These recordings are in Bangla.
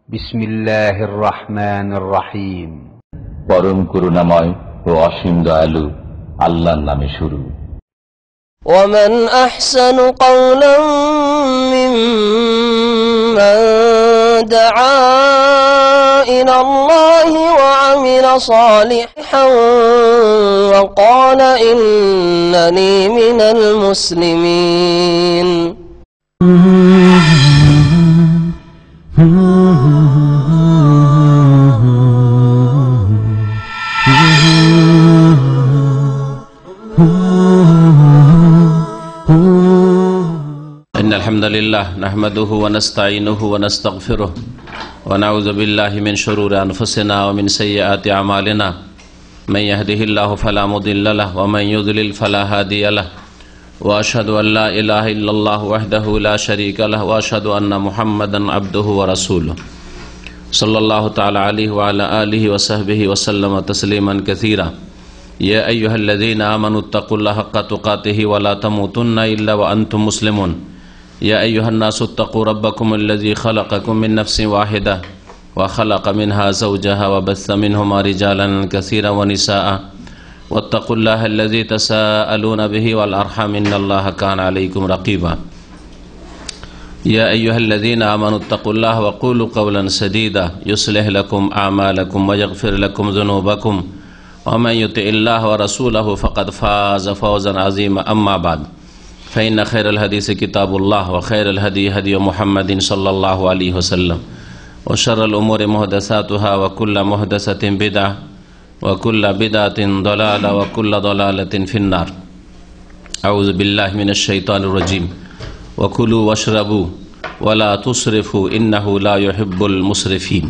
বিসমিল্লাহির রহমানির রহিম। পরম করুণাময় ও অসীম দয়ালু আল্লাহর নামে শুরু। ومن أحسن قولا ممن دعا إلى الله وعمل صالحا وقال إنني من المسلمين إن الحمد لله نحمده ونستعينه ونستغفره ونعوذ بالله من شرور أنفسنا ومن سيئات أعمالنا من يهده الله فلا مضل له ومن يضلل فلا هادي له وأشهد أن لا إله إلا الله وحده لا شريك له وأشهد أن محمدا عبده ورسوله صلى الله تعالى عليه وعلى آله وصحبه وسلم تسليما كثيرا يا أيها الذين آمنوا اتقوا الله حق تقاته ولا تموتن إلا وأنتم مسلمون يا أيها الناس اتقوا ربكم الذي خلقكم من نفس واحدة وخلق منها زوجها وبث منهما رجالا كثيرا ونساء واتقوا الله الذي تساءلون به والأرحام إن الله كان عليكم رقيبا يا أيها الذين آمنوا اتقوا الله وقولوا قولا سديدا يصلح لكم أعمالكم ويغفر لكم ذنوبكم ومن يطع الله ورسوله فقد فاز فوزا عظيما أما بعد فإن خير الحديث كتاب الله وخير الهدي هدي محمد صلى الله عليه وسلم وشر الأمور محدثاتها وكل محدثة بدعة وكل بدعة ضلالة وكل ضلالة في النار أعوذ بالله من الشيطان الرجيم وكلوا واشربوا ولا تسرفوا إنه لا يحب المسرفين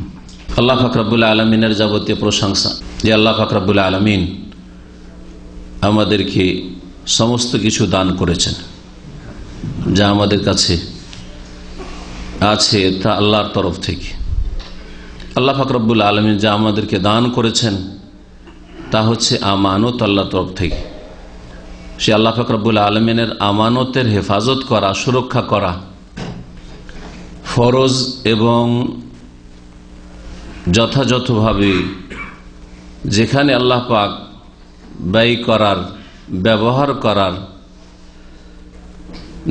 আল্লাহ পাক রব্বুল আলামিনের যাবতীয় প্রশংসা যে আল্লাহ পাক রব্বুল আলামিন আমাদেরকে সমস্ত কিছু দান করেছেন যা আমাদের কাছে আছে তা আল্লাহর তরফ থেকে। আল্লাহ পাক রব্বুল আলামিন যা আমাদেরকে দান করেছেন তা হচ্ছে আমানত আল্লাহর তরফ থেকে। সে আল্লাহ পাক রব্বুল আলামিনের আমানতের হেফাজত করা, সুরক্ষা করা ফরজ এবং যথাযথভাবে যেখানে আল্লাহ পাক ব্যয় করার, ব্যবহার করার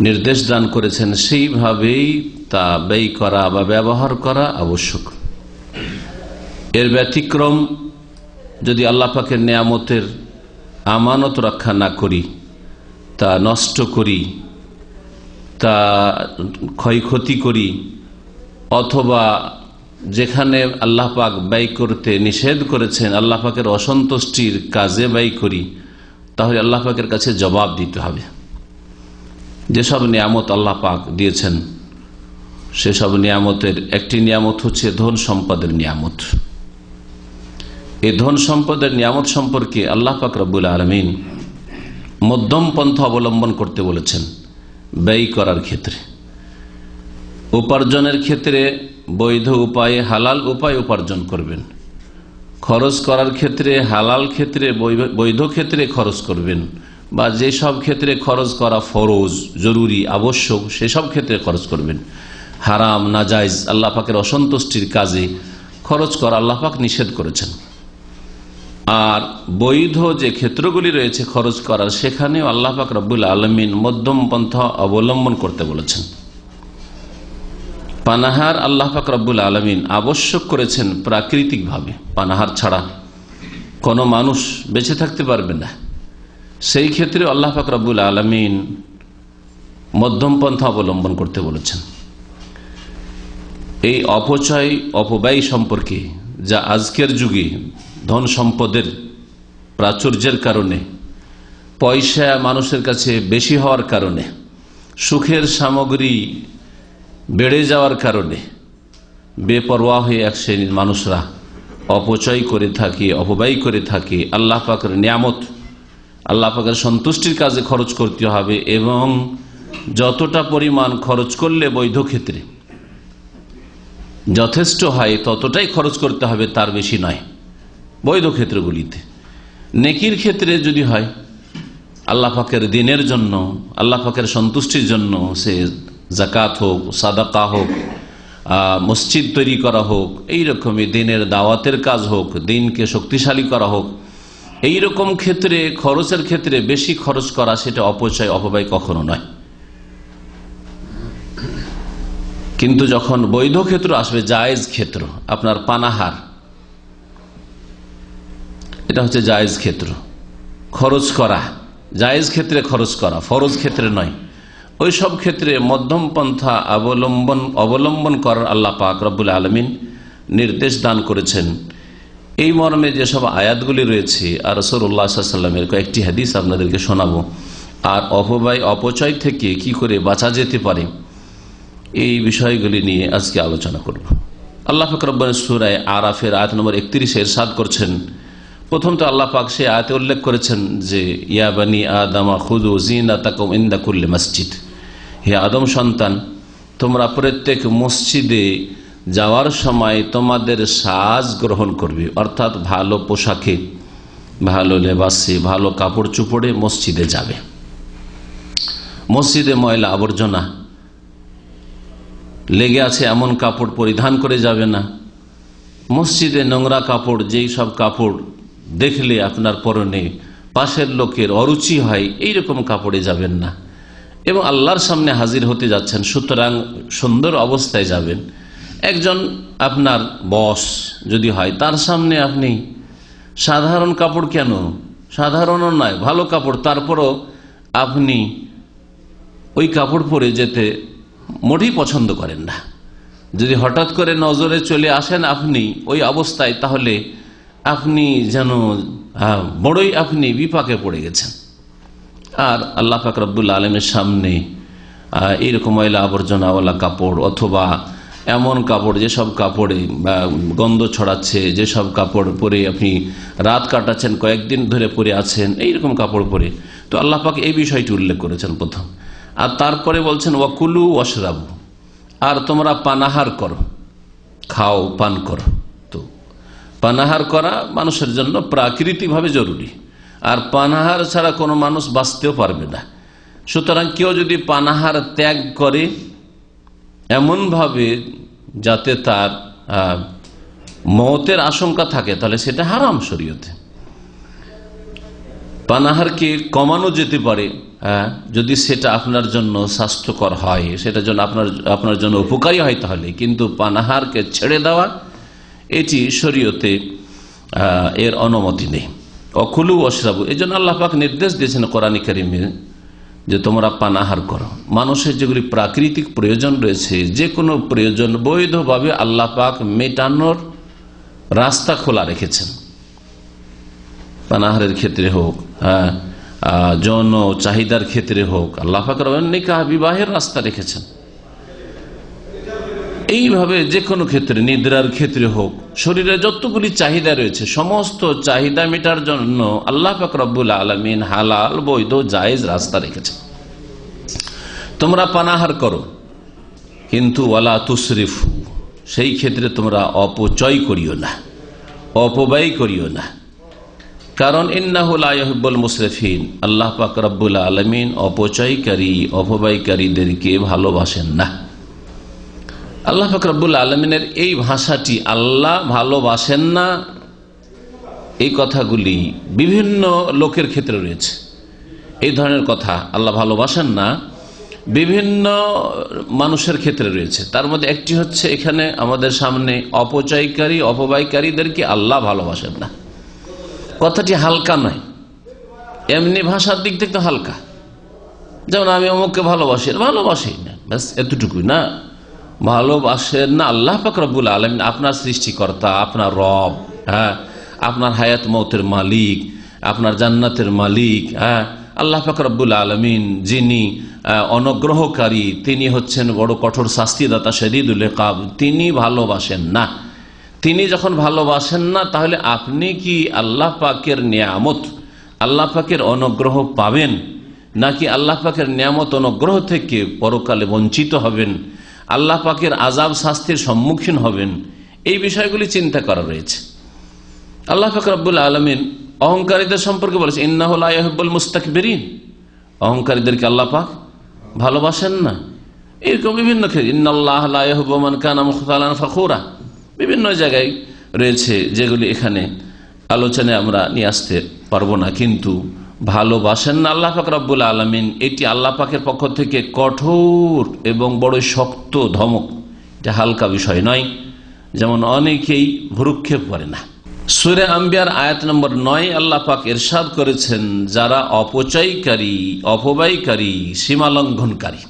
নির্দেশ দান করেছেন সেইভাবেই তা ব্যয় করা বা ব্যবহার করা আবশ্যক। এর ব্যতিক্রম যদি আল্লাহ পাকের নেয়ামতের আমানত রক্ষা না করি, তা নষ্ট করি, তা ক্ষয়ক্ষতি করি, অথবা যেখানে আল্লাহ পাক ব্যয় করতে নিষেধ করেছেন আল্লাহ পাকের অসন্তুষ্টির কাজে ব্যয় করি, তাহলে আল্লাহ পাকের কাছে জবাব দিতে হবে। যেসব নিয়ামত আল্লাহ পাক দিয়েছেন সেসব নিয়ামতের একটি নিয়ামত হচ্ছে ধন সম্পদের নিয়ামত। এই ধন সম্পদের নিয়ামত সম্পর্কে আল্লাহ পাক রব্বুল আলামিন মধ্যম পন্থা অবলম্বন করতে বলেছেন। ব্যয় করার ক্ষেত্রে, উপার্জনের ক্ষেত্রে বৈধ উপায়ে, হালাল উপায়ে উপার্জন করবেন। খরচ করার ক্ষেত্রে হালাল ক্ষেত্রে, বৈধ ক্ষেত্রে খরচ করবেন, বা যেসব ক্ষেত্রে খরচ করা ফরজ, জরুরি, আবশ্যক সেসব ক্ষেত্রে খরচ করবেন। হারাম, নাজাইজ, আল্লাহ পাকের অসন্তুষ্টির কাজে খরচ করা আল্লাহ পাক নিষেধ করেছেন। আর বৈধ যে ক্ষেত্রগুলি রয়েছে খরচ করার, সেখানেও আল্লাহ পাক রব্বুল আলামিন মধ্যম পন্থা অবলম্বন করতে বলেছেন। পানাহার আল্লাহ পাক রব্বুল আলামিন আবশ্যক করেছেন প্রাকৃতিকভাবে। পানাহার ছাড়া কোনো মানুষ বেঁচে থাকতে পারবে না। সেই ক্ষেত্রে আল্লাহ পাক রব্বুল আলামিন মধ্যম পন্থা অবলম্বন করতে বলেছেন। এই অপচয়, অপব্যয় সম্পর্কে, যা আজকের যুগে ধন সম্পদের প্রাচুর্যের কারণে, পয়সা মানুষের কাছে বেশি হওয়ার কারণে, সুখের সামগ্রী বেড়ে যাওয়ার কারণে বেপরোয়া হয়ে এক শ্রেণীর মানুষরা অপচয় করে থাকে, অপব্যয় করে থাকে। আল্লাহ পাকের নিয়ামত, আল্লাহ পাকের সন্তুষ্টির কাজে খরচ করতে হবে, এবং যতটা পরিমাণ খরচ করলে বৈধ ক্ষেত্রে যথেষ্ট হয় ততটাই খরচ করতে হবে, তার বেশি নয়। বৈধ ক্ষেত্রগুলিতে, নেকির ক্ষেত্রে যদি হয় আল্লাহ পাকের দিনের জন্য, আল্লাহ পাকের সন্তুষ্টির জন্য, সে জাকাত হোক, সাদাকা হোক, মসজিদ তৈরি করা হোক, এইরকমই দিনের দাওয়াতের কাজ হোক, দিনকে শক্তিশালী করা হোক, এইরকম ক্ষেত্রে খরচের ক্ষেত্রে বেশি খরচ করা সেটা অপচয় অপব্যয় কখনো নয়। কিন্তু যখন বৈধ ক্ষেত্র আসবে, জায়েজ ক্ষেত্র, আপনার পানাহার, এটা হচ্ছে জায়েজ ক্ষেত্র, খরচ করা জায়েজ ক্ষেত্রে খরচ করা, ফরজ ক্ষেত্রে নয়। ওই সব ক্ষেত্রে মধ্যম পন্থা অবলম্বন করার আল্লাহ পাক রব্বুল আলামিন নির্দেশ দান করেছেন। এই মর্মে যেসব আয়াতগুলি রয়েছে আর রাসূলুল্লাহ সাল্লাল্লাহু আলাইহি ওয়াসাল্লামের কয়েকটি হাদিস আপনাদেরকে শোনাবো, আর অপচয় থেকে কি করে বাঁচা যেতে পারে এই বিষয়গুলি নিয়ে আজকে আলোচনা করব। আল্লাহ পাক রব্বুল সূরা আরাফের আয়াত নম্বর 31 ইরশাদ করছেন, প্রথম তো আল্লাহ পাক সে আয়াতে উল্লেখ করেছেন যে ইয়া বানি আদম খুযু যিনাতাকুম ইনদা কুল্লি মসজিদ, হে আদম সন্তান, তোমরা প্রত্যেক মসজিদে যাওয়ার সময় তোমাদের সাজ গ্রহণ করবে, অর্থাৎ ভালো পোশাকে, ভালো লেবাসে, ভালো কাপড় চোপড়ে মসজিদে যাবে। মসজিদে ময়লা আবর্জনা লেগে আছে এমন কাপড় পরিধান করে যাবে না। মসজিদে নোংরা কাপড়, যেই সব কাপড় দেখলে আপনার পরনে পাশের লোকের অরুচি হয়, এইরকম কাপড়ে যাবেন না। এবং আল্লাহর সামনে হাজির হতে যাচ্ছেন, সুতরাং সুন্দর অবস্থায় যাবেন। একজন আপনার বস যদি হয়, তার সামনে আপনি সাধারণ কাপড়, কেন সাধারণও নয়, ভালো কাপড়, তারপরও আপনি ওই কাপড় পরে যেতে মোটেই পছন্দ করেন না। যদি হঠাৎ করে নজরে চলে আসেন আপনি ওই অবস্থায়, তাহলে আপনি যেন বড়ই আপনি বিপাকে পড়ে গেছেন। আর আল্লাহ পাক রব্বুল আলামিনের সামনে এইরকম ময়লা আবর্জনাওয়ালা কাপড়, অথবা এমন কাপড় যেসব কাপড়ে গন্ধ ছড়াচ্ছে, যেসব কাপড় পরে আপনি রাত কাটাচ্ছেন, কয়েকদিন ধরে পরে আছেন, এইরকম কাপড় পরে, তো আল্লাহ পাক এই বিষয়টি উল্লেখ করেছেন প্রথম। আর তারপরে বলছেন ওয়াকুলু ওয়াশরাবু, আর তোমরা পানাহার করো, খাও পান করো। তো পানাহার করা মানুষের জন্য প্রাকৃতিকভাবে জরুরি, আর পানাহার ছাড়া কোনো মানুষ বাঁচতেও পারবে না। সুতরাং কেউ যদি পানাহার ত্যাগ করে এমনভাবে যাতে তার মওতের আশঙ্কা থাকে, তাহলে সেটা হারাম শরীয়তে। পানাহারকে কমানো যেতে পারে যদি সেটা আপনার জন্য স্বাস্থ্যকর হয়, সেটা জন্য আপনার জন্য উপকারী হয় তাহলে, কিন্তু পানাহারকে ছেড়ে দেওয়া এটি শরীয়তে এর অনুমতি নেই। অকুলু ওয়াশরাবু, এই জন্য আল্লাহ পাক নির্দেশ দিয়েছেন কোরআনে কারিমে যে তোমরা পানাহার করো। মানুষের যেগুলি প্রাকৃতিক প্রয়োজন রয়েছে, যে কোনো প্রয়োজন বৈধভাবে আল্লাহ পাক মেটানোর রাস্তা খোলা রেখেছেন। পানাহারের ক্ষেত্রে হোক, যৌন চাহিদার ক্ষেত্রে হোক, আল্লাহ পাক নিকাহ বিবাহের রাস্তা রেখেছেন। এইভাবে যে কোনো ক্ষেত্রে, নিদ্রার ক্ষেত্রে হোক, শরীরে যতগুলি চাহিদা রয়েছে সমস্ত চাহিদা মেটার জন্য আল্লাহ পাক রব্বুল আলামিন হালাল বৈধ জায়েজ রাস্তা রেখেছে। তোমরা পানাহার করো, কিন্তু ওয়ালা তুসরিফু, সেই ক্ষেত্রে তোমরা অপচয় করিও না, অপব্যয় করিও না। কারণ ইন্নাহু লা ইউহিব্বুল মুসরিফিন, আল্লাহ পাক রব্বুল আলামিন অপচয়কারী অপব্যয়কারীদেরকে ভালোবাসেন না। আল্লাহ পাক রব্বুল আলামিনের এই ভাষাটি, আল্লাহ ভালোবাসেন না, এই কথাগুলি বিভিন্ন লোকের ক্ষেত্রে রয়েছে। এই ধরনের কথা আল্লাহ ভালোবাসেন না বিভিন্ন মানুষের ক্ষেত্রে রয়েছে। তার মধ্যে একটি হচ্ছে এখানে আমাদের সামনে, অপচয়কারী অপব্যয়কারীদেরকে আল্লাহ ভালোবাসেন না। কথাটি হালকা নয়, এমনি ভাষার দিক থেকে তো হালকা, যেমন আমি অমুককে ভালোবাসি না, ব্যাস এতটুকুই না। ভালোবাসেন না আল্লাহ পাক রব্বুল আলামিন, আপনার সৃষ্টিকর্তা, আপনার রব, আপনার হায়াত মৌতের মালিক, আপনার জান্নাতের মালিক, আল্লাহ পাক রব্বুল আলামিন যিনি অনুগ্রহকারী, তিনি হচ্ছেন বড় কঠোর শাস্তিদাতা, শদীদুল ইকাব, তিনি ভালোবাসেন না। তিনি যখন ভালোবাসেন না, তাহলে আপনি কি আল্লাহ পাকের নিয়ামত, আল্লাহ পাকের অনুগ্রহ পাবেন, নাকি আল্লাহ পাকের নিয়ামত অনুগ্রহ থেকে পরকালে বঞ্চিত হবেন, আল্লাহ পাকের আযাব শাস্তির সম্মুখীন হবেন? এই বিষয়গুলি চিন্তা করা রয়েছে। আল্লাহ পাক রব্বুল আলামিন অহংকারীদের সম্পর্কে বলেছে ইন্নাহু লা ইউহিব্বুল মুস্তাকবিরিন, অহংকারীদেরকে আল্লাহ পাক ভালোবাসেন না। এরকম বিভিন্ন ক্ষেত্রে ইন্নাল্লাহ লা ইউহিব্বু মান কানা মুখতালান ফখুরা বিভিন্ন জায়গায় রয়েছে, যেগুলি এখানে আলোচনায় আমরা নিয়ে আসতে পারবো না। কিন্তু ভালোবাসেন না আল্লাহ পাক রব্বুল আলামিন, এটি আল্লাহ পাকের পক্ষ থেকে কঠোর এবং বড় শক্ত ধমক, এটা হালকা বিষয় নয়, যেমন অনেকেই ভ্রুক্ষেপ করে না। সূরা আম্বিয়ার আয়াত নম্বর 9 আল্লাহ পাক ইরশাদ করেছেন, যারা অপচয়কারী, অপব্যয়কারী, সীমা লঙ্ঘনকারী,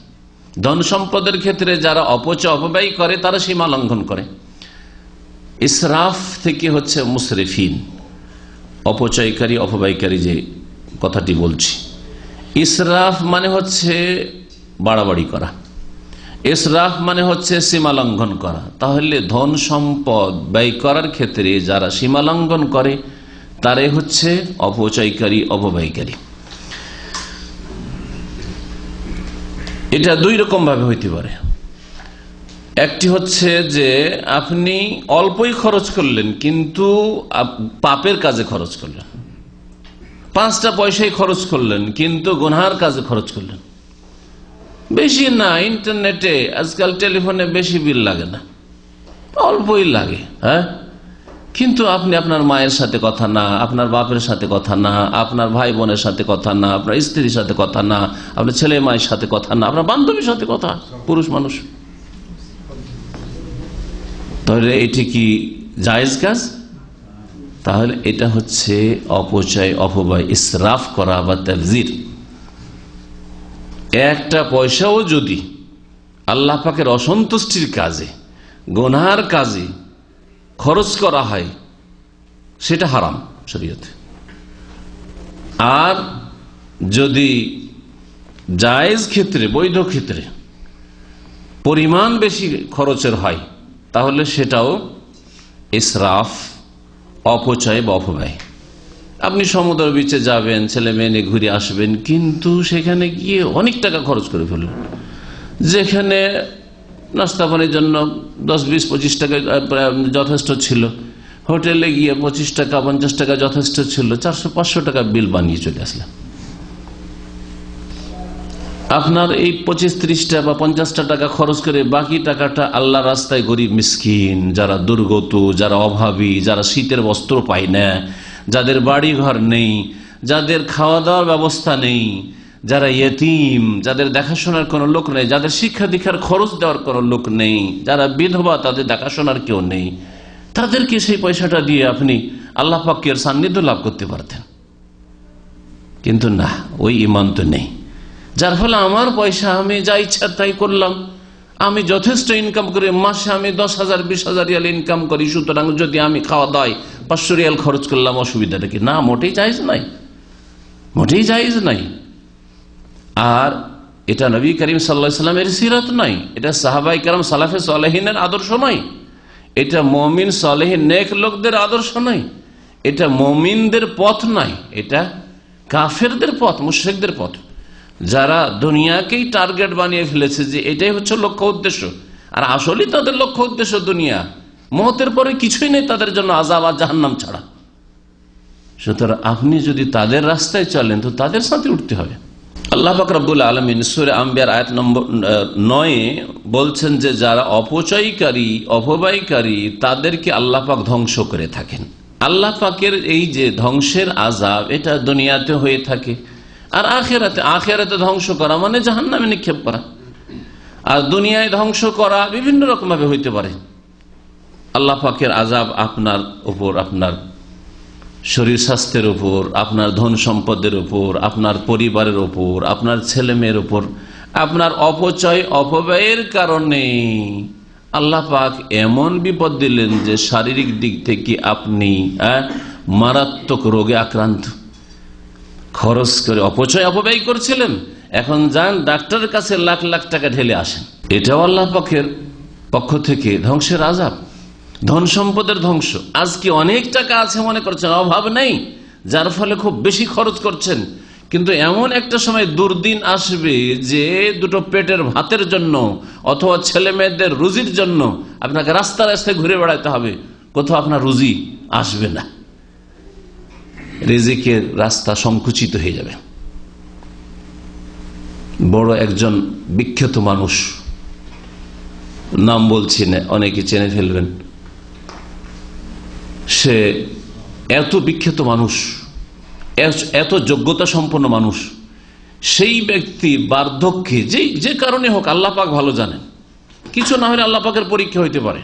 ধন সম্পদের ক্ষেত্রে যারা অপচয় অপব্যয় করে তারা সীমা লঙ্ঘন করে। ইসরাফ থেকে হচ্ছে মুসরিফিন, অপচয়কারী অপব্যয়কারী যে কথাটি বলছি। ইসরাফ মানে হচ্ছে বাড়াবাড়ি করা, ইসরাফ মানে হচ্ছে সীমা লঙ্ঘন করা। তাহলে ধন সম্পদ ব্যয় করার ক্ষেত্রে যারা সীমা লঙ্ঘন করে তারাই হচ্ছে অপচয়কারী অপব্যয়কারী। এটা দুই রকম ভাবে হইতে পারে। একটি হচ্ছে যে আপনি অল্পই খরচ করলেন কিন্তু পাপের কাজে খরচ করলেন, 5টা পয়সাই খরচ করলেন কিন্তু গুনহার কাজে খরচ করলেন। বেশি না, ইন্টারনেটে আজকাল টেলিফোনে বেশি বিল লাগে না, অল্পই লাগে, হ্যাঁ। কিন্তু আপনি আপনার মায়ের সাথে কথা না, আপনার বাপের সাথে কথা না, আপনার ভাই বোনের সাথে কথা না, আপনার স্ত্রীর সাথে কথা না, আপনার ছেলে মায়ের সাথে কথা না, আপনার বান্ধবীর সাথে কথা, পুরুষ মানুষ। তাহলে এটি কি জায়েজ কাজ? তাহলে এটা হচ্ছে অপচয় অপব্যয়, ইসরাফ করা বা তাবযির। একটা পয়সাও যদি আল্লাহ পাকের অসন্তুষ্টির কাজে, গুনার কাজে খরচ করা হয় সেটা হারাম শরীয়তে। আর যদি জায়েজ ক্ষেত্রে, বৈধ ক্ষেত্রে পরিমাণ বেশি খরচের হয় তাহলে সেটাও ইসরাফ, অপচয় বা অপব্যয়। আপনি সমুদ্র বিচে যাবেন, ছেলে মেয়ে নিয়ে ঘুরে আসবেন, কিন্তু সেখানে গিয়ে অনেক টাকা খরচ করে ফেলবেন। যেখানে নাস্তা পানির জন্য 10, 20, 25 টাকা যথেষ্ট ছিল, হোটেলে গিয়ে 25 টাকা 50 টাকা যথেষ্ট ছিল, 400, 500 টাকা বিল বানিয়ে চলে আসলেন। আপনার এই 25, 30টা বা 50টা টাকা খরচ করে বাকি টাকাটা আল্লাহ রাস্তায় গরিব মিসকিন, যারা দুর্গত, যারা অভাবী, যারা শীতের বস্ত্র পায় না, যাদের বাড়ি ঘর নেই, যাদের খাওয়া দাওয়ার ব্যবস্থা নেই, যারা ইয়েতিম, যাদের দেখাশোনার কোনো লোক নেই, যাদের শিক্ষা দীক্ষার খরচ দেওয়ার কোনো লোক নেই, যারা বিধবা, তাদের দেখাশোনার কেউ নেই, তাদেরকে সেই পয়সাটা দিয়ে আপনি আল্লাহ পাকের সান্নিধ্য লাভ করতে পারতেন। কিন্তু না, ওই ঈমান তো নেই। যার ফলে আমার পয়সা আমি যা ইচ্ছা তাই করলাম, আমি যথেষ্ট ইনকাম করি, মাসে আমি 10,000 20,000 রিয়াল ইনকাম করি, সুতরাং যদি আমি খাওয়া দাওয়ায় 500 রিয়াল খরচ করলাম, অসুবিধাটা কি? না, মোটেই জায়েজ নাই, মোটেই জায়েজ নাই। আর এটা নবী করিম সাল্লাল্লাহু আলাইহি সাল্লামের সিরাত নাই, এটা সাহাবায়ে কেরাম সালাফে সালেহিনের আদর্শ নয়, এটা মুমিন সালেহিন নেক লোকদের আদর্শ নয়, এটা মুমিনদের পথ নয়, এটা কাফেরদের পথ, মুশরিকদের পথ, যারা দুনিয়াকেই টার্গেট বানিয়ে ফেলেছে যে এটাই হচ্ছে লক্ষ্য উদ্দেশ্য। আর আসলে তাদের লক্ষ্য উদ্দেশ্য দুনিয়া, মওতের পরে কিছুই নেই তাদের জন্য, আযাব আর জাহান্নাম ছাড়া। সুতরাং আপনি যদি তাদের রাস্তায় চলেন তো তাদের সাথে উঠতে হবে। আল্লাহ পাক রব্বুল আলামিন সূরা আম্বিয়ার আয়াত নম্বর 9 বলছেন যে যারা অপচয়কারী অপব্যয়কারী তাদেরকে আল্লাহ পাক ধ্বংস করে থাকেন। আল্লাহ পাকের এই যে ধ্বংসের আযাব, এটা দুনিয়াতে হয়ে থাকে আর আখিরাতে। আখিরাতে ধ্বংস করা মানে জাহান্নামে নিক্ষেপ করা, আর দুনিয়ায় ধ্বংস করা বিভিন্ন রকম ভাবে হইতে পারে। আল্লাহ পাকের আযাব আপনার উপর, আপনার শরীর স্বাস্থ্যের উপর, আপনার ধন সম্পদের উপর, আপনার পরিবারের উপর, আপনার ছেলে মেয়ের উপর, আপনার অপচয় অপব্যয়ের কারণে আল্লাহ পাক এমন বিপদ দিলেন যে শারীরিক দিক থেকে আপনি মারাত্মক রোগে আক্রান্ত। খরচ করে অপচয় অপব্যয় করছিলেন, এখন যান ডাক্তারের কাছে লাখ লাখ টাকা ঢেলে আসেন। এটাও আল্লাহ পাকের পক্ষ থেকে ধ্বংসের আযাব, ধন সম্পদের ধ্বংস। আজকে অনেক টাকা আছে মনে করছেন, অভাব নেই, যার ফলে খুব বেশি খরচ করছেন, কিন্তু এমন একটা সময় দুর্দিন আসবে যে দুটো পেটের ভাতের জন্য অথবা ছেলে মেয়েদের রুজির জন্য আপনাকে রাস্তা রাস্তায় ঘুরে বেড়াতে হবে, কোথাও আপনার রুজি আসবে না, রিজিকের রাস্তা সংকুচিত হয়ে যাবে। বড় একজন বিখ্যাত মানুষ নাম বলছি না, অনেকে চেনে ফেলবেন। সে এত বিখ্যাত মানুষ, এত যোগ্যতা সম্পন্ন মানুষ, সেই ব্যক্তি বার্ধক্যে যে কারণে হোক, আল্লাহ পাক ভালো জানেন, কিছু না হলে আল্লাহ পাকের পরীক্ষা হইতে পারে,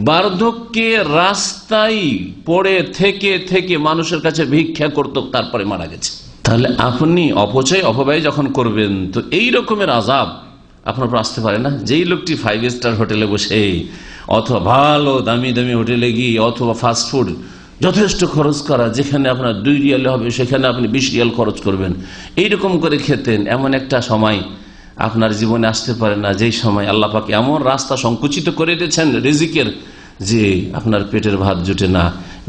বার্ধক্যে রাস্তায় পড়ে থেকে থেকে মানুষের কাছে ভিক্ষা করত, তারপরে মারা গেছে। তাহলে আপনি অপচয় অপব্যয় যখন করবেন, তো এই রকমের আযাব আপনার উপর আসতে পারে না? যেই লোকটি 5 স্টার হোটেলে বসে অথবা ভালো দামি দামি হোটেলে গিয়ে অথবা ফাস্টফুড যথেষ্ট খরচ করা, যেখানে আপনার 2 রিয়াল হবে সেখানে আপনি 20 রিয়াল খরচ করবেন, এইরকম করে খেতেন, এমন একটা সময় আপনার জীবনে আসতে পারে না যেই সময় আল্লাহ পাক এমন রাস্তা সংকুচিত করে দিয়েছেন রিজিকের, যে আপনার পেটের ভাত জুটে না,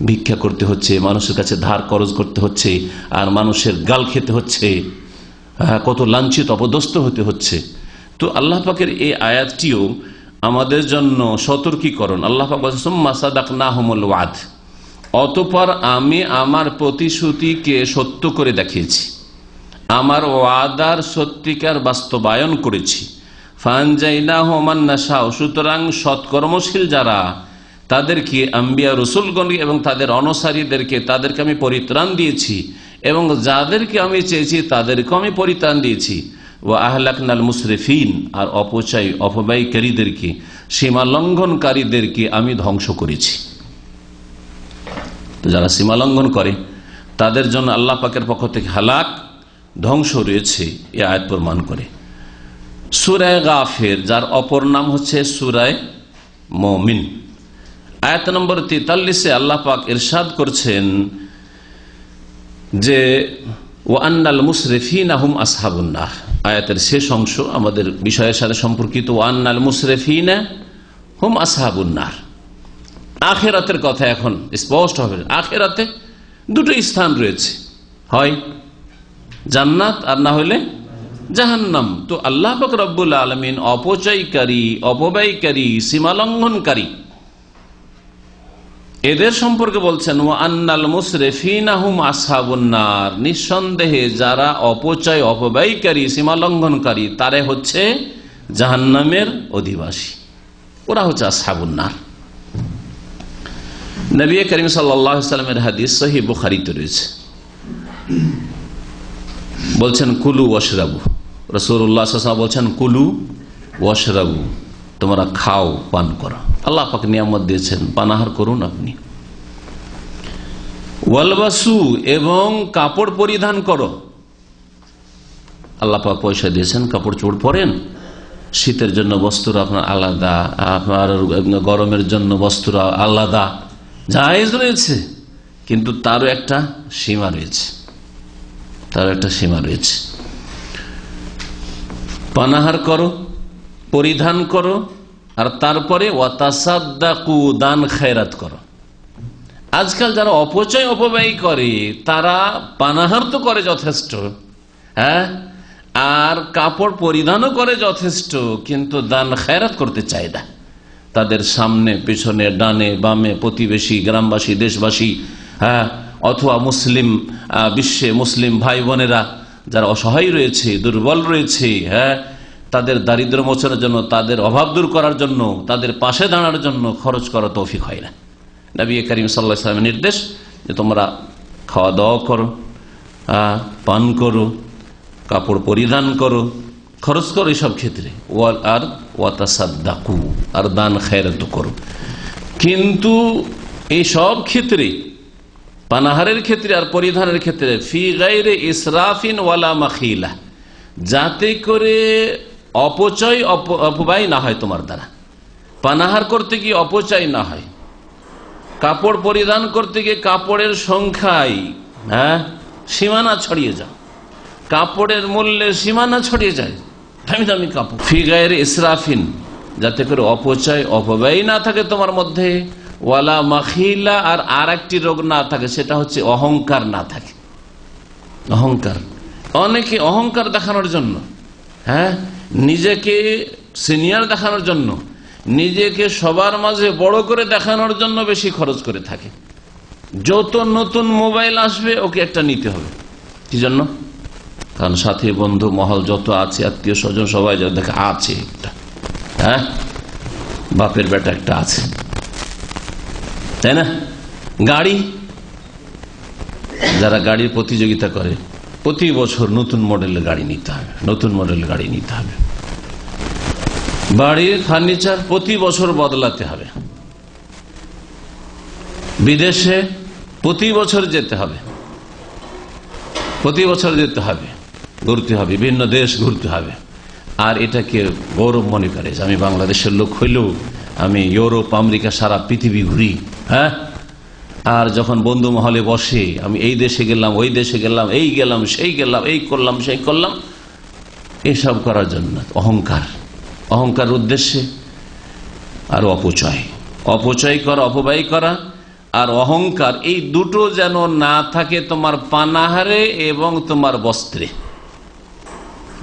ভিক্ষা করতে হচ্ছে, মানুষের কাছে ধার খরচ করতে হচ্ছে, আর মানুষের গাল খেতে হচ্ছে, কত লাঞ্ছিত অপদস্থ হতে হচ্ছে। তো আল্লাহ পাকের এই আয়াতটিও আমাদের জন্য সতর্কীকরণ। আল্লাহ পাক বলেছেন সুম্মা সাদাকনাহুমুল ওয়াদ, অতঃপর আমি আমার প্রতিশ্রুতিকে সত্য করে দেখিয়েছি, আমার ওয়াদার সত্যিকার বাস্তবায়ন করেছি। ফানজাইনাহু মান নাশাউ, সুতরাং সৎকর্মশীল যারা তাদেরকে, আম্বিয়া রসুলগণ এবং তাদের অনুসারীদেরকে, তাদেরকে আমি পরিত্রাণ দিয়েছি, এবং যাদেরকে আমি চেয়েছি তাদেরকে আমি পরিত্রাণ দিয়েছি। ওয়া আহলাকনাল মুসরিফিন, আর অপচয় অপব্যয়কারীদেরকে, সীমা লঙ্ঘনকারীদেরকে আমি ধ্বংস করেছি। তো যারা সীমা লঙ্ঘন করে তাদের জন্য আল্লাহ পাকের পক্ষ থেকে হালাক, ধ্বংস রয়েছে, এই আয়াত প্রমাণ করে। সূরা গাফির, যার অপর নাম হচ্ছে সূরা মুমিন, আয়াত নম্বর 43-এ আল্লাহ পাক ইরশাদ করছেন যে ওয়ান্নাল মুসরিফিনা হুম আসহাবুন নার। আয়াতের শেষ অংশ আমাদের বিষয়ের সাথে সম্পর্কিত। ওয়ান্নাল মুসরিফিনা হুম আসহাবুন নার, আখিরাতের কথা এখন স্পষ্ট হবে। আখিরাতে দুটো স্থান রয়েছে, হয় জান্নাত আর না হলে জাহান্নাম। তো আল্লাহ পাক রব্বুল আলামিন অপচয়কারী, অপব্যয়কারী, সীমালঙ্ঘনকারী এদের সম্পর্কে বলছেন ওয়া আন্নাল মুসরিফিনা হুম আসহাবুন নার, নিঃসন্দেহে যারা অপচয় অপব্যয়কারী, সীমালঙ্ঘনকারী, তারা হচ্ছে জাহান্নামের অধিবাসী, ওরা হচ্ছে আসহাবুন নার। নবী করিম সাল্লাল্লাহু আলাইহি ওয়াসাল্লামের হাদিস সহিহ বুখারীতে রয়েছে, বলছেন কুলু ওয়াশরাবু, রাসূলুল্লাহ সাল্লাল্লাহু আলাইহি ওয়াসাল্লাম বলছেন কুলু ওয়াশরাবু, তোমরা খাও পান করো, আল্লাহ পাক নিয়ামত দিয়েছেন, পানাহার করুন আপনি। ওয়ালবাসু, এবং কাপড় পরিধান করো, আল্লাহ পাক পয়সা দিয়েছেন, কাপড় চোপড় পরেন, শীতের জন্য বস্ত্র আপনার আলাদা, আপনার গরমের জন্য বস্ত্র আলাদা, জায়েজ রয়েছে, কিন্তু তারও একটা সীমা রয়েছে, তারও একটা সীমা রয়েছে। পানাহার করো, পরিধান করো, আর তারপরে ওয়াতাসাদ্দাকু, দান খায়রাত করো। আজকাল যারা অপচয় অপব্যয় করে তারা পানাহার তো করে যথেষ্ট, হ্যাঁ, আর কাপড় পরিধানও করে যথেষ্ট, কিন্তু দান খায়রাত করতে চায় না। তাদের সামনে পেছনে ডানে বামে প্রতিবেশী, গ্রামবাসী, দেশবাসী, হ্যাঁ, অথবা মুসলিম বিশ্বে মুসলিম ভাই বোনেরা যারা অসহায় রয়েছে, দুর্বল রয়েছে, হ্যাঁ, তাদের দারিদ্র মোচনের জন্য, তাদের অভাব দূর করার জন্য, তাদের পাশে দাঁড়ানোর জন্য খরচ করা তৌফিক হয় না। নবী করিম সাল্লাল্লাহু আলাইহি ওয়াসাল্লামের নির্দেশ যে তোমরা খাওয়া দাওয়া করো, পান করো, কাপড় পরিধান করো, খরচ করো এইসব ক্ষেত্রে, আর ওয়াতাসাদ্দাকু, আর দান খায়রাত করো। কিন্তু এই সব ক্ষেত্রে, পানাহারের ক্ষেত্রে আর পরিধানের ক্ষেত্রে, ফি গায়রি ইসরাফিন ওয়ালা মাখিলা, যাতে করে অপচয় অপব্যয় না হয় তোমার দ্বারা। পানাহার করতে গিয়ে অপচয় না হয়, কাপড় পরিধান করতে গিয়ে কাপড়ের সংখ্যায়, হ্যাঁ, সীমানা ছড়িয়ে যায়, কাপড়ের মূল্যে সীমানা ছড়িয়ে যায়, দামি দামি কাপড়। ফি গায়রি ইসরাফিন, যাতে করে অপচয় অপব্যয় না থাকে তোমার মধ্যে, ওয়ালা মাখিলা, আর একটি রোগ না থাকে, সেটা হচ্ছে অহংকার না থাকে। অহংকার, অনেকে অহংকার দেখানোর জন্য, হ্যাঁ, নিজেকে সিনিয়র দেখানোর জন্য, নিজেকে সবার মাঝে বড় করে দেখানোর জন্য বেশি খরচ করে থাকে। যত নতুন মোবাইল আসবে ওকে একটা নিতে হবে, কি জন্য? কারণ সাথী বন্ধু মহল যত আছে, আত্মীয় স্বজন সবাই যা দেখে আছে একটা, হ্যাঁ, বাপের বেটা একটা আছে, তাই না? গাড়ি, যারা গাড়ির প্রতিযোগিতা করে প্রতি বছর নতুন মডেলের গাড়ি নিতে হবে, নতুন মডেলের গাড়ি নিতে হবে। বাড়ির ফার্নিচার প্রতি বছর বদলাতে হবে। বিদেশে প্রতি বছর যেতে হবে, প্রতি বছর যেতে হবে, ঘুরতে হবে, বিভিন্ন দেশ ঘুরতে হবে। আর এটাকে গৌরব মনে করে যে আমি বাংলাদেশের লোক হইলেও আমি ইউরোপ, আমেরিকা, সারা পৃথিবী ঘুরি। হ্যাঁ, আর যখন বন্ধু মহলে বসে আমি এই দেশে গেলাম, ওই দেশে গেলাম, এই গেলাম, সেই গেলাম, এই করলাম, সেই করলাম, এসব করার জন্য অহংকার, অহংকার উদ্দেশ্যে আর অপচয়, অপচয় করা, অপব্যয় করা আর অহংকার, এই দুটো যেন না থাকে তোমার পানাহারে এবং তোমার বস্ত্রে।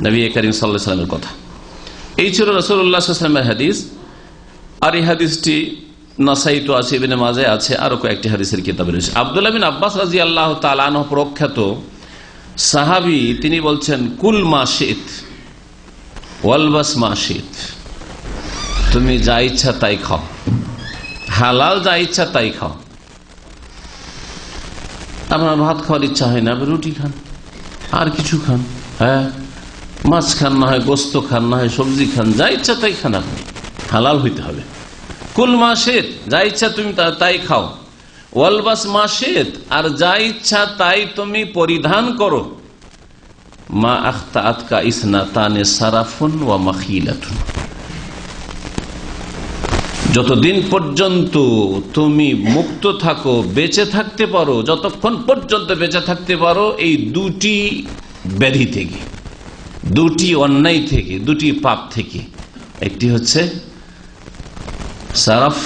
নবী করিম সাল্লাল্লাহু আলাইহি ওয়াসাল্লামের কথা। এই ছিল রাসূলুল্লাহ সাল্লাল্লাহু আলাইহি ওয়াসাল্লামের হাদিস। আর এই হাদিসটি নাসাই তো আছে, ইবনে মাজাহ আছে, আরো কয়েকটি হাদিসের কিতাবে রয়েছে। আব্দুল্লাহ বিন আব্বাস রাদিয়াল্লাহু তাআলা আনহু প্রখ্যাত সাহাবী, তিনি বলছেন কুল মা শিত ওয়ালবাস মা শিত, তুমি যা ইচ্ছা তাই খাও, হালাল যা ইচ্ছা তাই খাও। আপনার ভাত খাওয়ার ইচ্ছা হয় না, আপনি রুটি খান, আর কিছু খান, হ্যাঁ, মাছ খান, না হয় গোস্ত খান, না হয় সবজি খান, যা ইচ্ছা তাই খান, আপনি হালাল হইতে হবে। কুল মাসেদ, যা ইচ্ছা তুমি তাই খাও। ওয়ালবাস মাসেদ, আর যা ইচ্ছা তাই তুমি পরিধান করো। মা আখতাআতকা ইসনাতানে সারাফুন ওয়া মাখিলাতুন, যতদিন পর্যন্ত তুমি মুক্ত থাকো, বেঁচে থাকতে পারো, যতক্ষণ পর্যন্ত বেঁচে থাকতে পারো এই দুটি ব্যাধি থেকে, দুটি অন্যায় থেকে, দুটি পাপ থেকে। একটি হচ্ছে সারাফ,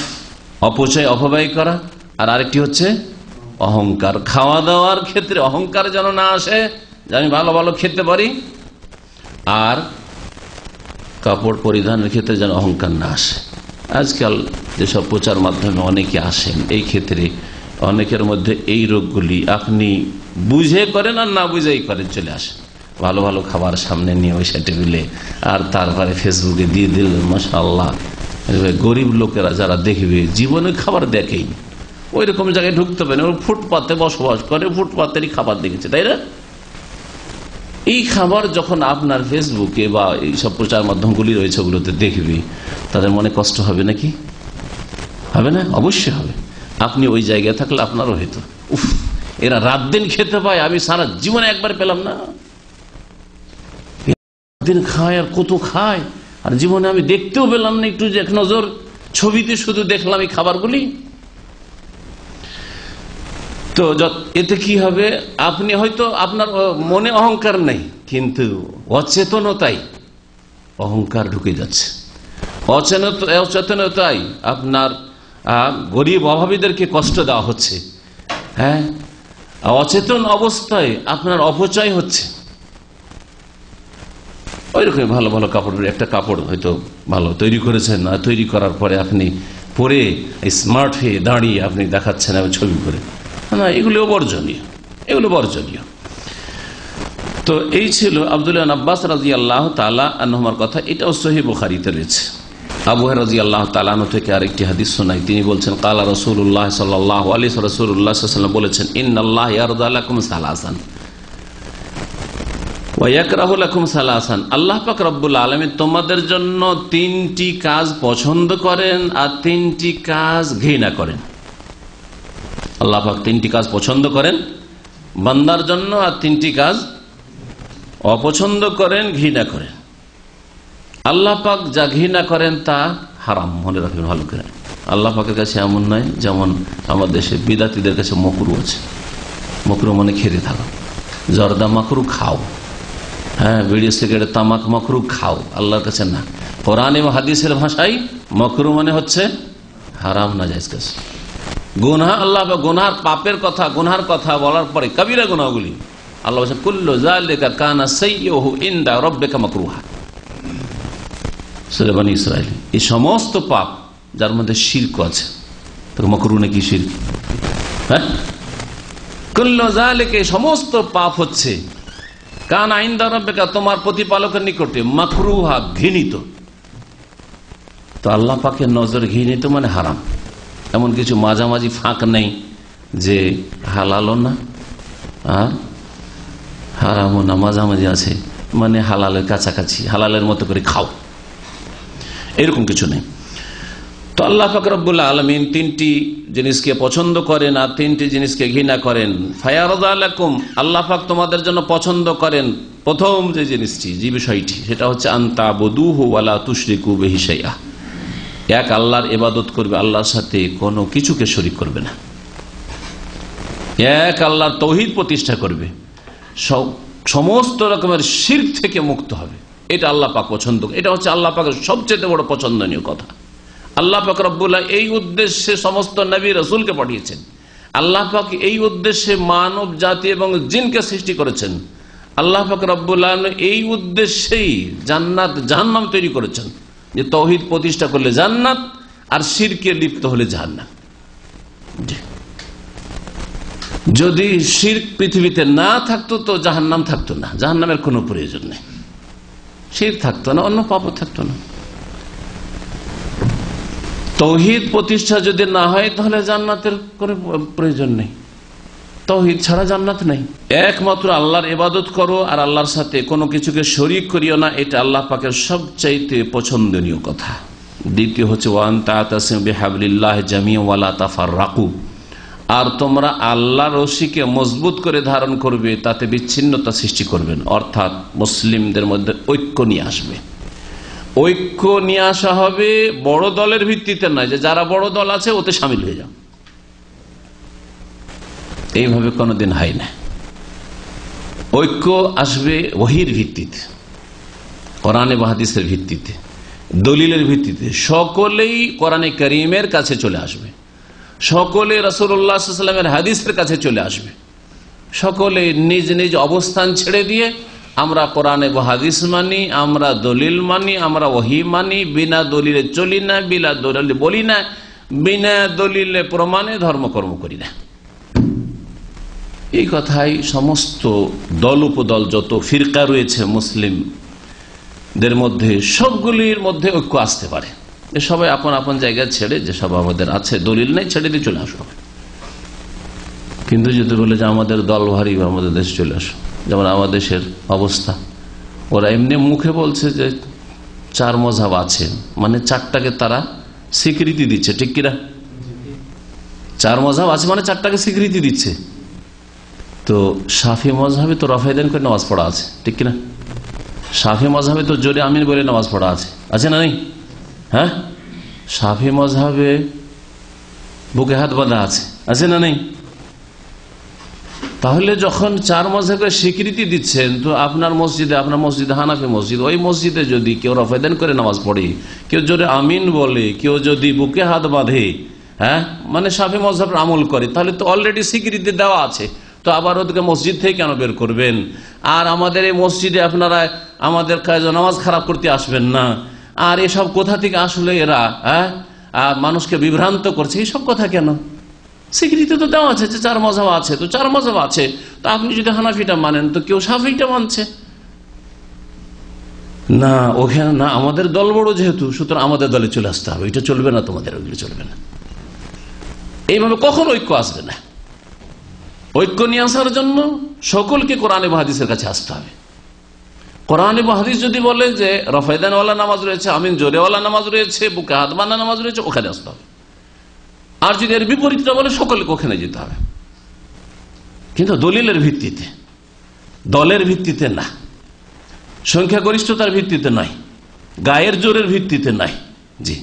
অপচয়, অপব্যয় করা, আর আরেকটি হচ্ছে অহংকার। খাওয়া দাওয়ার ক্ষেত্রে অহংকার যেন না আসে যে আমি ভালো ভালো খেতে পারি, আর কাপড় পরিধানের ক্ষেত্রে যেন অহংকার না আসে। আজকাল যেসব প্রচার মাধ্যমে অনেকে আসেন, এই ক্ষেত্রে অনেকের মধ্যে এই রোগগুলি আপনি বুঝে করেন আর না বুঝেই করেন, চলে আসে। ভালো ভালো খাবার সামনে নিয়ে ওই টেবিলে, আর তারপরে ফেসবুকে দিয়ে দিলেন, মাশাআল্লাহ। গরিব লোকেরা যারা দেখবে জীবনে খাবার দেখেইনি, ওই রকম জায়গায় ঢুকতে পারে, ফুটপাতে বসবাস করে, ফুটপাতেরই খাবার দেখেছে, তাই না? এই খাবার যখন আপনার ফেসবুকে বা এইসব প্রচার মাধ্যমগুলি রয়েছে ওগুলোতে দেখবে, তাদের মনে কষ্ট হবে নাকি? হবে না? অবশ্যই হবে। আপনি ওই জায়গায় থাকলে আপনারও হইতো, উফ, এরা রাত দিন খেতে পায়, আমি সারা জীবনে একবার পেলাম না। দিন খায় আর কত খায়, আর জীবনে আমি দেখতেও পেলাম না, একটু এক নজর ছবিতে শুধু দেখলাম এই খাবারগুলি। তো এতে কি হবে? আপনি হয়তো আপনার মনে অহংকার নেই, কিন্তু অচেতনতাই অহংকার ঢুকে যাচ্ছে। অচেতনতাই আপনার গরিব অভাবীদেরকে কষ্ট দেওয়া হচ্ছে। হ্যাঁ, অচেতন অবস্থায় আপনার অপচয় হচ্ছে। ওই রকম ভালো ভালো কাপড়, একটা কাপড় হয়তো ভালো তৈরি করেছেন, আর তৈরি করার পরে আপনি পরে স্মার্ট হয়ে দাঁড়িয়ে আপনি দেখাচ্ছেন ছবি করে, না, এগুলো বর্জনীয়, এগুলো বর্জনীয়। তো এই ছিল আব্দুল্লাহ বিন আব্বাস রাদিয়াল্লাহু তাআলা আনহুমার কথা। এটাও সহিহ বুখারীতে রয়েছে। আবু হুরায়রা রাদিয়াল্লাহু তাআলা আনহু থেকে আরেকটি হাদিস শোনাই, তিনি বলছেন কালা রাসূলুল্লাহ সাল্লাল্লাহু আলাইহি রাসূলুল্লাহ সাল্লাল্লাহু আলাইহি ওয়াসাল্লাম বলেছেন, ইন্নাল্লাহ ইয়ারদা লাকুম সালাসান ওয়া ইয়াকরাহু লাকুম সালাসান, আল্লাহ পাক রব্বুল আলামিন তোমাদের জন্য তিনটি কাজ পছন্দ করেন আর তিনটি কাজ ঘৃণা করেন। আল্লাহ পাক তিনটি কাজ পছন্দ করেন বান্দার জন্য, আর তিনটি কাজ অপছন্দ করেন, ঘৃণা করেন। আল্লাহ পাক যা ঘৃণা করেন তা হারাম, মনে রাখবেন ভালো করে। আল্লাহ পাকের কাছে এমন নয় যেমন আমাদের দেশে বিদাতিদের কাছে মকরু আছে। মকরু মানে খেতে থাকো, জর্দা মাকরু খাও, হ্যাঁ, বিড়ি সিগারেট তামাক মাকরু খাও, আল্লাহর কাছে না। কোরআন এবং হাদিসের ভাষায় মাকরু মানে হচ্ছে হারাম, নাজায়েজ কাজ, গুনাহ। আল্লাহ গুনার পাপের কথা, গুনার কথা বলার পরে কবিরা গুনাহগুলি আল্লাহ বলেছেন কুল্লু যালিকা কানা সাইয়্যুহু ইনদা রাব্বিকা মাকরুহা। সূরা বনী ইসরাঈল, এই সমস্ত পাপ যার মধ্যে শিরক আছে, তো মাকরু নাকি শিরক? হ্যাঁ, কুল্লু যালিকা, সমস্ত পাপ হচ্ছে কানা ইনদা রাব্বিকা, তোমার প্রতিপালকের নিকটে মাকরুহা, ঘৃণিত। তো আল্লাহ পাকের নজর ঘৃণিত মানে হারাম। এমন কিছু মাঝামাঝি ফাঁক নেই যে হালালও না আর হারামও না, মাঝামাঝি আছে, মানে হালালের কাছাকাছি, হালালের মতো করে খাও, এরকম কিছু নেই। তো আল্লাহ পাক রব্বুল আলামিন তিনটি জিনিসকে পছন্দ করেন আর তিনটি জিনিসকে ঘৃণা করেন। ফায়ারদা লাকুম, আল্লাহ পাক তোমাদের জন্য পছন্দ করেন প্রথম যে জিনিসটি, যে বিষয়টি, সেটা হচ্ছে আনতাবুদুহু ওয়ালা তুশরিকু বিহি শাইআ, এক আল্লাহর ইবাদত করবে, আল্লাহর সাথে কোনো কিছুকে শরীক করবে না, এক আল্লাহর তাওহীদ প্রতিষ্ঠা করবে, সমস্ত রকমের শিরক থেকে মুক্ত হবে। এটা আল্লাহ পাক পছন্দ, এটা হচ্ছে আল্লাহ পাকের সবচেয়ে বড় পছন্দনীয় কথা। আল্লাহ পাক রব্বুল আলামিন এই উদ্দেশ্যে সমস্ত নবী রাসূলকে পাঠিয়েছেন। আল্লাহ পাক এই উদ্দেশ্যে মানব জাতি এবং জিনকে সৃষ্টি করেছেন। আল্লাহ পাক রব্বুল আলামিন এই উদ্দেশ্যেই জান্নাত জাহান্নাম তৈরি করেছেন, যে তাওহীদ প্রতিষ্ঠা করলে জান্নাত আর শিরকে লিপ্ত হলে জাহান্নাম। যদি শিরক পৃথিবীতে না থাকতো তো জাহান্নাম থাকতো না, জাহান্নামের কোনো প্রয়োজন নেই। শিরক থাকতো না, অন্য পাপও থাকতো না। তাওহীদ প্রতিষ্ঠা যদি না হয় তাহলে জান্নাতের কোনো প্রয়োজন নেই, তাওহীদ ছাড়া জান্নাত নেই। একমাত্র আল্লাহর ইবাদত করো আর আল্লাহর সাথে কোনো কিছুকে শরীক করিও না, এটা আল্লাহ পাকের সবচাইতে পছন্দনীয় কথা। দ্বিতীয় হচ্ছে ওয়ান তাতাসিমু বিহাবলিল্লাহি জামিআন ওয়ালা তাফাররাকু, আর তোমরা আল্লাহর রশিকে মজবুত করে ধারণ করবে, তাতে বিচ্ছিন্নতা সৃষ্টি করবেন, অর্থাৎ মুসলিমদের মধ্যে ঐক্য নিয়ে আসবে। ঐক্য নিয়ে আসা হবে বড় দলের ভিত্তিতে নয়, যে যারা বড় দল আছে ওতে সামিল হয়ে যাও, এইভাবে কোনোদিন হয় না। ঐক্য আসবে ওহীর ভিত্তিতে, কোরআনে বা হাদিসের ভিত্তিতে, দলিলের ভিত্তিতে। সকলেই কোরআনে কারীমের কাছে চলে আসবে, সকলে রাসূলুল্লাহ সাল্লাল্লাহু আলাইহি ওয়াসাল্লামের হাদিসের কাছে চলে আসবে, সকলে নিজ নিজ অবস্থান ছেড়ে দিয়ে আমরা কোরআনে বা হাদিস মানি, আমরা দলিল মানি, আমরা ওহী মানি, বিনা দলিলে চলি না, বিনা দলিলে বলি না, বিনা দলিলে প্রমাণে ধর্মকর্ম করি না। এই কথাই সমস্ত দল উপদল যত ফিরকা রয়েছে মুসলিমদের মধ্যে, সবগুলির মধ্যে ঐক্য আসতে পারে। সবাই আপন আপন জায়গা ছেড়ে, যেসব আমাদের আছে দলিল নেই, ছেড়ে দিয়ে চলে আসো। কিন্তু যদি বলে যে আমাদের দল ভারী, আমাদের দেশে চলে আসো, যেমন আমাদের দেশের অবস্থা, ওরা এমনি মুখে বলছে যে 4 মযহাব আছে, মানে 4টাকে তারা স্বীকৃতি দিচ্ছে, ঠিক কিনা? 4 মযহাব আছে মানে 4টাকে স্বীকৃতি দিচ্ছে। তো শাফি মযহাবে তো রফায়দান করে নামাজ পড়া আছে, ঠিক কিনা? শাফি মযহাবে তো জোরে আমিন বলে নামাজ পড়া আছে না নেই? হ্যাঁ, শাফি মযহাবে বুকে হাত বাঁধা আছে না নেই? তাহলে যখন 4 মযহাবকে স্বীকৃতি দিচ্ছেন, তো আপনার মসজিদে হানাফি মসজিদ, ওই মসজিদে যদি কেউ রফায়দান করে নামাজ পড়ে, কেউ জোরে আমিন বলে, কেউ যদি বুকে হাত বাঁধে, হ্যাঁ, মানে শাফি মযহাবের আমল করে, তাহলে তো অলরেডি স্বীকৃতি দেওয়া আছে। তো আবার ওদেরকে মসজিদ থেকে কেন বের করবেন? আর আমাদের এই মসজিদে আপনারা আমাদের নামাজ খারাপ করতে আসবেন না। আর এসব কোথা থেকে আসলে এরা মানুষকে বিভ্রান্ত করছে, এইসব কথা কেন? স্বীকৃতি তো দেওয়া আছে যে 4 মযহাব আছে, তো 4 মযহাব আছে, তো আপনি যদি হানাফিটা মানেন তো কেউ শাফিটা মানছে না, ওখানে না, আমাদের দল বড় যেহেতু, সুতরাং আমাদের দলে চলে আসতে হবে, এটা চলবে না, তোমাদের ওইগুলো চলবে না। এইভাবে কখন ঐক্য আসবে না। ঐক্য নিয়ে আসার জন্য সকলকে কোরআন এবং হাদিসের কাছে আসতে হবে। কোরআন এবং হাদিস যদি বলে যে রফায়দানওয়ালা নামাজ রয়েছে, আমিন জোরেওয়ালা নামাজ রয়েছে, বুকে হাত বাঁধা নামাজ রয়েছে, ওখানে আসতে হবে। আর যদি এর বিপরীতটা বলে, সকলকে ওখানে যেতে হবে, কিন্তু দলিলের ভিত্তিতে, দলের ভিত্তিতে না, সংখ্যাগরিষ্ঠতার ভিত্তিতে নয়, গায়ের জোরের ভিত্তিতে নয়, জি,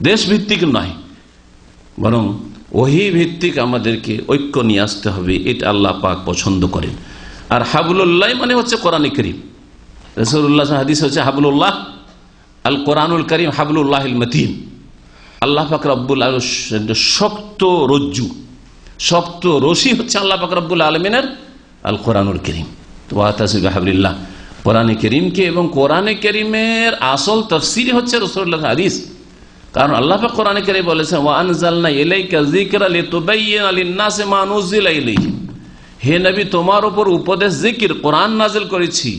দেশ ভিত্তিক নয়, বরং ওহী ভিত্তিক আমাদেরকে ঐক্য নিয়ে আসতে হবে। এটা আল্লাহ পাক পছন্দ করেন। আর হাবলুল্লাহ মানে হচ্ছে কোরআন কারীম। রাসূলুল্লাহ হাদিস হচ্ছে হাবলুল্লাহ আল কোরআনুল কারীম হাবলুল্লাহিল মতিন। আল্লাহ পাক রব্বুল আলামিন শক্ত রজ্জু, শক্ত রশি হচ্ছে আল্লাহ পাক রব্বুল আলামিনের আল কোরআনুল কারীম। ওয়াতাসিমু বিহাবলিল্লাহ, কোরআনে কারীমকে, এবং কোরআনে কারীমের আসল তাফসীর হচ্ছে রাসূলুল্লাহর হাদিস। কারণ আল্লাহ পাক কোরআনে কারীমে বলেছেন ওয়া আনজালনা ইলাইকা যিকরা লিতুবাইয়িনা লিন-নাসি মা নুজিলা ইলাইহিম, হে নবী তোমার উপর উপদেশ জিকির কোরআন নাযিল করেছি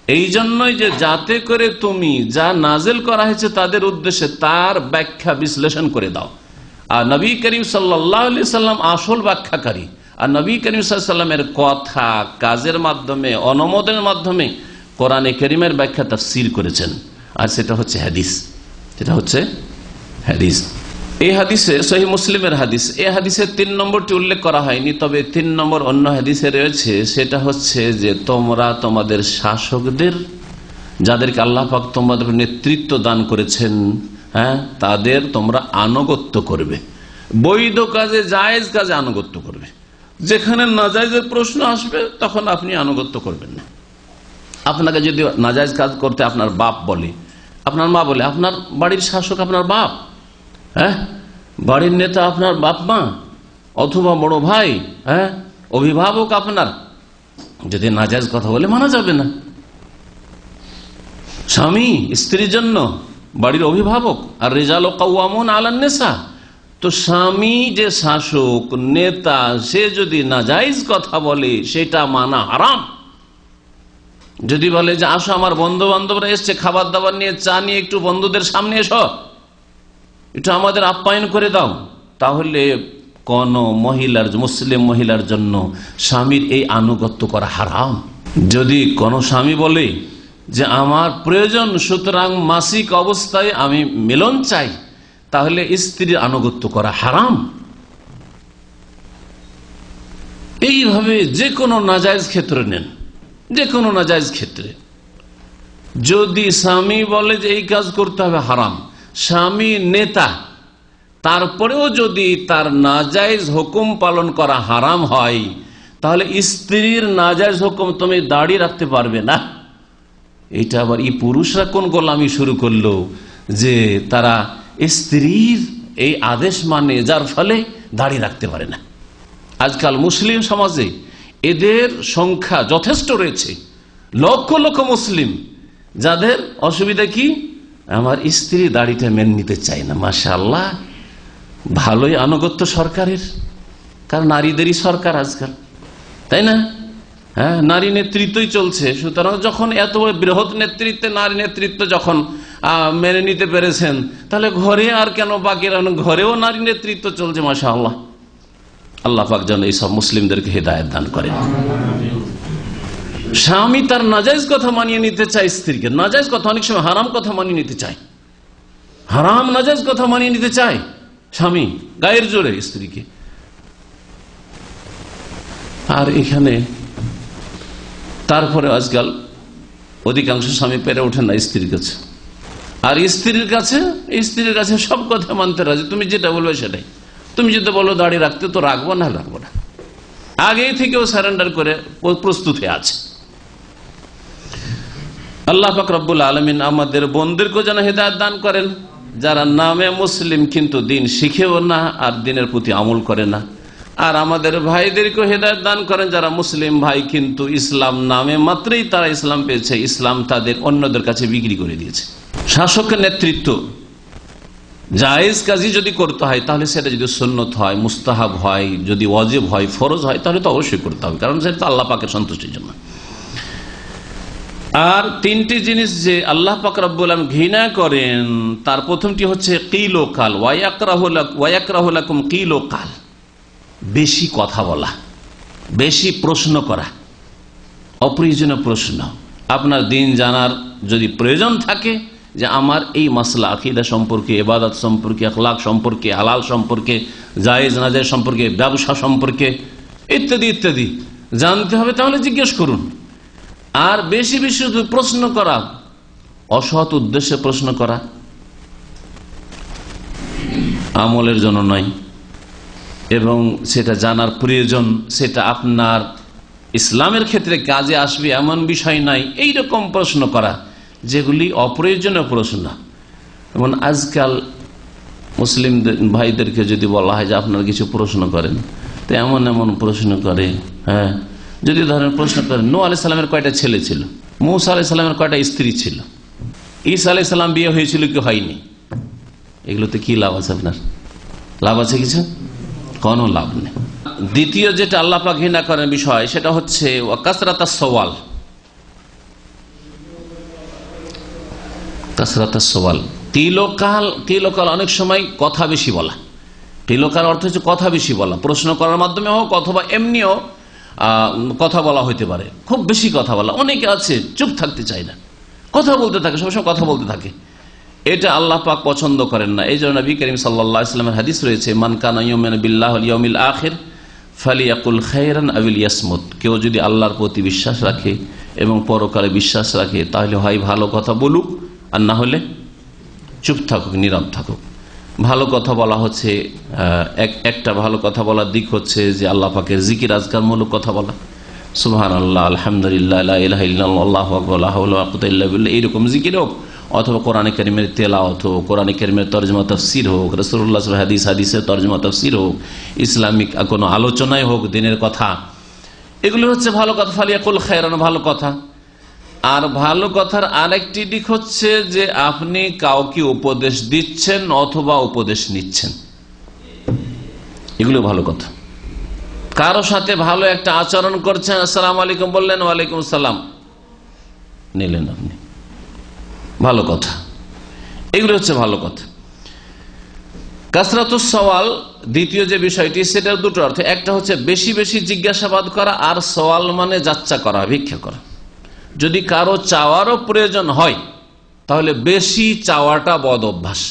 এই জন্যই যে যাতে করে তুমি যা নাজিল করা হয়েছে তাদের উদ্দেশ্যে তার ব্যাখ্যা বিশ্লেষণ করে দাও। আর নবী করিম সাল্লাল্লাহু আলাইহি সাল্লাম আসল ব্যাখ্যাকারী। আর নবী করিম সাল্লাল্লাহু আলাইহি সাল্লামের কথা কাজের মাধ্যমে অনুমোদনের মাধ্যমে কোরআনে কারীমের ব্যাখ্যা তাফসীর করেছেন, আর সেটা হচ্ছে হাদিস। সেটা হচ্ছে হাদিস। এই হাদিসে সহিহ মুসলিমের হাদিস, এই হাদিসের 3 নম্বরটি উল্লেখ করা হয়নি, তবে 3 নম্বর অন্য হাদিসে রয়েছে। সেটা হচ্ছে যে তোমরা তোমাদের শাসকদের, যাদেরকে আল্লাহ পাক তোমাদের নেতৃত্ব দান করেছেন, তাদের তোমরা আনুগত্য করবে। বৈধ কাজে, জায়েজ কাজে আনুগত্য করবে। যেখানে নাজায়েজের প্রশ্ন আসবে তখন আপনি আনুগত্য করবেন না। আপনাকে যদি নাজায়েজ কাজ করতে আপনার বাপ বলে, আপনার মা বলে, আপনার বাড়ির শাসক আপনার বাপ, বাড়ির নেতা আপনার বাপ মা অথবা বড় ভাই, অভিভাবক আপনার, যদি নাজায়েজ কথা বলে মানা যাবে না। স্বামী স্ত্রীর জন্য বাড়ির অভিভাবক, আর রিজালু কাওয়ামুন আলান নিসা, তো স্বামী যে শাসক নেতা সে যদি নাজায়েজ কথা বলে সেটা মানা হারাম। যদি বলে যে আসো আমার বন্ধু বান্ধবরা এসছে, খাবার দাবার নিয়ে, চা নিয়ে, একটু বন্ধুদের সামনে এসো, একটু আমাদের আপ্যায়ন করে দাও, তাহলে কোন মহিলার, মুসলিম মহিলার জন্য স্বামীর এই আনুগত্য করা হারাম। যদি কোন স্বামী বলে যে আমার প্রয়োজন, সুতরাং মাসিক অবস্থায় আমি মিলন চাই, তাহলে স্ত্রীর আনুগত্য করা হারাম। এইভাবে যে কোনো নাজায়েজ ক্ষেত্রে নেন, যে কোনো নাজায়েজ ক্ষেত্রে যদি স্বামী বলে যে এই কাজ করতে হবে, হারাম। স্বামী নেতা, তারপরেও যদি তার নাজায়েজ হুকুম পালন করা হারাম হয়, তাহলে স্ত্রীর নাজায়েজ হুকুম তুমি দাঁড়িয়ে রাখতে পারবে না। এটা আবার এই পুরুষরা কোন গোলামি শুরু করলো যে তারা স্ত্রীর এই আদেশ মানে, যার ফলে দাঁড়িয়ে রাখতে পারে না। আজকাল মুসলিম সমাজে এদের সংখ্যা যথেষ্ট রয়েছে, লক্ষ লক্ষ মুসলিম যাদের অসুবিধা কি, আমার স্ত্রী দাড়িটা মেনে নিতে চায় না। মাশাআল্লাহ, ভালোই আনুগত্য সরকারের, কারণ নারীদেরই সরকার আজকাল, তাই না? নারী নেতৃত্বই চলছে। সুতরাং যখন এত বৃহৎ নেতৃত্বে নারী নেতৃত্ব যখন মেনে নিতে পেরেছেন, তাহলে ঘরে আর কেন বাকি, ঘরেও নারী নেতৃত্ব চলছে। মাশাআল্লাহ, আল্লাহ পাক যেন এইসব মুসলিমদেরকে হেদায়েত দান করেন। স্বামী তার নাজায়েজ কথা মানিয়ে নিতে চায় স্ত্রীকে, নাজায়েজ কথা, অনেক সময় হারাম কথা মানিয়ে নিতে চায়, হারাম নাজায়েজ কথা মানিয়ে নিতে চায় স্বামী গায়ের জোরে স্ত্রীকে। আর এখানে তারপরে আজকাল অধিকাংশ স্বামী পেরে ওঠে না স্ত্রীর কাছে, আর স্ত্রীর কাছে সব কথা মানতে রাজি, তুমি যেটা বলবে সেটাই। তুমি যদি বলো দাঁড়িয়ে রাখতে, তো রাখবো না, রাখবো না, আগেই থেকেও সারেন্ডার করে প্রস্তুত হয়ে আছে। আল্লাহ পাক রব্বুল আলামিন আমাদের বোনদেরকেও যেন হেদায়েত দান করেন, যারা নামে মুসলিম কিন্তু দিন শিখেও না আর দিনের প্রতি আমল করে না। আর আমাদের ভাইদেরকেও হেদায়েত দান করেন, যারা মুসলিম ভাই কিন্তু ইসলাম নামে মাত্রই তারা ইসলাম পেয়েছে, ইসলাম তাদের অন্যদের কাছে বিক্রি করে দিয়েছে। শাসকের নেতৃত্ব জায়েজ কাজী যদি করতে হয়, তাহলে সেটা যদি সুন্নত হয়, মুস্তাহাব হয়, যদি ওয়াজিব হয়, ফরজ হয়, তাহলে তো অবশ্যই করতে হবে, কারণ সেটা আল্লাহ পাকের সন্তুষ্টির জন্য। আর 3টি জিনিস যে আল্লাহ পাক রব্বুল আলামিন ঘৃণা করেন, তার প্রথমটি হচ্ছে কিল ও কাল, ওয়ায়াকরাহু লাকুম কিল ও কাল, বেশি কথা বলা, বেশি প্রশ্ন করা, অপ্রয়োজনীয় প্রশ্ন। আপনার দিন জানার যদি প্রয়োজন থাকে যে আমার এই মাসলা আকীদা সম্পর্কে, ইবাদত সম্পর্কে, আখলাক সম্পর্কে, হালাল সম্পর্কে, জায়েজ নাজায়েজ সম্পর্কে, ব্যবসা সম্পর্কে ইত্যাদি ইত্যাদি জানতে হবে, তাহলে জিজ্ঞেস করুন। আর বেশি বেশি প্রশ্ন করা, অসৎ উদ্দেশ্যে প্রশ্ন করা, আমলের জন্য নয়, এবং সেটা জানার প্রয়োজন, সেটা আপনার ইসলামের ক্ষেত্রে কাজে আসবে এমন বিষয় নাই, এইরকম প্রশ্ন করা যেগুলি অপ্রয়োজনীয় প্রশ্ন। যেমন আজকাল মুসলিম ভাইদেরকে যদি বলা হয় যে আপনারা কিছু প্রশ্ন করেন, তো এমন এমন প্রশ্ন করে। যদি ধরেন প্রশ্ন করেন নূহ আলাইহিস সালামের কয়টা ছেলে ছিল, মূসা আলাইহিস সালামের কয়টা স্ত্রী ছিল, ঈসা আলাইহিস সালাম বিয়ে হয়েছিল কি হয়নি, এগুলোতে কি লাভ আছে? আপনার লাভ আছে কিছু? কোনো লাভ নেই। দ্বিতীয় যেটা আল্লাহ পাক ঘৃণা করেন বিষয়, সেটা হচ্ছে কাসরাতাস সওয়াল, কাসরাতাস সওয়াল, কিলোকাল অনেক সময় কথা বেশি বলা। কিলোকাল অর্থ হচ্ছে কথা বেশি বলা, প্রশ্ন করার মাধ্যমে হোক অথবা এমনিও কথা বলা হইতে পারে। খুব বেশি কথা বলা, অনেকে আছে চুপ থাকতে চায় না, কথা বলতে থাকে, সবসময় কথা বলতে থাকে। এটা আল্লাহ পাক পছন্দ করেন না। এই জন্য নবী করিম সাল্লাল্লাহু আলাইহি ওয়াসাল্লামের হাদিস রয়েছে, মান কানা ইউমিনু বিল্লাহি ওয়াল ইয়াউমিল আখির ফালিয়াকুল খায়রান আও লিয়াসমুত। কেউ যদি আল্লাহর প্রতি বিশ্বাস রাখে এবং পরকালে বিশ্বাস রাখে তাহলে হয় ভালো কথা বলুক, আর না হলে চুপ থাকুক, নীরব থাকুক। ভালো কথা বলা হচ্ছে, একটা ভালো কথা বলার দিক হচ্ছে যে আল্লাহ পাকের জিকির আজকার মূলক কথা বলা, সুবহানাল্লাহ, আলহামদুলিল্লাহ, লা ইলাহা ইল্লাল্লাহ, আল্লাহু আকবার, লা হাওলা ওয়ালা কুওয়াতা ইল্লা বিল্লাহ, এইরকম জিকির হোক, অথবা কোরআনে কারীমের তেলাওয়াত হোক, কোরআনে কারীমের তরজমা তাফসীর হোক, রাসূলুল্লাহ সাল্লাল্লাহু আলাইহি ওয়াসাল্লাম হাদিসের তরজমা তাফসীর হোক, ইসলামিক কোনো আলোচনায় হোক, দিনের কথা, এগুলো হচ্ছে ভালো কথা। ফালিয়াকুল খায়রান, ভালো কথা। আর ভালো কথার আরেকটি দিক হচ্ছে যে আপনি কাউকে উপদেশ দিচ্ছেন অথবা উপদেশ নিচ্ছেন, এগুলো ভালো কথা। কারো সাথে ভালো একটা আচরণ করছেন, আসসালামু আলাইকুম বললেন, ওয়ালাইকুম সালাম নিলেন, আপনি ভালো কথা, এগুলো হচ্ছে ভালো কথা। কাসরাতুস সওয়াল দ্বিতীয় যে বিষয়টি, সেটার দুটো অর্থ। একটা হচ্ছে বেশি বেশি জিজ্ঞাসাবাদ করা, আর সওয়াল মানে যাচ্চা করা, ভিক্ষা করা। যদি কারো চাওয়ারও প্রয়োজন হয় তাহলে বেশি চাওয়াটা বদ অভ্যাস,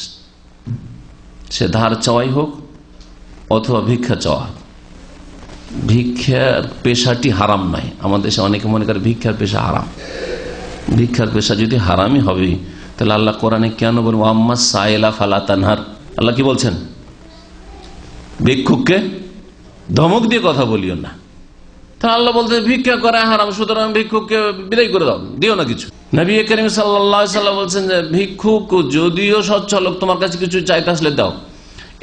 সে ধার চাওয়াই হোক অথবা ভিক্ষা চাওয়া। ভিক্ষার পেশাটি হারাম নয়। আমাদের দেশে অনেকে মনে করে ভিক্ষার পেশা হারাম। ভিক্ষার পেশা যদি হারামই হবে তাহলে আল্লাহ কোরআনে কেন বলবো আম্মা সাইলা ফালা তানহার? আল্লাহ কি বলছেন? ভিক্ষুককে ধমক দিয়ে কথা বলিও না। তা আল্লাহ বলতে ভিক্ষা করা হারাম, সুতরাং ভিক্ষুককে বিদায় করে দাও, দিও না কিছু। নবী করিম সাল্লাল্লাহু আলাইহি ওয়াসাল্লাম বলছেন যে ভিক্ষুক যদিও সচ্ছল লোক, তোমার কাছে কিছু চাইতে আসলে দাও।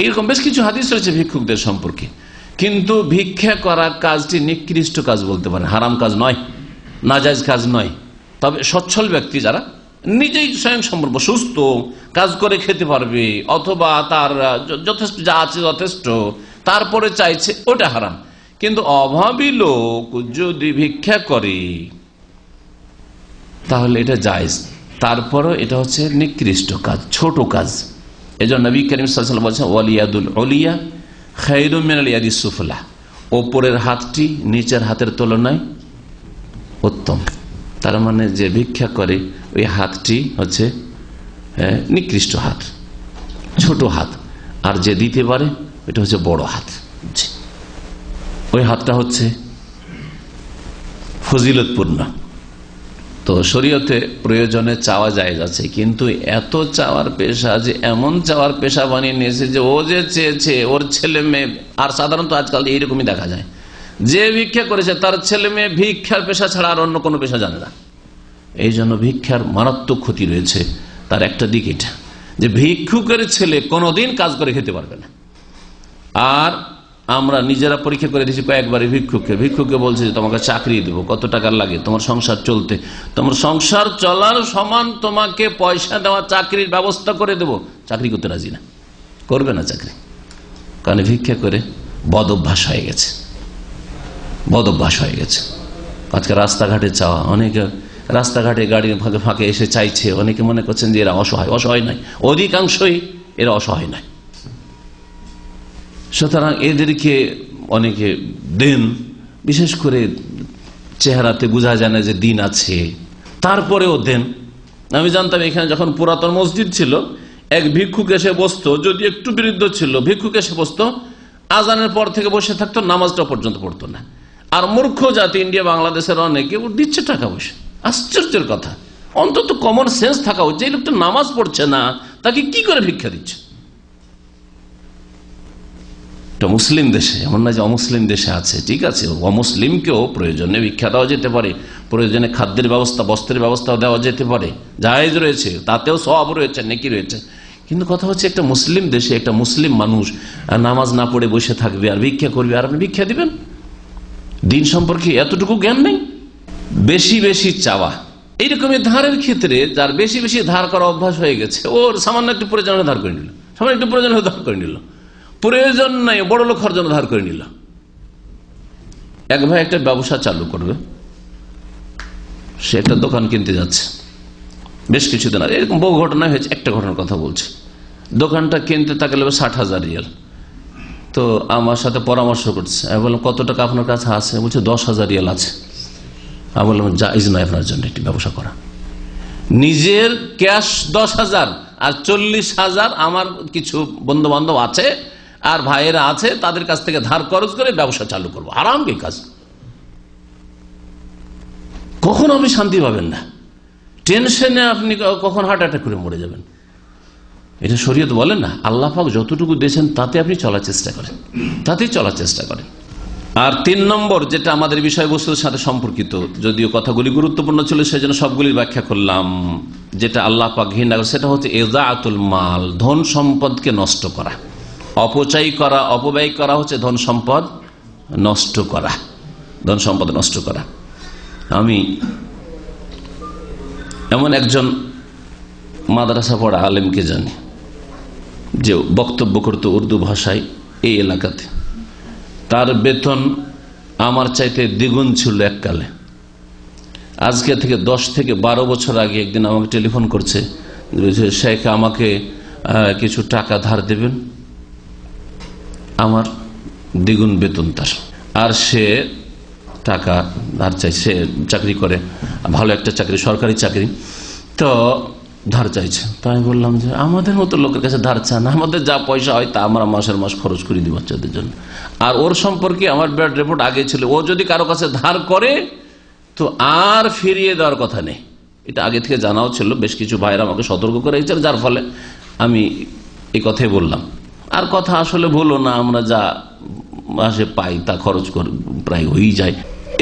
এরকম বেশ কিছু হাদিস রয়েছে ভিক্ষুকদের সম্পর্কে। কিন্তু ভিক্ষা করা কাজটি নিকৃষ্ট কাজ বলতে পারে, হারাম কাজ নয়, নাজায়েজ কাজ নয়। তবে সচ্ছল ব্যক্তি যারা নিজেই স্বয়ং সম্পর্ক সুস্থ, কাজ করে খেতে পারবে, অথবা তার যথেষ্ট যা আছে যথেষ্ট, তারপরে চাইছে, ওটা হারাম। কিন্তু অভাবী লোক যদি ভিক্ষা করে তাহলে এটা জায়েজ, তারপরও এটা হচ্ছে নিকৃষ্ট কাজ, ছোট কাজ। এজন্য নবী করিম সাল্লাল্লাহু আলাইহি ওয়াসাল্লাম বলেছেন ওয়ালিয়াদুল উলিয়া খায়রুম মিনাল ইয়াদিস সুফলা, ওপরের হাতটি নিচের হাতের তুলনায় উত্তম। তার মানে যে ভিক্ষা করে ওই হাতটি হচ্ছে নিকৃষ্ট হাত, ছোট হাত, আর যে দিতে পারে এটা হচ্ছে বড় হাত। ওই হাতটা হচ্ছে ফজিলতপূর্ণ। তো শরীয়তে প্রয়োজনে চাওয়া জায়েজ আছে, কিন্তু এত চাওয়ার পেশা যে এমন চাওয়ার পেশা বানিয়ে নিয়েছে যে ও যে চেয়েছে ওর ছেলে মেয়ে, আর সাধারণত আজকাল এইরকমই দেখা যায়, যে ভিক্ষা করেছে তার ছেলে মেয়ে ভিক্ষার পেশা ছাড়া আর অন্য কোনো পেশা জানে না। এই জন্য ভিক্ষার মারাত্মক ক্ষতি রয়েছে। তার একটা দিক এটা যে ভিক্ষুকের ছেলে কোনোদিন কাজ করে খেতে পারবে না। আর আমরা নিজেরা পরীক্ষা করে দিয়েছি কয়েকবারে ভিক্ষুককে বলছে যে তোমাকে চাকরি দেবো, কত টাকার লাগে তোমার সংসার চলতে, তোমার সংসার চলার সমান তোমাকে পয়সা দেওয়া চাকরির ব্যবস্থা করে দেবো, চাকরি করতে রাজি না, করবে না চাকরি। কারণ ভিক্ষা করে বদ অভ্যাস হয়ে গেছে, বদ অভ্যাস হয়ে গেছে। আজকে রাস্তাঘাটে চাওয়া, অনেকে রাস্তাঘাটে গাড়ির ফাঁকে ফাঁকে এসে চাইছে, অনেকে মনে করছেন যে এরা অসহায়। অসহায় নয়, অধিকাংশই এরা অসহায় নয়। সুতরাং এদেরকে অনেকে দেন, বিশেষ করে চেহারাতে বোঝা যায় না যে দিন আছে, তারপরেও দেন। আমি জানতাম এখানে যখন পুরাতন মসজিদ ছিল, এক ভিক্ষুক এসে বসতো, যদি একটু বিরুদ্ধ ছিল, ভিক্ষুক এসে বসতো, আজানের পর থেকে বসে থাকতো, নামাজটা পর্যন্ত পড়তো না। আর মূর্খ জাতি ইন্ডিয়া বাংলাদেশের অনেকে দিচ্ছে টাকা পয়সা। আশ্চর্যের কথা, অন্তত কমন সেন্স থাকা উচিত। এই লোকটা নামাজ পড়ছে না, তাকে কি করে ভিক্ষা দিচ্ছে? মুসলিম দেশে, এমন না যে অমুসলিম দেশে আছে, ঠিক আছে, অমুসলিমকেও প্রয়োজনে ভিক্ষা দেওয়া যেতে পারে, প্রয়োজনে খাদ্যের ব্যবস্থা, বস্ত্রের ব্যবস্থাও দেওয়া যেতে পারে, জায়েজ রয়েছে, তাতেও সওয়াব রয়েছে, নেকি রয়েছে। কিন্তু কথা হচ্ছে একটা মুসলিম দেশে একটা মুসলিম মানুষ নামাজ না পড়ে বসে থাকবে আর ভিক্ষা করবে, আর আপনি ভিক্ষা দিবেন? দিন সম্পর্কে এতটুকু জ্ঞান নেই। বেশি বেশি চাওয়া, এইরকমের ধারের ক্ষেত্রে যার বেশি বেশি ধার করা অভ্যাস হয়ে গেছে, ওর সামান্য একটু প্রয়োজনে ধার করে নিল, সামান্য একটু প্রয়োজন হয়ে ধার করে নিল, প্রয়োজন নাই বড় লোক হওয়ার জন্য ধার করে নিল। এক ভাই একটা ব্যবসা চালু করবে, সে একটা দোকান কিনতে যাচ্ছে, বেশ কিছুদিন আগে এরকম বহু ঘটনা হয়েছে। একটা ঘটনার কথা বলছি। দোকানটা কিনতে তাকালে 60,000 রিয়াল। তো আমার সাথে পরামর্শ করছে। আমি বললাম কত টাকা আপনার কাছে আছে? বলছে 10,000 রিয়াল আছে। আমি বললাম জায়েজ নয় আপনার জন্য এটি ব্যবসা করা। নিজের ক্যাশ 10,000 আর 40,000 আমার কিছু বন্ধু বান্ধব আছে আর ভাইয়েরা আছে, তাদের কাছ থেকে ধার খরচ করে ব্যবসা চালু করবো। আরাম কি কাজ, কখন আপনি শান্তি পাবেন না, টেনশনে আপনি কখন হার্ট অ্যাটাক করে মরে যাবেন। এটা শরীয়ত বলে না। আল্লাহ পাক যতটুকু দিয়েছেন তাতে আপনি চলার চেষ্টা করেন, তাতেই চলার চেষ্টা করেন। আর 3 নম্বর যেটা আমাদের বিষয়বস্তুর সাথে সম্পর্কিত, যদিও কথাগুলি গুরুত্বপূর্ণ ছিল সেজন্য সবগুলির ব্যাখ্যা করলাম, যেটা আল্লাহ পাক ঘৃণা করে সেটা হচ্ছে ইযাআতুল মাল, ধন সম্পদকে নষ্ট করা, অপচয় করা, অপব্যয় করা হচ্ছে ধন সম্পদ নষ্ট করা, ধন সম্পদ নষ্ট করা। আমি এমন একজন মাদ্রাসা পড়া আলেমকে জানি যে বক্তব্য করত উর্দু ভাষায় এই এলাকাতে। তার বেতন আমার চাইতে দ্বিগুণ ছিল এককালে। আজকে থেকে 10 থেকে 12 বছর আগে একদিন আমাকে টেলিফোন করছে, শেখ আমাকে কিছু টাকা ধার দেবেন, আমার দ্বিগুণ বেতন তার, আর সে টাকা ধার চাই, সে চাকরি করে, ভালো একটা চাকরি, সরকারি চাকরি, তো ধার চাইছে। তো আমি বললাম যে আমাদের মতো লোকের কাছে ধার চান, আমাদের যা পয়সা হয় তা আমরা মাসের মাস খরচ করে দিই বাচ্চাদের জন্য। আর ওর সম্পর্কে আমার ব্যাড রিপোর্ট আগে ছিল, ও যদি কারো কাছে ধার করে তো আর ফিরিয়ে দেওয়ার কথা নেই। এটা আগে থেকে জানাও ছিল, বেশ কিছু ভাইরা আমাকে সতর্ক করে দিয়েছিল, যার ফলে আমি এই কথাই বললাম। আর কথা আসলে ভুলো না, আমরা যা মাসে পাই তা খরচ করে প্রায় হয়েই যায়।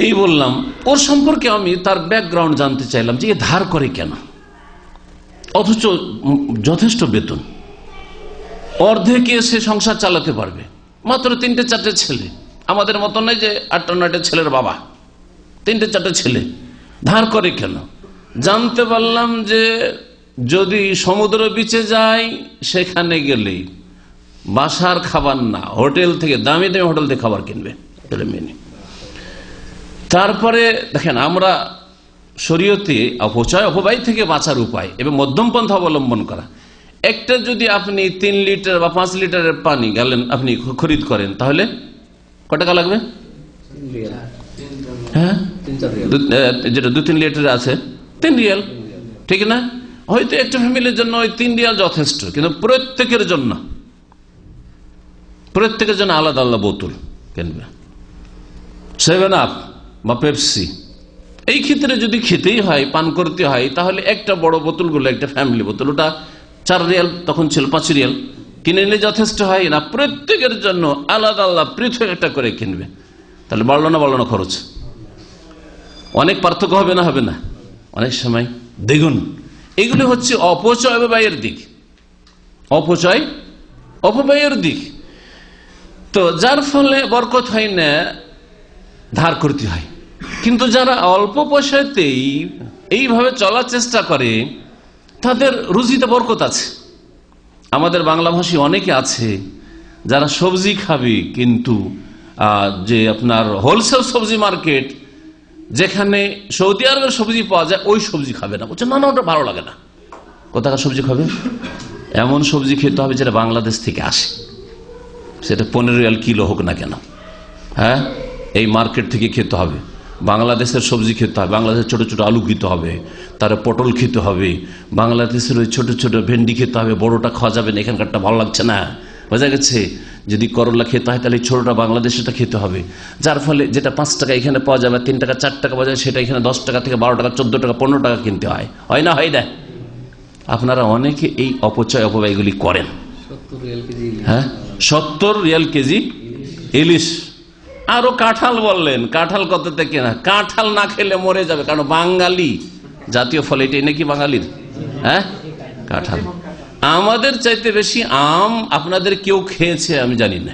এই বললাম, ওর সম্পর্কে আমি তার ব্যাকগ্রাউন্ড জানতে চাইলাম যে এ ধার করে কেন, অথচ যথেষ্ট বেতন, অর্ধেকে সে সংসার চালাতে পারবে, মাত্র 3-4টে ছেলে, আমাদের মতো নয় যে 8-9টা ছেলের বাবা, 3-4টে ছেলে, ধার করে কেন? জানতে পারলাম যে যদি সমুদ্র বিচে যায় সেখানে গেলেই বাসার খাবার না, হোটেল থেকে দামি দামি হোটেল থেকে খাবার কিনবে। তারপরে দেখেন, আমরা শরীয়তে অপচয় অপব্যয় থেকে বাঁচার উপায় এবং মধ্যম পন্থা অবলম্বন করা। একটা যদি আপনি 3 লিটার বা 5 লিটারের পানি গেলেন আপনি খরিদ করেন, তাহলে কত টাকা লাগবে? হ্যাঁ, যেটা 2-3 লিটার আছে 3 রিয়াল, ঠিক না? হয়তো একটা ফ্যামিলির জন্য ওই 3 রিয়াল যথেষ্ট, কিন্তু প্রত্যেকের জন্য আলাদা আলাদা বোতল কিনবে, 7 আপ বা পেপসি। এই ক্ষেত্রে যদি খেতেই হয়, পান করতে হয়, তাহলে একটা বড় বোতলগুলো, একটা ফ্যামিলি বোতল, ওটা 4 রিয়াল, তখন ছিল 5 রিয়াল, কিনে নিলে যথেষ্ট হয় না? প্রত্যেকের জন্য আলাদা আলাদা পৃথক একটা করে কিনবে, তাহলে বাড়লো না খরচ? অনেক পার্থক্য হবে না? হবে না? অনেক সময় দ্বিগুণ। এগুলি হচ্ছে অপচয় অপব্যয়ের দিক, অপচয় অপব্যয়ের দিক। তো যার ফলে বরকত হয় না, ধার করতে হয়। কিন্তু যারা অল্প পয়সাতেই এইভাবে চলার চেষ্টা করে তাদের রুজিতে বরকত আছে। আমাদের বাংলাভাষী অনেকে আছে যারা সবজি খাবে, কিন্তু যে আপনার হোলসেল সবজি মার্কেট, যেখানে সৌদি আরবের সবজি পাওয়া যায়, ওই সবজি খাবে না। বলছে না, ওটা ভালো লাগে না। কোথাকার সবজি খাবে? এমন সবজি খেতে হবে যেটা বাংলাদেশ থেকে আসে, সেটা 15 রিয়াল কিলো হোক না কেন। হ্যাঁ, এই মার্কেট থেকে খেতে হবে, বাংলাদেশের সবজি খেতে হবে, বাংলাদেশের ছোট ছোট আলু খেতে হবে, তারা পটল খেতে হবে, বাংলাদেশের ওই ছোট ছোট ভেন্ডি খেতে হবে, বড়টা খাওয়া যাবে না, এখানকারটা ভালো লাগছে না, বোঝা গেছে? যদি করলা খেতে হয় তাহলে ছোটটা বাংলাদেশেটা খেতে হবে। যার ফলে যেটা 5 টাকা এখানে পাওয়া যাবে, 3 টাকা 4 টাকা পাওয়া যায়, সেটা এখানে 10 টাকা থেকে 12 টাকা 14 টাকা 15 টাকা কিনতে হয়। হয় না? হয় না? আপনারা অনেকে এই অপচয় অপব্যয়গুলি করেন। হ্যাঁ, 70 রিয়াল কেজি ইলিশ। আরো কাঁঠাল বললেন, কাঁঠাল কত থেকে না? কাঁঠাল না খেলে মরে যাবে, কারণ বাঙালি জাতীয় ফল, এটাই নাকি বাঙালির। হ্যাঁ, কাঁঠাল। আমাদের চাইতে বেশি আম আপনাদের কেউ খেয়েছে আমি জানি না।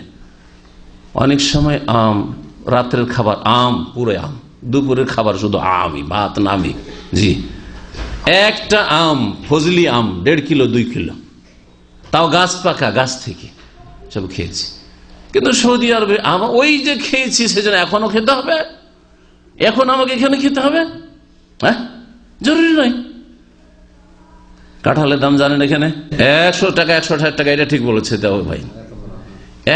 অনেক সময় আম, রাত্রের খাবার আম, পুরো আম, দুপুরের খাবার শুধু আমই, ভাত নামি। জি, একটা আম, ফজলি আম 1.5 কিলো 2 কিলো, তাও গাছ পাকা, গাছ থেকে সব খেয়েছি। কিন্তু সৌদি আরবে ওই যে খেয়েছি সেজন্য এখনো খেতে হবে, এখন আমাকে এখানে খেতে হবে? হ্যাঁ, জরুরি নয়। কাঁঠালের দাম জানেন এখানে 100 টাকা, 160 টাকা, এটা ঠিক বলেছে দেও ভাই।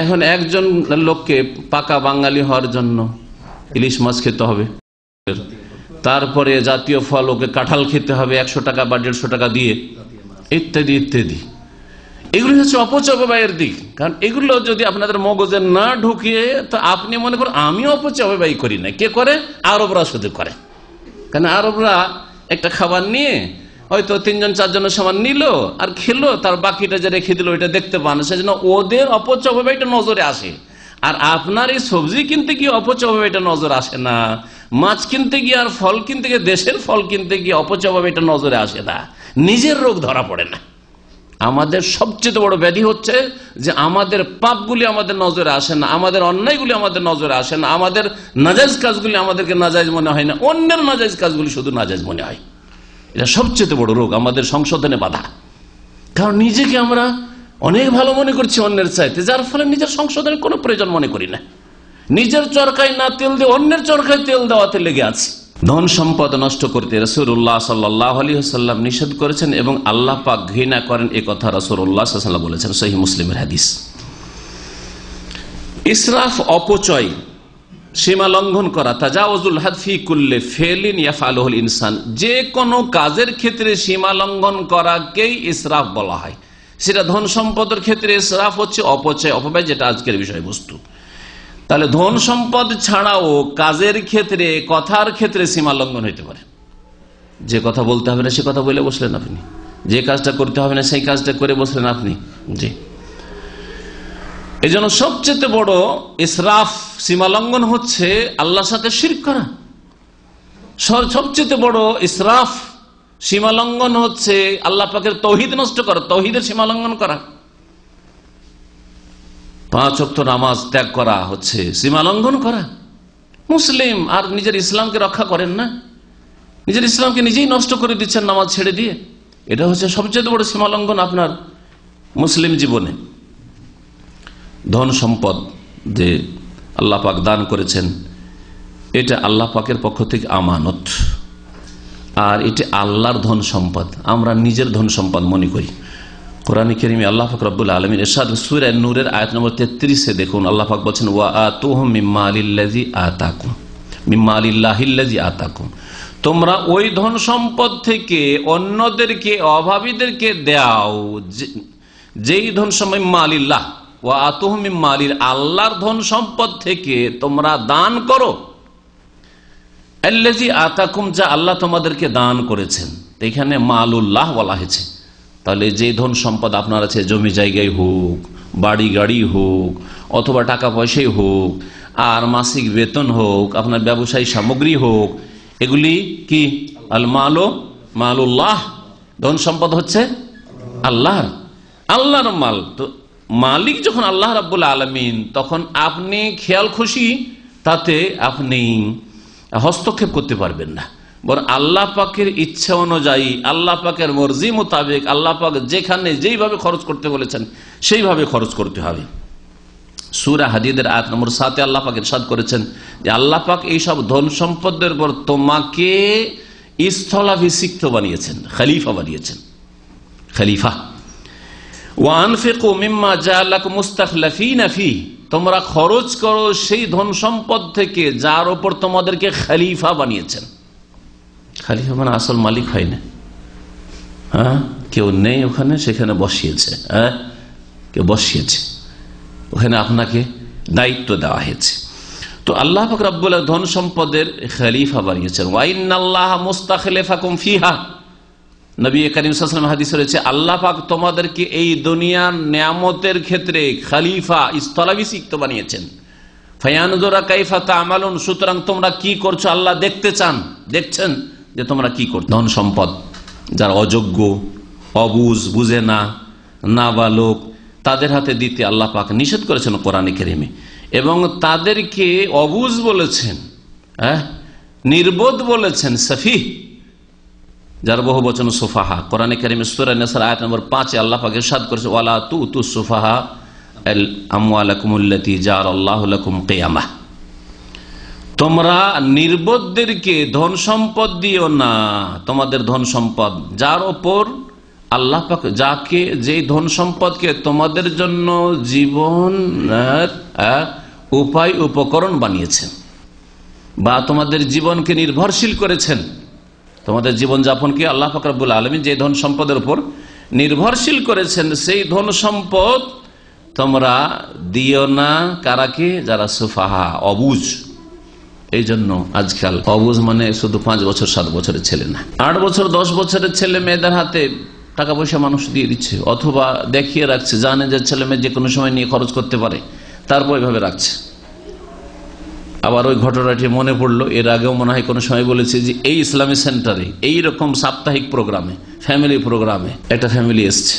এখন একজন লোককে পাকা বাঙালি হওয়ার জন্য ইলিশ মাছ খেতে হবে, তারপরে জাতীয় ফল ওকে কাঁঠাল খেতে হবে 100 টাকা বা 150 টাকা দিয়ে, ইত্যাদি ইত্যাদি। এগুলি হচ্ছে অপচয় ব্যয়ের দিক। কারণ এগুলো যদি আপনাদের মগজে না ঢুকিয়ে, তো আপনি মনে করেন আমি অপচয় ব্যয় করি না, কে করে? আরবরা শুধু করে। কারণ আরবরা একটা খাবার নিয়ে হয়তো 3 জন 4 জনের সমান নিল আর খেলো, তার বাকিটা যে রেখে দিল ওইটা দেখতে পান, সেজন্য ওদের অপচয় ব্যয়টা নজরে আসে। আর আপনার এই সবজি কিনতে গিয়ে অপচয় ব্যয়টা নজর আসে না, মাছ কিনতে গিয়ে আর ফল কিনতে গিয়ে, দেশের ফল কিনতে গিয়ে অপচয় ব্যয়টা নজরে আসে না, নিজের রোগ ধরা পড়ে না। আমাদের সবচেয়ে বড় ব্যাধি হচ্ছে যে আমাদের পাপগুলি আমাদের নজরে আসে না, আমাদের অন্যায়গুলি আমাদের নজরে আসে না, আমাদের নাজায়েজ কাজগুলি আমাদেরকে নাজায়েজ মনে হয় না, অন্যের নাজায়েজ কাজগুলি শুধু নাজায়েজ মনে হয়। এটা সবচেয়ে বড় রোগ, আমাদের সংশোধনে বাধা। কারণ নিজেকে আমরা অনেক ভালো মনে করছি অন্যের চাইতে, যার ফলে নিজের সংশোধনের কোনো প্রয়োজন মনে করি না। নিজের চরকায় না তেল দিয়ে অন্যের চরকায় তেল দেওয়াতে লেগে আছে। ধন সম্পদ নষ্ট করতে রাসূলুল্লাহ সাল্লাল্লাহু আলাইহি ওয়াসাল্লাম নিষেধ করেছেন এবং আল্লাহ পাক ঘৃণা করেন, এই কথা রাসূলুল্লাহ সাল্লাল্লাহু আলাইহি ওয়াসাল্লাম বলেছেন, সহিহ মুসলিমের হাদিস। ইসরাফ, অপচয়, সীমা লঙ্ঘন করা, তাজাউজুল হাদ ফি কুল্লি ফিলিন ইয়াফআলুহুল ইনসান, যে কোনো কাজের ক্ষেত্রে সীমা লঙ্ঘন করাকেই ইসরাফ বলা হয়। সেটা ধন সম্পদের ক্ষেত্রে ইসরাফ হচ্ছে অপচয়, অপব্যয়, যেটা আজকের বিষয়বস্তু। তাহলে ধন সম্পদ ছাড়াও কাজের ক্ষেত্রে, কথার ক্ষেত্রে সীমা লঙ্ঘন হইতে পারে। যে কথা বলতে হবে না সে কথা বলে বসলেন আপনি, যে কাজটা করতে হবে না সেই কাজটা করে বসলেন আপনি। জি, এই জন্য সবচেয়ে বড় ইসরাফ, সীমা লঙ্ঘন হচ্ছে আল্লাহর সাথে শিরক করা। সবচেয়ে বড় ইসরাফ, সীমা লঙ্ঘন হচ্ছে আল্লাহ পাকের তৌহিদ নষ্ট করা, তৌহিদের সীমা লঙ্ঘন করা। 5 ওয়াক্ত নামাজ ত্যাগ করা হচ্ছে সীমা লঙ্ঘন করা। মুসলিম আর নিজের ইসলামকে রক্ষা করেন না, নিজের ইসলামকে নিজেই নষ্ট করে দিচ্ছেন নামাজ ছেড়ে দিয়ে। এটা হচ্ছে সবচেয়ে বড় সীমা লঙ্ঘন আপনার মুসলিম জীবনে। ধন সম্পদ যে আল্লাহ পাক দান করেছেন, এটা আল্লাহ পাকের পক্ষ থেকে আমানত, আর এটা আল্লাহর ধন সম্পদ, আমরা নিজের ধন সম্পদ মনে করি। কোরআন কারীমে আল্লাহ পাক রব্বুল আলামিন ইরশাদ, সূরা নূরের আয়াত নম্বর 33-এ দেখুন, আল্লাহ পাক বলেন, ওয়া আতুহুম মিম্মালিল্লাযী আতাকুম, মিম্মালিল্লাহিল্লাযী আতাকুম, তোমরা ওই ধন সম্পদ থেকে অন্যদেরকে, অভাবীদেরকে দাও, যেই ধন সম্পদ, মালিল্লাহ ওয়া আতুহুম মিম্মালিল, আল্লাহর ধন সম্পদ থেকে তোমরা দান করো, আল্লাযী আতাকুম, যা আল্লাহ তোমাদেরকে দান করেছেন। এখানে মালুল্লাহ বলা হয়েছে। তাহলে যে ধন সম্পদ আপনার আছে, জমি জায়গায় হোক, বাড়ি গাড়ি হোক, অথবা টাকা পয়সাই হোক, আর মাসিক বেতন হোক, আপনার ব্যবসায়ী সামগ্রী হোক, এগুলি কি? আল মালু মালুল্লাহ, ধন সম্পদ হচ্ছে আল্লাহর, আল্লাহর মাল। তো মালিক যখন আল্লাহ রাব্বুল আলামিন, তখন আপনি খেয়াল খুশি তাতে আপনি হস্তক্ষেপ করতে পারবেন না, বরং আল্লাহ পাকের ইচ্ছা অনুযায়ী, আল্লাহ পাকের মর্জি মোতাবেক, আল্লাহ পাক যেখানে যেইভাবে খরচ করতে বলেছেন সেইভাবে খরচ করতে হবে। সূরা হাদীদের আয়াত নম্বর 7-এ আল্লাহ পাক ইরশাদ করেছেন যে আল্লাহ পাক এইসব ধন সম্পদের উপর তোমাকে স্থলাভিষিক্ত বানিয়েছেন, খলিফা বানিয়েছেন, খলিফা। ওয়া আনফিকু মিম্মা জাআলাকুম মুস্তাখলাফিনা ফিহি, তোমরা খরচ করো সেই ধন সম্পদ থেকে যার উপর তোমাদেরকে খলিফা বানিয়েছেন। খলিফা মানে আসল মালিক হয় না, হ্যাঁ, কেউ নেই ওখানে, সেখানে বসিয়েছে, হ্যাঁ, কেউ বসিয়েছে ওখানে, আপনাকে দায়িত্ব দেওয়া হয়েছে। তো আল্লাহ পাক রব্বুল আলামিন ধন সম্পদের খলিফা বানিয়েছেন। ওয়া ইন্নাল্লাহা মুস্তাখলিফাকুম ফিহা, নবী করিম সাল্লাল্লাহু আলাইহি ওয়াসাল্লাম হাদিসে রয়েছে, আল্লাহ পাক তোমাদেরকে এই দুনিয়ার নিয়ামতের ক্ষেত্রে খলিফা, স্থলাভিষিক্ত বানিয়েছেন। ফায়ানজুরা কাইফা তা'মালুন, সুতরাং তোমরা কি করছো আল্লাহ দেখতে চান, দেখছেন যে তোমরা কি করছো। ধন সম্পদ যারা অযোগ্য, অবুঝ, বুঝে না, নাবালক, তাদের হাতে দিতে আল্লাহ পাক নিষেধ করেছেন কোরআনে কারীমে, এবং তাদেরকে অবুঝ বলেছেন, নির্বোধ বলেছেন, সফিহ, যার বহু বচন সুফাহা। কোরআনে কারীমে সূরা নিসার আয়াত নম্বর 5-এ আল্লাহ পাক ইরশাদ করেছে, ওয়ালা তুতুস সুফাহা আমওয়ালাকুমুল্লাতী জাআলাল্লাহু লাকুম কিয়ামাহ, তোমরা নির্বোধদেরকে ধন সম্পদ দিও না, তোমাদের ধন সম্পদ যার ওপর আল্লাহ পাক যাকে যেই ধন সম্পদকে তোমাদের জন্য জীবনের উপায় উপকরণ বানিয়েছেন বা তোমাদের জীবনকে নির্ভরশীল করেছেন, তোমাদের জীবনযাপনকে আল্লাহ পাক রব্বুল আলামিন যে ধন সম্পদের উপর নির্ভরশীল করেছেন, সেই ধন সম্পদ তোমরা দিও না কারাকে? যারা সুফাহা, অবুঝ। এই জন্য আজকাল অবুঝ মানে শুধু 5 বছর 7 বছরের ছেলে না, 8 বছর 10 বছরের ছেলে মেয়েদের হাতে টাকা পয়সা মানুষ দিয়ে দিচ্ছে, অথবা দেখিয়ে রাখছে, জানে যে ছেলে মেয়ে যে কোনো সময় নিয়ে খরচ করতে পারে, তারপর এভাবে রাখছে। আবার ওই ঘটনাটি মনে পড়লো, এর আগেও মনে হয় কোনো সময় বলেছি যে এই ইসলামী সেন্টারে এইরকম সাপ্তাহিক প্রোগ্রামে, ফ্যামিলি প্রোগ্রামে একটা ফ্যামিলি এসছে,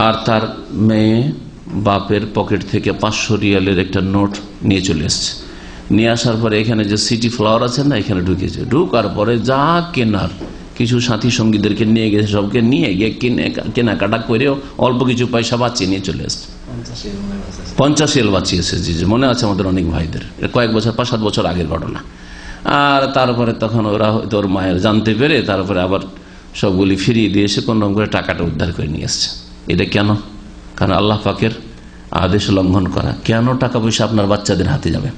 আর তার মেয়ে বাপের পকেট থেকে 500 রিয়ালের একটা নোট নিয়ে চলে এসছে। নিয়ে আসার পরে এখানে যে সিটি ফ্লাওয়ার আছে না, এখানে ঢুকেছে। ঢুকার পরে যা কেনার, কিছু সাথী সঙ্গীদেরকে নিয়ে গেছে, সবকে নিয়ে গিয়ে কেনাকাটা করে অল্প কিছু পয়সা বাঁচিয়ে নিয়ে চলে এসছে। 50 রিয়াল বাঁচিয়েছে। জি, মনে আছে আমাদের অনেক ভাইদের, কয়েক বছর 5-7 বছর আগের ঘটনা। আর তারপরে তখন ওরা হয়তো ওর মায়ের জানতে পেরে তারপরে আবার সবগুলি ফিরিয়ে দিয়ে এসে কোন রকম করে টাকাটা উদ্ধার করে নিয়ে এসছে। এটা কেন? কারণ আল্লাহ পাকের আদেশ লঙ্ঘন করা। কেন টাকা পয়সা আপনার বাচ্চাদের হাতে যাবে?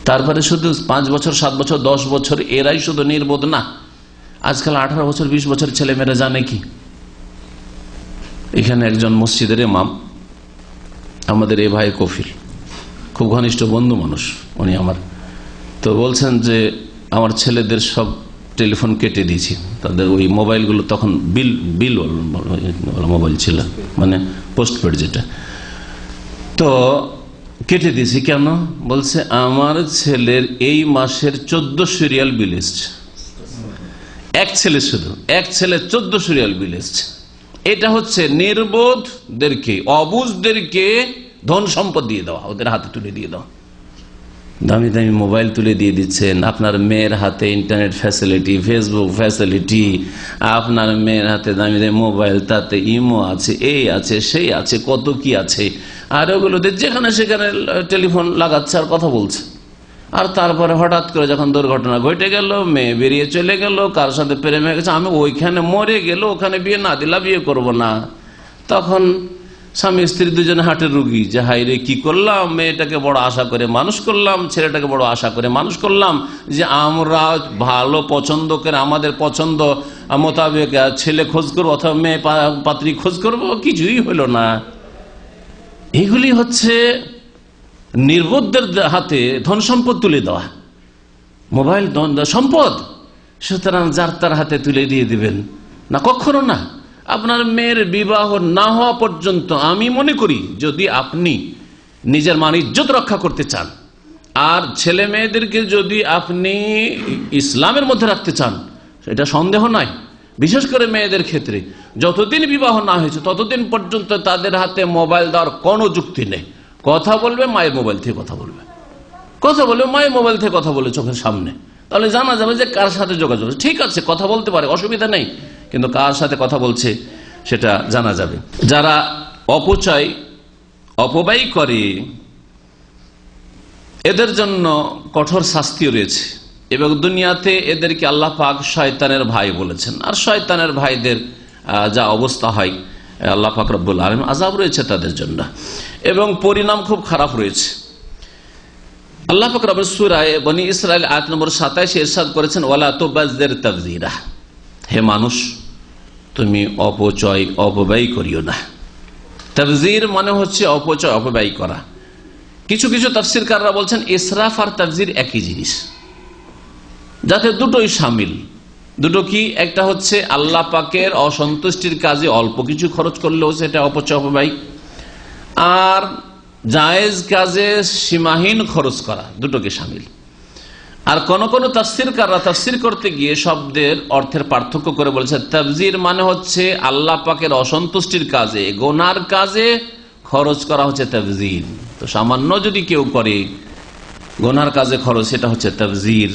তারপরে শুধু 5 বছর 7 বছর 10 বছর এরাই শুধু নির্বোধ না, আজকাল 18 বছর 20 বছর ছেলেমেয়েরা জানে কি। এখানে একজন মসজিদের ইমাম, আমাদের এই ভাই কফিল, খুব ঘনিষ্ঠ বন্ধু মানুষ উনি আমার, তো বলছেন যে আমার ছেলেদের সব টেলিফোন কেটে দিয়েছি, তাদের ওই মোবাইলগুলো তখন বিল মোবাইল ছিল, মানে পোস্টপেড যেটা, তো কেটে দিয়েছি। কেন? বলছে আমার ছেলের এই মাসের 1400 রিয়াল বিল এসছে। এক ছেলে, শুধু এক ছেলে 1400 রিয়াল বিল এসছে। এটা হচ্ছে নির্বোধদেরকে, অবুঝদেরকে ধন সম্পদ দিয়ে দেওয়া, ওদের হাতে তুলে দিয়ে দেওয়া। দামি দামি মোবাইল তুলে দিয়ে দিচ্ছেন, আপনার মেয়ের হাতে ইন্টারনেট ফ্যাসিলিটি, ফেসবুক ফ্যাসিলিটি, আপনার মেয়ের হাতে দামি দামি মোবাইল, তাতে ইমো আছে, এই আছে, সেই আছে, কত কি আছে, আর ওগুলোতে যেখানে সেখানে টেলিফোন লাগাচ্ছে আর কথা বলছে। আর তারপরে হঠাৎ করে যখন দুর্ঘটনা ঘটে গেল, মেয়ে বেরিয়ে চলে গেল, কার সাথে প্রেম হয়ে গেছে, আমি ওইখানে মরে গেল, ওখানে বিয়ে না দিলা বিয়ে করব না, তখন স্বামী স্ত্রী দুজনে হাটের রুগী, যে হাই রে কি করলাম, মেয়েটাকে বড় আশা করে মানুষ করলাম, ছেলেটাকে বড় আশা করে মানুষ করলাম, যে আমরা ভালো পছন্দ করে আমাদের পছন্দ মোতাবেক ছেলে খোঁজ করবো অথবা মেয়ে পাত্রী খোঁজ করবো, কিছুই হলো না। এগুলি হচ্ছে নির্বোধদের হাতে ধন সম্পদ তুলে দেওয়া, মোবাইল সম্পদ, সুতরাং যার তার হাতে তুলে দিয়ে দিবেন না, কখনো না। আপনার মেয়ের বিবাহ না হওয়া পর্যন্ত আমি মনে করি, যদি আপনি নিজের মান ইজ্জত রক্ষা করতে চান আর ছেলে মেয়েদেরকে যদি আপনি ইসলামের মধ্যে রাখতে চান, এটা সন্দেহ নাই, বিশেষ করে মেয়েদের ক্ষেত্রে যতদিন বিবাহ না হয়েছে ততদিন পর্যন্ত তাদের হাতে মোবাইল দেওয়ার কোনো যুক্তি নেই। কথা বলবে মায়ের মোবাইল থেকে কথা বলবে, মায়ের মোবাইল থেকে কথা বলে চোখের সামনে, তাহলে জানা যাবে যে কার সাথে যোগাযোগ। ঠিক আছে, কথা বলতে পারে, অসুবিধা নেই, কিন্তু কার সাথে কথা বলছে সেটা জানা যাবে। যারা অপব্যয় করে এদের জন্য কঠোর শাস্তিও রয়েছে, এবং দুনিয়াতে এদেরকে আল্লাহ পাক শয়তানের ভাই বলেছেন। আর শয়তানের ভাইদের যা অবস্থা হয়, আল্লাহ পাক রব্বুল আলামিন আযাব রয়েছে তাদের জন্য, এবং পরিণাম খুব খারাপ রয়েছে। আল্লাহ পাক রব্বুল সূরা বনী ইসরাইল আয়াত নম্বর 27 ইরশাদ করেছেন, ওয়ালা তুবাযজির তাবযীরা, হে মানুষ তুমি অপব্যয় করিও না। তাবযীর মানে হচ্ছে অপচয়, অপব্যয় করা। কিছু কিছু তাফসীরকাররা বলছেন ইসরাফ আর তাবযীর একই জিনিস, যাতে দুটোই শামিল। দুটো কি? একটা হচ্ছে আল্লাহ পাকের অসন্তুষ্টির কাজে অল্প কিছু খরচ করলেও সেটা অপচয়, অপব্যয়, আর জায়েজ কাজে সীমাহীন খরচ করা, দুটোকে শামিল। আর কোন কোন তাফসীরকাররা তাফসীর করতে গিয়ে শব্দের অর্থের পার্থক্য করে বলেছে, তাবযীর মানে হচ্ছে আল্লাহ পাকের অসন্তুষ্টির কাজে, গুনার কাজে খরচ করা হচ্ছে তাবযীর। তো সামান্য যদি কেউ করে গুনার কাজে খরচ, সেটা হচ্ছে তাবযীর।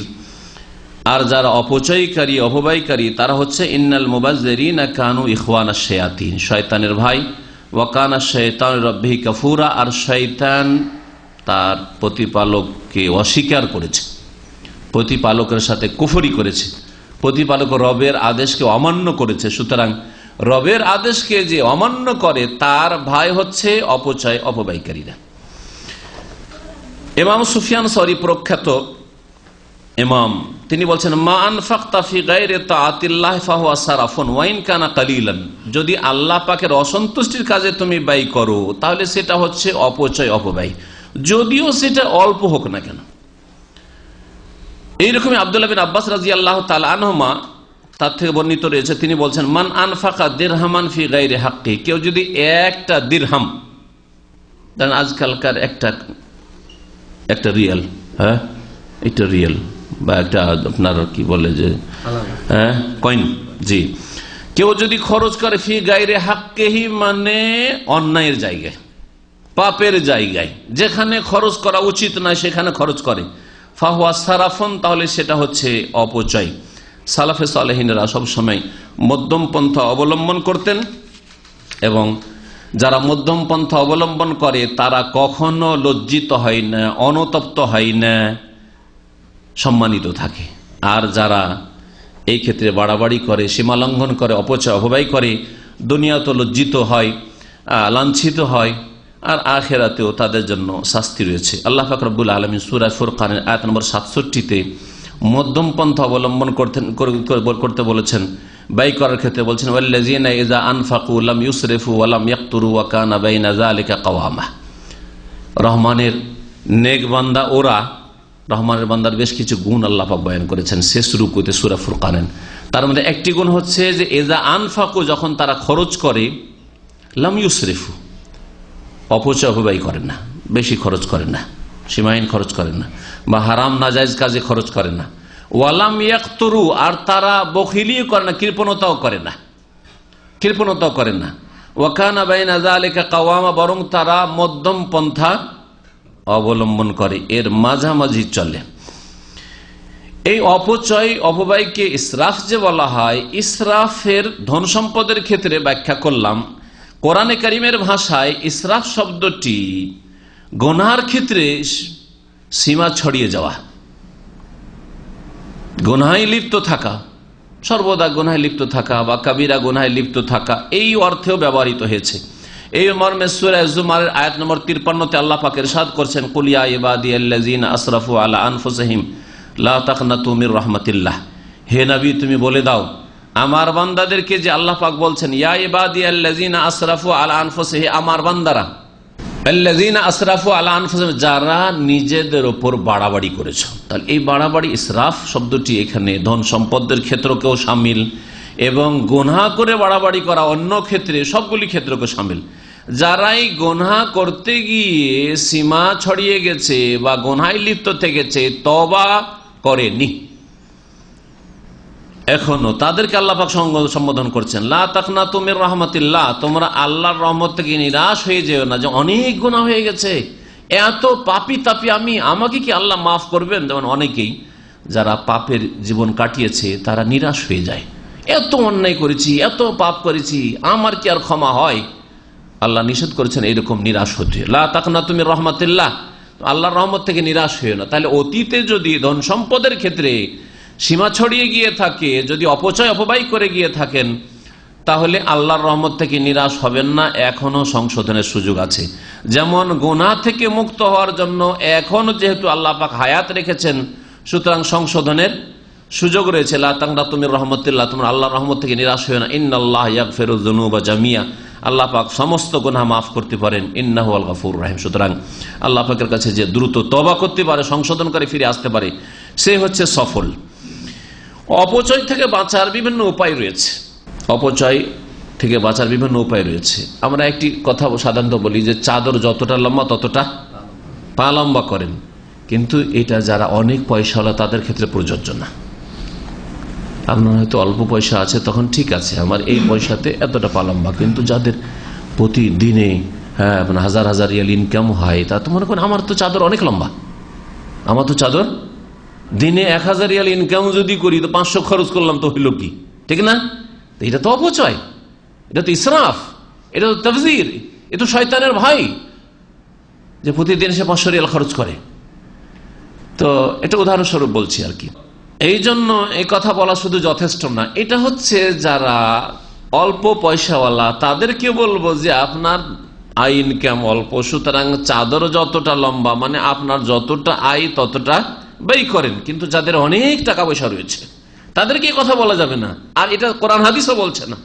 আর যারা অপচয়কারী, অপব্যয়কারী, তারা হচ্ছে ইন্নাল মুবাযযিরিনা কানু ইখওয়ানাশ শায়াতিন, শয়তানের ভাই, ওয়া কানা শাইতানু রাব্বিহি কাফুরা, আর শয়তান তার প্রতিপালককে অস্বীকার করেছে, প্রতিপালকের সাথে কুফরি করেছে, প্রতিপালক রবের আদেশকে অমান্য করেছে। সুতরাং রবের আদেশকে যে অমান্য করে তার ভয় হচ্ছে অপচয় অপব্যয়কারীরা। ইমাম সুফিয়ান সরি প্রখ্যাত ইমাম, তিনি বলছেন মা আনফাকতা ফি গায়রি তাআতিল্লাহ ফাহুয়া সারাফুন ওয়া ইন কানা কালিলান, যদি আল্লাহ পাকের অসন্তুষ্টির কাজে তুমি ব্যয় করো তাহলে সেটা হচ্ছে অপচয় অপব্যয়, যদিও সেটা অল্প হোক না কেন। এইরকমই আব্দুল্লাহ বিন আব্বাস রাদিয়াল্লাহু তাআলা আনহুমা, তার থেকে বর্ণিত রয়েছে, তিনি বলছেন মান আনফাকা দিরহামান ফি গায়রি হাক্কি, কেউ যদি একটা দিরহাম, কারণ আজকালকার একটা রিয়াল, হ্যাঁ একটা রিয়াল বা একটা আপনার কি বলে যে কয়েন, জি, কেউ যদি খরচ করে ফি গায়রি হাক্কিহি মানে অন্যায়ের জায়গায়, পাপের জায়গায়, যেখানে খরচ করা উচিত নয় সেখানে খরচ করে, ফাহুয়া সারাফুন, তাহলে সেটা হচ্ছে অপচয়। সালাফে সালেহিনরা সবসময় মধ্যম পন্থা অবলম্বন করতেন এবং যারা মধ্যম পন্থা অবলম্বন করে তারা কখনো লজ্জিত হয় না, অনুতপ্ত হয় না, সম্মানিত থাকে। আর যারা এই ক্ষেত্রে বাড়াবাড়ি করে, সীমালঙ্ঘন করে, অপচয় অপব্যয় করে, দুনিয়া তো লজ্জিত হয়, লাঞ্ছিত হয়, আর আখেরাতেও তাদের জন্য শাস্তি রয়েছে। আল্লাহ পাক রব্বুল আলামিন সূরা ফুরকানের আয়াত নম্বর 67-তে মধ্যম পন্থা অবলম্বন করতে বলেছেন, ব্যয় করার ক্ষেত্রে বলছেন ওয়াল্লাযীনা ইযা আনফাকু লাম ইউসরিফু ওয়া লাম ইয়াকতুরু ওয়া কানা বাইনা যালিকা কাওয়ামা। রহমানের নেক বান্দা ওরা, রহমানের বান্দার বেশ কিছু গুণ আল্লাহ পাক বয়ান করেছেন শেষ রুকুতে সূরা ফুরকানের। তার মধ্যে একটি গুণ হচ্ছে যে ইযা আনফাকু, যখন তারা খরচ করে, লাম ইউসরিফু, অপচয় অপব্যয় করেন না, বেশি খরচ করেন না, সীমাহীন খরচ করেন না, বা হারাম নাজায়েজ কাজে খরচ করেন না, ওয়ালাম ইয়াকতুরু, আর তারা বখিলিও করে না, কৃপণতাও করেন না, ওয়া কানা বাইনা যালিকা কাওয়ামা, বরং তারা মধ্যম পন্থা অবলম্বন করে, এর মাঝামাঝি চলে। এই অপচয় অপব্যয়কে ইসরাফ যে বলা হয়, ইসরাফের ধন সম্পদের ক্ষেত্রে ব্যাখ্যা করলাম। কোরআনে কারিমের ভাষায় ইসরাফ শব্দটি গুনাহের ক্ষেত্রে সীমা ছড়িয়ে যাওয়া, গুনাহে লিপ্ত থাকা, সর্বদা গুনাহে লিপ্ত থাকা বা কাবিরা গুনাহে লিপ্ত থাকা, এই অর্থেও ব্যবহৃত হয়েছে। এই মর্মে সূরা জুমারের আয়াত নম্বর 53-তে আল্লাহ পাক ইরশাদ করছেন কুল ইয়া ইবাদিয়াল্লাযিনা আসরাফু আলা আনফুসিহিম লা তাকনাতু মির রাহমাতিল্লাহ, হে নবী তুমি বলে দাও আমার বান্দাদেরকে, যে আল্লাহ পাক বলছেন ইয়া ইবাদিয়াল্লাযিনা আসরাফু আলা আনফুসিহিম, আমার বান্দারা, আল্লাযিনা আসরাফু আলা আনফুসিহিম, যারা নিজেদের উপর বাড়াবাড়ি করেছে। তাহলে এই বাড়াবাড়ি ইসরাফ শব্দটি এখানে ধন সম্পদের ক্ষেত্রকেও শামিল এবং গুনাহ করে বাড়াবাড়ি করা অন্য ক্ষেত্রে, সবগুলি ক্ষেত্রকে শামিল। যারাই গুনাহ করতে গিয়ে সীমা ছড়িয়ে গেছে বা গুনাহে লিপ্ত থেকেছে, তওবা করেনি এখনো, তাদেরকে আল্লাহ পাক সম্বোধন করছেন লা তাকনাতু মির রাহমাতিল্লাহ, তোমরা আল্লাহর রহমত থেকে নিরাশ হয়ে যেও না, যে অনেক গুনাহ হয়ে গেছে, এত পাপী তাপি আমি, আমাকে কি আল্লাহ মাফ করবেন? যেমন অনেকেই যারা পাপের জীবন কাটিয়েছে তারা নিরাশ হয়ে যায়, এত অন্যায় করেছি, এত পাপ করেছি, আমার কি আর ক্ষমা হয়? আল্লাহ নিষেধ করেছেন এইরকম নিরাশ হতে। লা তাকনাতু মির রাহমাতিল্লাহ, আল্লাহর রহমত থেকে নিরাশ হয়ে না। তাহলে অতীতে যদি ধন সম্পদের ক্ষেত্রে সীমা ছড়িয়ে গিয়ে থাকে, যদি অপচয় অপব্যয় করে গিয়ে থাকেন, তাহলে আল্লাহর রহমত থেকে নিরাশ হবেন না, এখনো সংশোধনের সুযোগ আছে। যেমন গুনাহ থেকে মুক্ত হওয়ার জন্য এখনো যেহেতু আল্লাহ পাক হায়াত রেখেছেন, সুতরাং সংশোধনের সুযোগ রয়েছে। লা তাকনাতু মির রাহমাতিল্লাহ, তোমরা আল্লাহর রহমত থেকে নিরাশ হয়ে না। ইন্নাল্লাহ ইয়াগফিরুয যুনুবা জামিয়া, আল্লাহ পাক সমস্ত গুনাহ মাফ করতে পারেন। ইন্নাহু আল গফুরুর রহিম, সুতরাং আল্লাহ পাকের কাছে যে দ্রুত তওবা করতে পারে, সংশোধন করে ফিরে আসতে পারে, সে হচ্ছে সফল। অপচয় থেকে বাঁচার বিভিন্ন উপায় রয়েছে, অপচয় থেকে বাঁচার বিভিন্ন উপায় রয়েছে। আমরা একটি কথা সাধারণত বলি যে চাদর যতটা লম্বা ততটা পা লম্বা করেন, কিন্তু এটা যারা অনেক পয়সাওয়ালা তাদের ক্ষেত্রে প্রযোজ্য না। আপনার হয়তো অল্প পয়সা আছে, তখন ঠিক আছে, আমার এই পয়সাতে এতটা পা লম্বা, কিন্তু যাদের প্রতিদিনে আপনার হাজার হাজার রিয়াল ইনকাম হয়, তা তো মনে করেন আমার তো চাদর অনেক লম্বা, আমার তো চাদর দিনে 1000 রিয়াল ইনকাম যদি করি তো 500 খরচ করলাম, তো হইল কি? ঠিক না? এটা তো অপচয়, এটা তো ইসরাফ, এটা তো তাফজির, এ তো শয়তানের ভাই, যে প্রতিদিন সে 500 রিয়াল খরচ করে। তো এটা উদাহরণস্বরূপ বলছি আর কি। এই জন্য এই কথা বলা শুধু যথেষ্ট না, এটা হচ্ছে যারা অল্প পয়সাওয়ালা তাদেরকে বলবো যে আপনার আয় ইনকাম অল্প, সুতরাং চাদর যতটা লম্বা মানে আপনার যতটা আয় ততটা ব্যয় করেন। কিন্তু যাদের অনেক টাকা পয়সা রয়েছে তাদেরকে কথা বলা যাবে না, আর এটা কোরআন হাদিসও বলছে না,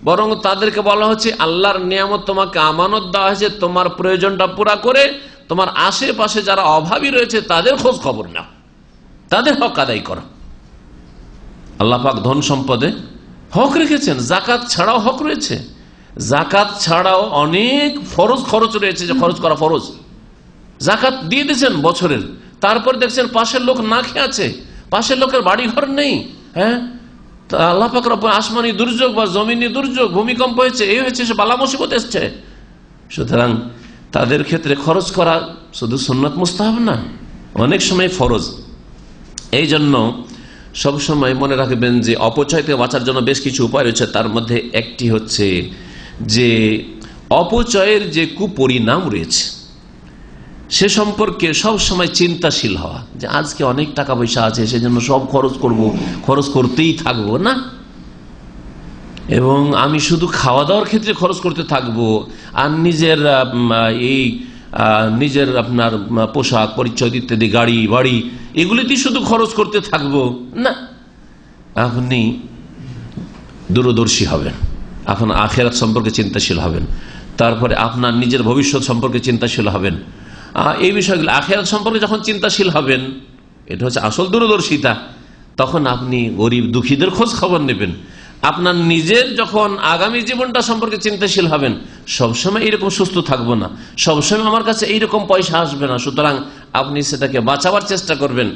বরং তাদেরকে বলা হচ্ছে আল্লাহর নিয়ামত তোমাকে আমানত দেওয়া হয়েছে, তোমার প্রয়োজনটা পুরা করে তোমার আশেপাশে যারা অভাবী রয়েছে তাদের খোঁজ খবর নাও, তাদের হক আদায় করো। আল্লাহ পাক ধন সম্পদে হক রেখেছেন, জাকাত ছাড়াও হক রয়েছে, জাকাত ছাড়াও অনেক ফরজ খরচ রয়েছে যে খরচ করা ফরজ। জাকাত দিয়ে দিয়েছেন বছরের, তারপর দেখছেন পাশের লোক না খেয়ে আছে, পাশের লোকের বাড়ি ঘর নেই, হ্যাঁ আল্লাহ পাক রব্বুল আসমানি দুর্যোগ বা জমিনি দুর্যোগ, ভূমিকম্প হয়েছে, এই হয়েছে, সে বালা মুসিবত এসছে। সুতরাং তাদের ক্ষেত্রে খরচ করা শুধু সুন্নাত মুস্তাহাব না, অনেক সময় ফরজ। এই জন্য সবসময় মনে রাখবেন যে অপচয় থেকে বাঁচার জন্য বেশ কিছু উপায় রয়েছে। তার মধ্যে একটি হচ্ছে যে অপচয়ের যে কুপরিণাম রয়েছে সে সম্পর্কে সব সময় চিন্তাশীল হওয়া, যে আজকে অনেক টাকা পয়সা আছে সেজন্য সব খরচ করব, খরচ করতেই থাকবো না, এবং আমি শুধু খাওয়া দাওয়ার ক্ষেত্রে খরচ করতে থাকবো, আর নিজের আপনার পোশাক পরিচ্ছদ ইত্যাদি গাড়ি বাড়ি এগুলিতেই শুধু খরচ করতে থাকবো না। আপনি দূরদর্শী হবেন, এখন আখিরাত সম্পর্কে চিন্তাশীল হবেন, তারপরে আপনার নিজের ভবিষ্যৎ সম্পর্কে চিন্তাশীল হবেন। এই বিষয়গুলো আখিরাত সম্পর্কে যখন চিন্তাশীল হবেন, এটা হচ্ছে আসল দূরদর্শিতা, তখন আপনি গরিব দুঃখীদের খোঁজ খবর নেবেন। আপনার নিজের যখন আগামী জীবনটা সম্পর্কে চিন্তাশীল হবেন, সবসময় এইরকম সুস্থ থাকবো না, সবসময় আমার কাছে এইরকম পয়সা আসবে না, সুতরাং আপনি সেটাকে বাঁচাবার চেষ্টা করবেন।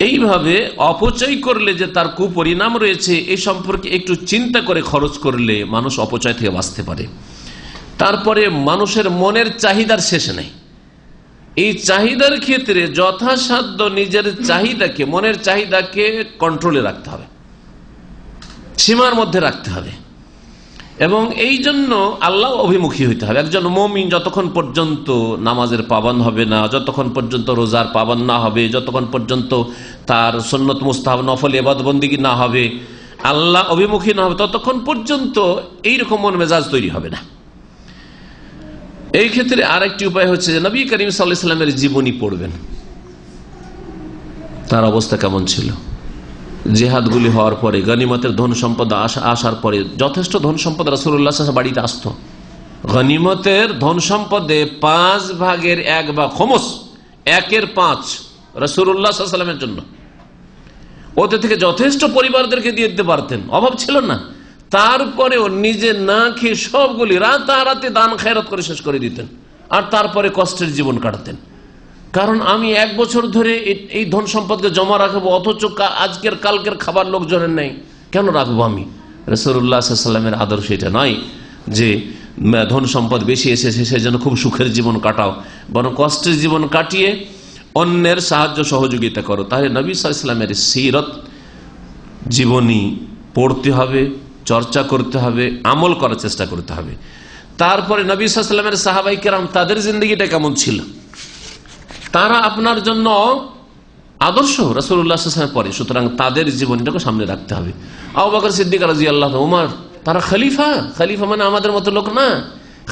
এইভাবে অপচয় করলে যে তার কুপরিণাম রয়েছে এই সম্পর্কে একটু চিন্তা করে খরচ করলে মানুষ অপচয় থেকে বাঁচতে পারে। তারপরে মানুষের মনের চাহিদার শেষ নেই, এই চাহিদার ক্ষেত্রে যথাসাধ্য নিজের চাহিদাকে, মনের চাহিদাকে কন্ট্রোলে রাখতে হবে, সীমার মধ্যে রাখতে হবে, এবং এই জন্য আল্লাহ অভিমুখী হইতে হবে। একজন মুমিন যতক্ষণ পর্যন্ত নামাজের পাবন্দ হবে না, যতক্ষণ পর্যন্ত রোজার পাবন্দ না হবে, যতক্ষণ পর্যন্ত তার সুন্নত মুস্তাহাব নফল ইবাদত বন্দেগী না হবে, আল্লাহ অভিমুখী না হবে, ততক্ষণ পর্যন্ত এইরকম মন মেজাজ তৈরি হবে না। এই ক্ষেত্রে আরেকটি উপায় হচ্ছে যে নবী করিম সাল্লাল্লাহু আলাইহি ওয়াসাল্লামের জীবনী পড়বেন, তার অবস্থা কেমন ছিল। জিহাদগুলি হওয়ার পরে, গনিমতের ধন সম্পদ আসার পরে যথেষ্ট ধন সম্পদ রাসূলুল্লাহ সাল্লাল্লাহু আলাইহি ওয়াসাল্লাম বাড়িতে আসতো। গনিমতের ধন সম্পদে 5/1 বা খমস 1/5 রাসূলুল্লাহ সাল্লাল্লাহু আলাইহি ওয়াসাল্লামের জন্য, ওতে থেকে যথেষ্ট পরিবারদেরকে দিয়ে দিতে পারতেন, অভাব ছিল না। তারপরেও নিজে না খেয়ে সবগুলি রাতারাতি দান খেরাত করে শেষ করে দিতেন, আর তারপরে কষ্টের জীবন কাটাতেন। কারণ আমি 1 বছর ধরে এই ধন সম্পদকে জমা রাখবো, অথচ আজকের কালকের খাবার লোকজনের নেই, কেন রাখবো আমি? রাসূলুল্লাহ সাল্লাল্লাহু আলাইহি ওয়াসাল্লামের আদর্শ এটা নয় যে ধন সম্পদ বেশি এসেছে সেই জন্য খুব সুখের জীবন কাটাও, বরং কষ্টের জীবন কাটিয়ে অন্যের সাহায্য সহযোগিতা করো। তাহলে নবী সাল্লাল্লাহু আলাইহি ওয়াসাল্লামের সিরত জীবনী পড়তে হবে, চর্চা করতে হবে, আমল করার চেষ্টা করতে হবে। তারপরে নবী সাল্লাল্লাহু আলাইহি ওয়াসাল্লামের সাহাবায়ে কেরাম তাদের জিন্দেগিটা কেমন ছিল, তারা আপনার জন্য আদর্শ রাসূলুল্লাহ সাল্লাল্লাহু আলাইহি ওয়াসাল্লামের পরে, সুতরাং তাদের জীবনটাকে সামনে রাখতে হবে। আবু বকর সিদ্দিক রাদিয়াল্লাহু আনহু, ওমর, তারা খলিফা। খলিফা মানে আমাদের মতো লোক না,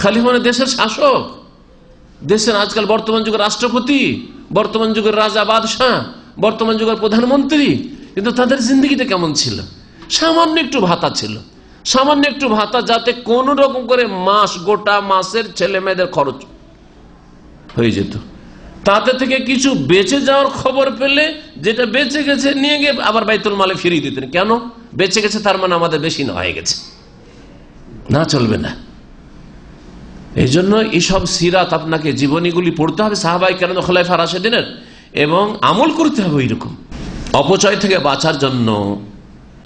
খলিফা মানে দেশের শাসক, দেশের আজকাল বর্তমান যুগের রাষ্ট্রপতি, বর্তমান যুগের রাজা বাদশাহ, বর্তমান যুগের প্রধানমন্ত্রী। কিন্তু তাদের জিন্দেগিটা কেমন ছিল? সামান্য একটু ভাতা ছিল, সামান্য একটু ভাতা, যাতে কোন রকম করে গোটা মাসের ছেলে মেয়েদের খরচ হয়ে যেত। তাতে থেকে কিছু বেঁচে যাওয়ার খবর পেলে যেটা বেঁচে গেছে নিয়ে গিয়ে আবার বাইতুল মালে ফিরিয়ে দিতেন। কেন? বেঁচে গেছে তার মানে আমাদের বেশি না হয়ে গেছে, না চলবে না। এই জন্য এইসব সিরাত আপনাকে জীবনীগুলি পড়তে হবে, সাহাবায়ে কেরাম খোলাফায়ে রাশিদিনের, এবং আমল করতে হবে ওই রকম। অপচয় থেকে বাঁচার জন্য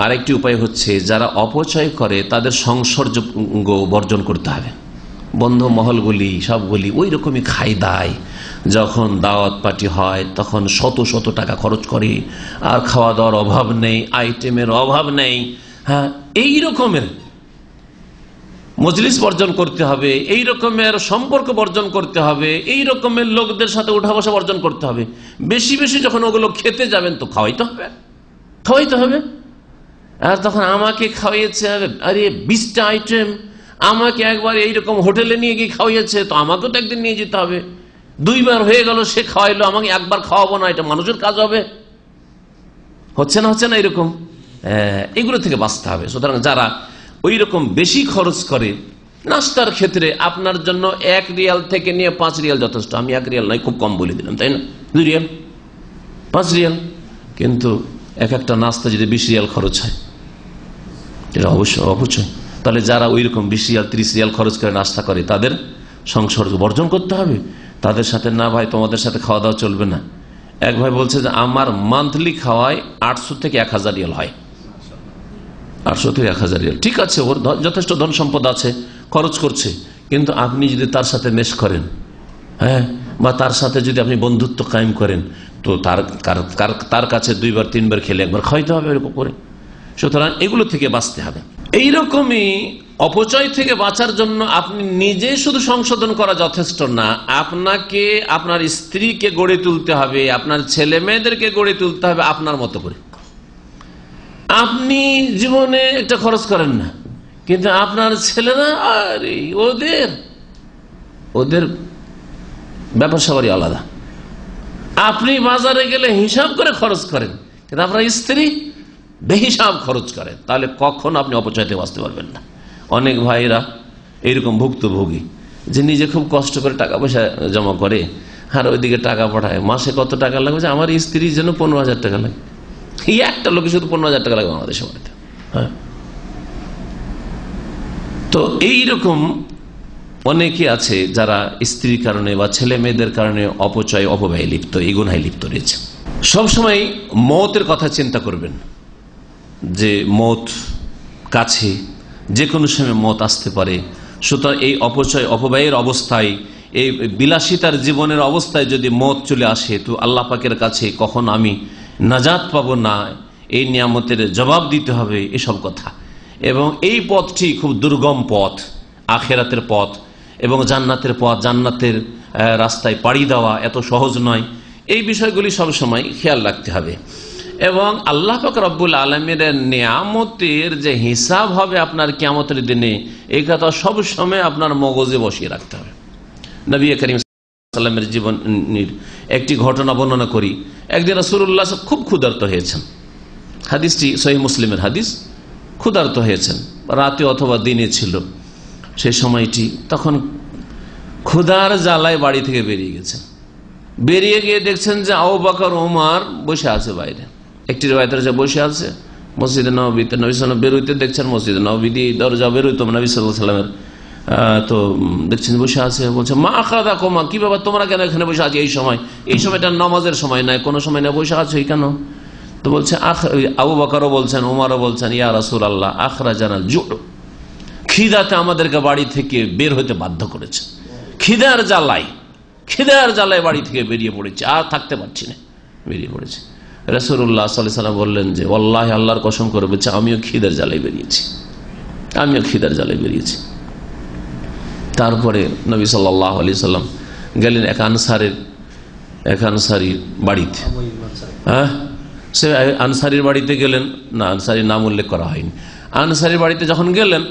আরেকটি উপায় হচ্ছে যারা অপচয় করে তাদের সংসর্গ বর্জন করতে হবে। বন্ধু মহলগুলি সবগুলি ওই রকমই খাই দায়, যখন দাওয়াত পার্টি হয় তখন শত শত টাকা খরচ করে, আর খাওয়া দাওয়ার অভাব নেই, আইটেমের অভাব নেই। হ্যাঁ, এই রকমের মজলিস বর্জন করতে হবে, এই রকমের সম্পর্ক বর্জন করতে হবে, এই রকমের লোকদের সাথে উঠা বসা বর্জন করতে হবে। বেশি বেশি যখন ওগুলো খেতে যাবেন তো খাওয়াইতে হবে, খাওয়াইতে হবে। আর তখন আমাকে খাওয়াইছে, আরে 20টা আইটেম, আমাকে একবার এইরকম হোটেলে নিয়ে গিয়ে খাওয়াইছে, তো আমাকেও তো একদিন নিয়ে যেতে হবে। 2বার হয়ে গেল সে খাওয়াইলো, আমাকে একবার খাওয়াবো না, এটা মানুষের কাজ হবে? হচ্ছে না এরকম? এগুলো থেকে বাঁচতে হবে। সুতরাং যারা ওই রকম বেশি খরচ করে নাস্তার ক্ষেত্রে, আপনার জন্য 1 রিয়াল থেকে নিয়ে 5 রিয়াল যথেষ্ট। আমি 1 রিয়াল নয়, খুব কম বলে দিলাম, তাই না? 2 রিয়াল, 5 রিয়াল, কিন্তু একটা নাস্তা যদি 20 রিয়াল খরচ হয়, এটা অবশ্যই। তাহলে যারা ওই রকম 20 রিয়াল 30 রিয়াল খরচ করে নাস্তা করে, তাদের সংসর্গ বর্জন করতে হবে। তাদের সাথে না, ভাই তোমাদের সাথে খাওয়া দাওয়া চলবে না। এক ভাই বলছে যে আমার মান্থলি খাওয়ায় 800 থেকে 1000 রিয়াল হয়। 800 থেকে 1000 রিয়াল, ঠিক আছে, ওর যথেষ্ট ধন সম্পদ আছে, খরচ করছে। কিন্তু আপনি যদি তার সাথে মেশ করেন, হ্যাঁ, বা তার সাথে যদি আপনি বন্ধুত্ব কায়েম করেন, তো তার কাছে 2বার 3বার খেলে একবার খাইতে হবে এরকম করে। সুতরাং এগুলো থেকে বাঁচতে হবে। এইরকমই অপচয় থেকে বাঁচার জন্য আপনি নিজে শুধু সংশোধন করা যথেষ্ট না, আপনাকে আপনার স্ত্রীকে গড়ে তুলতে হবে, আপনার ছেলে মেয়েদেরকে গড়ে তুলতে হবে আপনার মতো করে। আপনি জীবনে একটা খরচ করেন না, কিন্তু আপনার ছেলেরা, আরে ওদের ব্যাপার সবারই আলাদা। আপনি বাজারে গেলে হিসাব করে খরচ করেন, কিন্তু আপনার স্ত্রী বেহিসাব খরচ করেন, তাহলে কখন আপনি অপচয়তে বাঁচতে পারবেন না। অনেক ভাইরা এইরকম ভুক্তভোগী, যে নিজে খুব কষ্ট করে টাকা পয়সা জমা করে, আর ওইদিকে টাকা পাঠায়। মাসে কত টাকা লাগবে? আমার স্ত্রীর জন্য 15,000 টাকা লাগে। এই একটা লোকে শুধু 15,000 টাকা লাগবে বাংলাদেশে বাড়িতে। হ্যাঁ, তো এইরকম অনেকে আছে যারা স্ত্রীর কারণে বা ছেলে মেয়েদের কারণে অপচয় অপব্যয় লিপ্ত, এই গুনাহে লিপ্ত রয়েছে। সবসময় মওতের কথা চিন্তা করবেন, যে মওত কাছে, যে কোনো সময় মওত আসতে পারে। সুতরাং এই অপচয় অপব্যয়ের অবস্থায়, এই বিলাসিতার জীবনের অবস্থায় যদি মওত চলে আসে, তো আল্লাহ পাকের কাছে কখন আমি নাজাত পাবো না, এই নিয়ামতের জবাব দিতে হবে, এসব কথা। এবং এই পথটি খুব দুর্গম পথ, আখেরাতের পথ এবং জান্নাতের পথ, জান্নাতের রাস্তায় পাড়ি দেওয়া এত সহজ নয়। এই বিষয়গুলি সবসময় খেয়াল রাখতে হবে। এবং আল্লাহ পাক রব্বুল আলামিনের নিয়ামতের যে হিসাব হবে আপনার কিয়ামতের দিনে, এই কথা সবসময় আপনার মগজে বসিয়ে রাখতে হবে। নবী করিম সাল্লাল্লাহু আলাইহি ওয়াসাল্লামের জীবনের একটি ঘটনা বর্ণনা করি। একদিন রাসূলুল্লাহ খুব ক্ষুধার্ত হয়েছেন, হাদিসটি সহিহ মুসলিমের হাদিস। ক্ষুধার্ত হয়েছেন, রাতে অথবা দিনে ছিল সেই সময়টি। তখন ক্ষুধার জ্বালায় বাড়ি থেকে বেরিয়ে গেছেন। বেরিয়ে গিয়ে দেখছেন যে আবু বকর ওমর বসে আছে বাইরে। একটি রিওয়ায়াতে যে বসে আছে মসজিদে নববীতে, নবী সাল্লাল্লাহু আলাইহি ওয়াসাল্লাম বেরোইতে দেখছেন, মসজিদে নববী দিয়ে দরজা বেরোইতো নবী সাল্লাল্লাহু আলাইহি ওয়াসাল্লামের, তো দেখছেন বসে আছে। বলছে, মা আখাযাকুমা, কি বাবা তোমরা কেন এখানে বসে আছো এই সময়? এই সময়টা নামাজের সময় নয়, কোনো সময় না, বসে আছো কেন? তো বলছে, আবু বকরও বলছেন, ওমরও বলছেন, ইয়া রাসূলুল্লাহ আখরাজানাল জু', খিদাতে আমাদেরকে বাড়ি থেকে বের হতে বাধ্য করেছে। খিদার জ্বালায় বাড়ি থেকে বেরিয়ে পড়েছে, আর থাকতে পারছি না, বেরিয়ে পড়েছে। রাসূলুল্লাহ সাল্লাল্লাহু আলাইহি ওয়াসাল্লাম বললেন যে, ওয়াল্লাহি, আল্লাহর কসম করে বলছে, আমিও খিদার জ্বালায় বেরিয়েছি। তারপরে নবী সাল্লাল্লাহু আলাইহি ওয়াসাল্লাম গেলেন এক আনসারীর বাড়িতে। হ্যাঁ, সে আনসারীর বাড়িতে গেলেন না, আনসারীর নাম উল্লেখ করা হয়নি। আনসারীর বাড়িতে যখন গেলেন,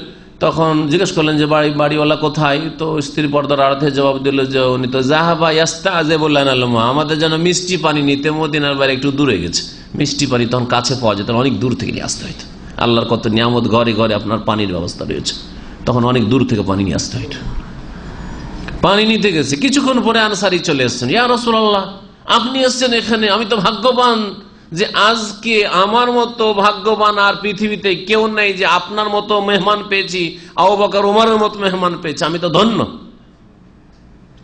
তখন জিজ্ঞেস করলেন যে বাড়িওয়ালা কোথায়? তো স্ত্রী পর্দার আড়াতে জবাব দিল যে উনি তো যাহাবা ইয়াস্তাযিবু লানাল মা, আমাদের জন্য মিষ্টি পানি নিতে মদিনার বাইরে একটু দূরে গেছে। মিষ্টি পানি তখন কাছে পাওয়া যেত, অনেক দূর থেকে নিয়ে আসতে হইত। আল্লাহর কত নিয়ামত, ঘরে ঘরে আপনার পানির ব্যবস্থা রয়েছে, তখন অনেক দূর থেকে পানি নিয়ে আসতে হইত। পানি নিতে গেছে, কিছুক্ষণ পরে আনসারী চলে এসছেন। ইয়া রাসূলুল্লাহ, আপনি এসছেন এখানে, আমি তো ভাগ্যবান যে আজকে আমার মতো ভাগ্যবান আর পৃথিবীতে কেউ নেই, যে আপনার মতো মেহমান পেয়েছি, আবু বকর ওমরের মতো মেহমান পেয়েছি, আমি তো ধন্য।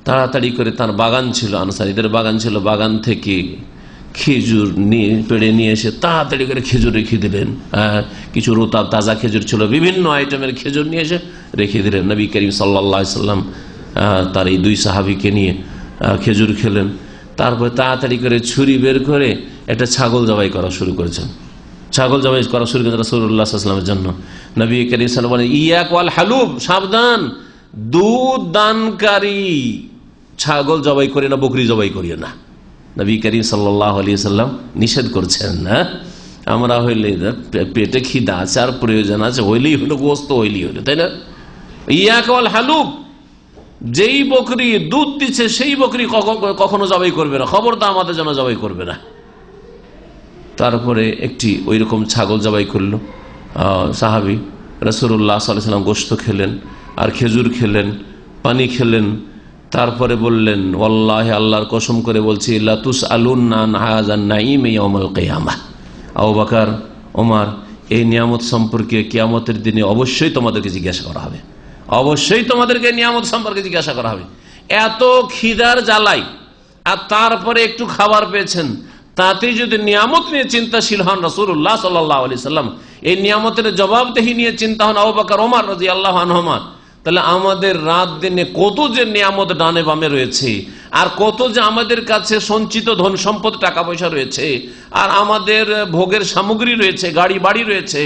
তাড়াতাড়ি করে তার বাগান ছিল, আনসারীদের বাগান ছিল, বাগান থেকে খেজুর পেড়ে নিয়ে এসে তাড়াতাড়ি করে খেজুর রেখে দিলেন। কিছু রোতাব তাজা খেজুর ছিল, বিভিন্ন আইটেমের খেজুর নিয়ে এসে রেখে দিলেন। নবী করিম সাল্লাল্লাহু আলাইহি ওয়াসাল্লাম তার এই 2 সাহাবীকে নিয়ে খেজুর খেলেন। তারপরে তাড়াতাড়ি করে ছুরি বের করে একটা ছাগল জবাই করা শুরু করেছেন। রাসূলুল্লাহ সাল্লাল্লাহু আলাইহি ওয়াসাল্লামের জন্য। নবী করিম সাল্লাল্লাহু আলাইহি ওয়াসাল্লাম ইয়াক ওয়াল হালুব, সাবধান, দুধ দানকারী ছাগল জবাই করিও না, বকরি জবাই করিও না। নবী করিম সাল্লাল্লাহু আলাইহি ওয়াসাল্লাম নিষেধ করছেন না। আমরা হইলে পেটে খিদা আছে আর প্রয়োজন আছে, হইলেই হলো গোস্ত, হইলেই হলো, তাই না? ইয়াকাল হালুব, যেই বকরি দুধ দিচ্ছে সেই বকরি কখনো জবাই করবে না, খবরদার আমাদের জন্য জবাই করবে না। তারপরে একটি ওই রকম ছাগল জবাই করলো সাহাবী। রাসূলুল্লাহ সাল্লাল্লাহু আলাইহি ওয়াসাল্লাম গোশত খেলেন আর খেজুর খেলেন, পানি খেলেন। তারপরে বললেন, ওয়াল্লাহি, আল্লাহর কসম করে বলছি, লা তুসআলুন্না আন হাযান নাঈম ইয়াউমাল কিয়ামাহ। আবু বকর, ওমর, এই নিয়ামত সম্পর্কে কিয়ামতের দিনে অবশ্যই তোমাদেরকে জিজ্ঞাসা করা হবে, অবশ্যই তোমাদেরকে নিয়ামত সম্পর্কে জিজ্ঞাসা করা হবে। এত খিদার জ্বালাই আর তারপরে একটু খাবার পেয়েছেন, তাতে যদি নিয়ামত নিয়ে চিন্তাশীল হন রাসূলুল্লাহ সাল্লাল্লাহু আলাইহি সাল্লাম, এই নিয়ামতের জবাবদেহি নিয়ে চিন্তা হন আবু বকর, ওমর রাদিয়াল্লাহু আনহুমা, তাহলে আমাদের রাত দিনে কত যে নিয়ামত ডানে বামে রয়েছে, আর কত যে আমাদের কাছে সঞ্চিত ধন সম্পদ টাকা পয়সা রয়েছে, আর আমাদের ভোগের সামগ্রী রয়েছে, গাড়ি বাড়ি রয়েছে,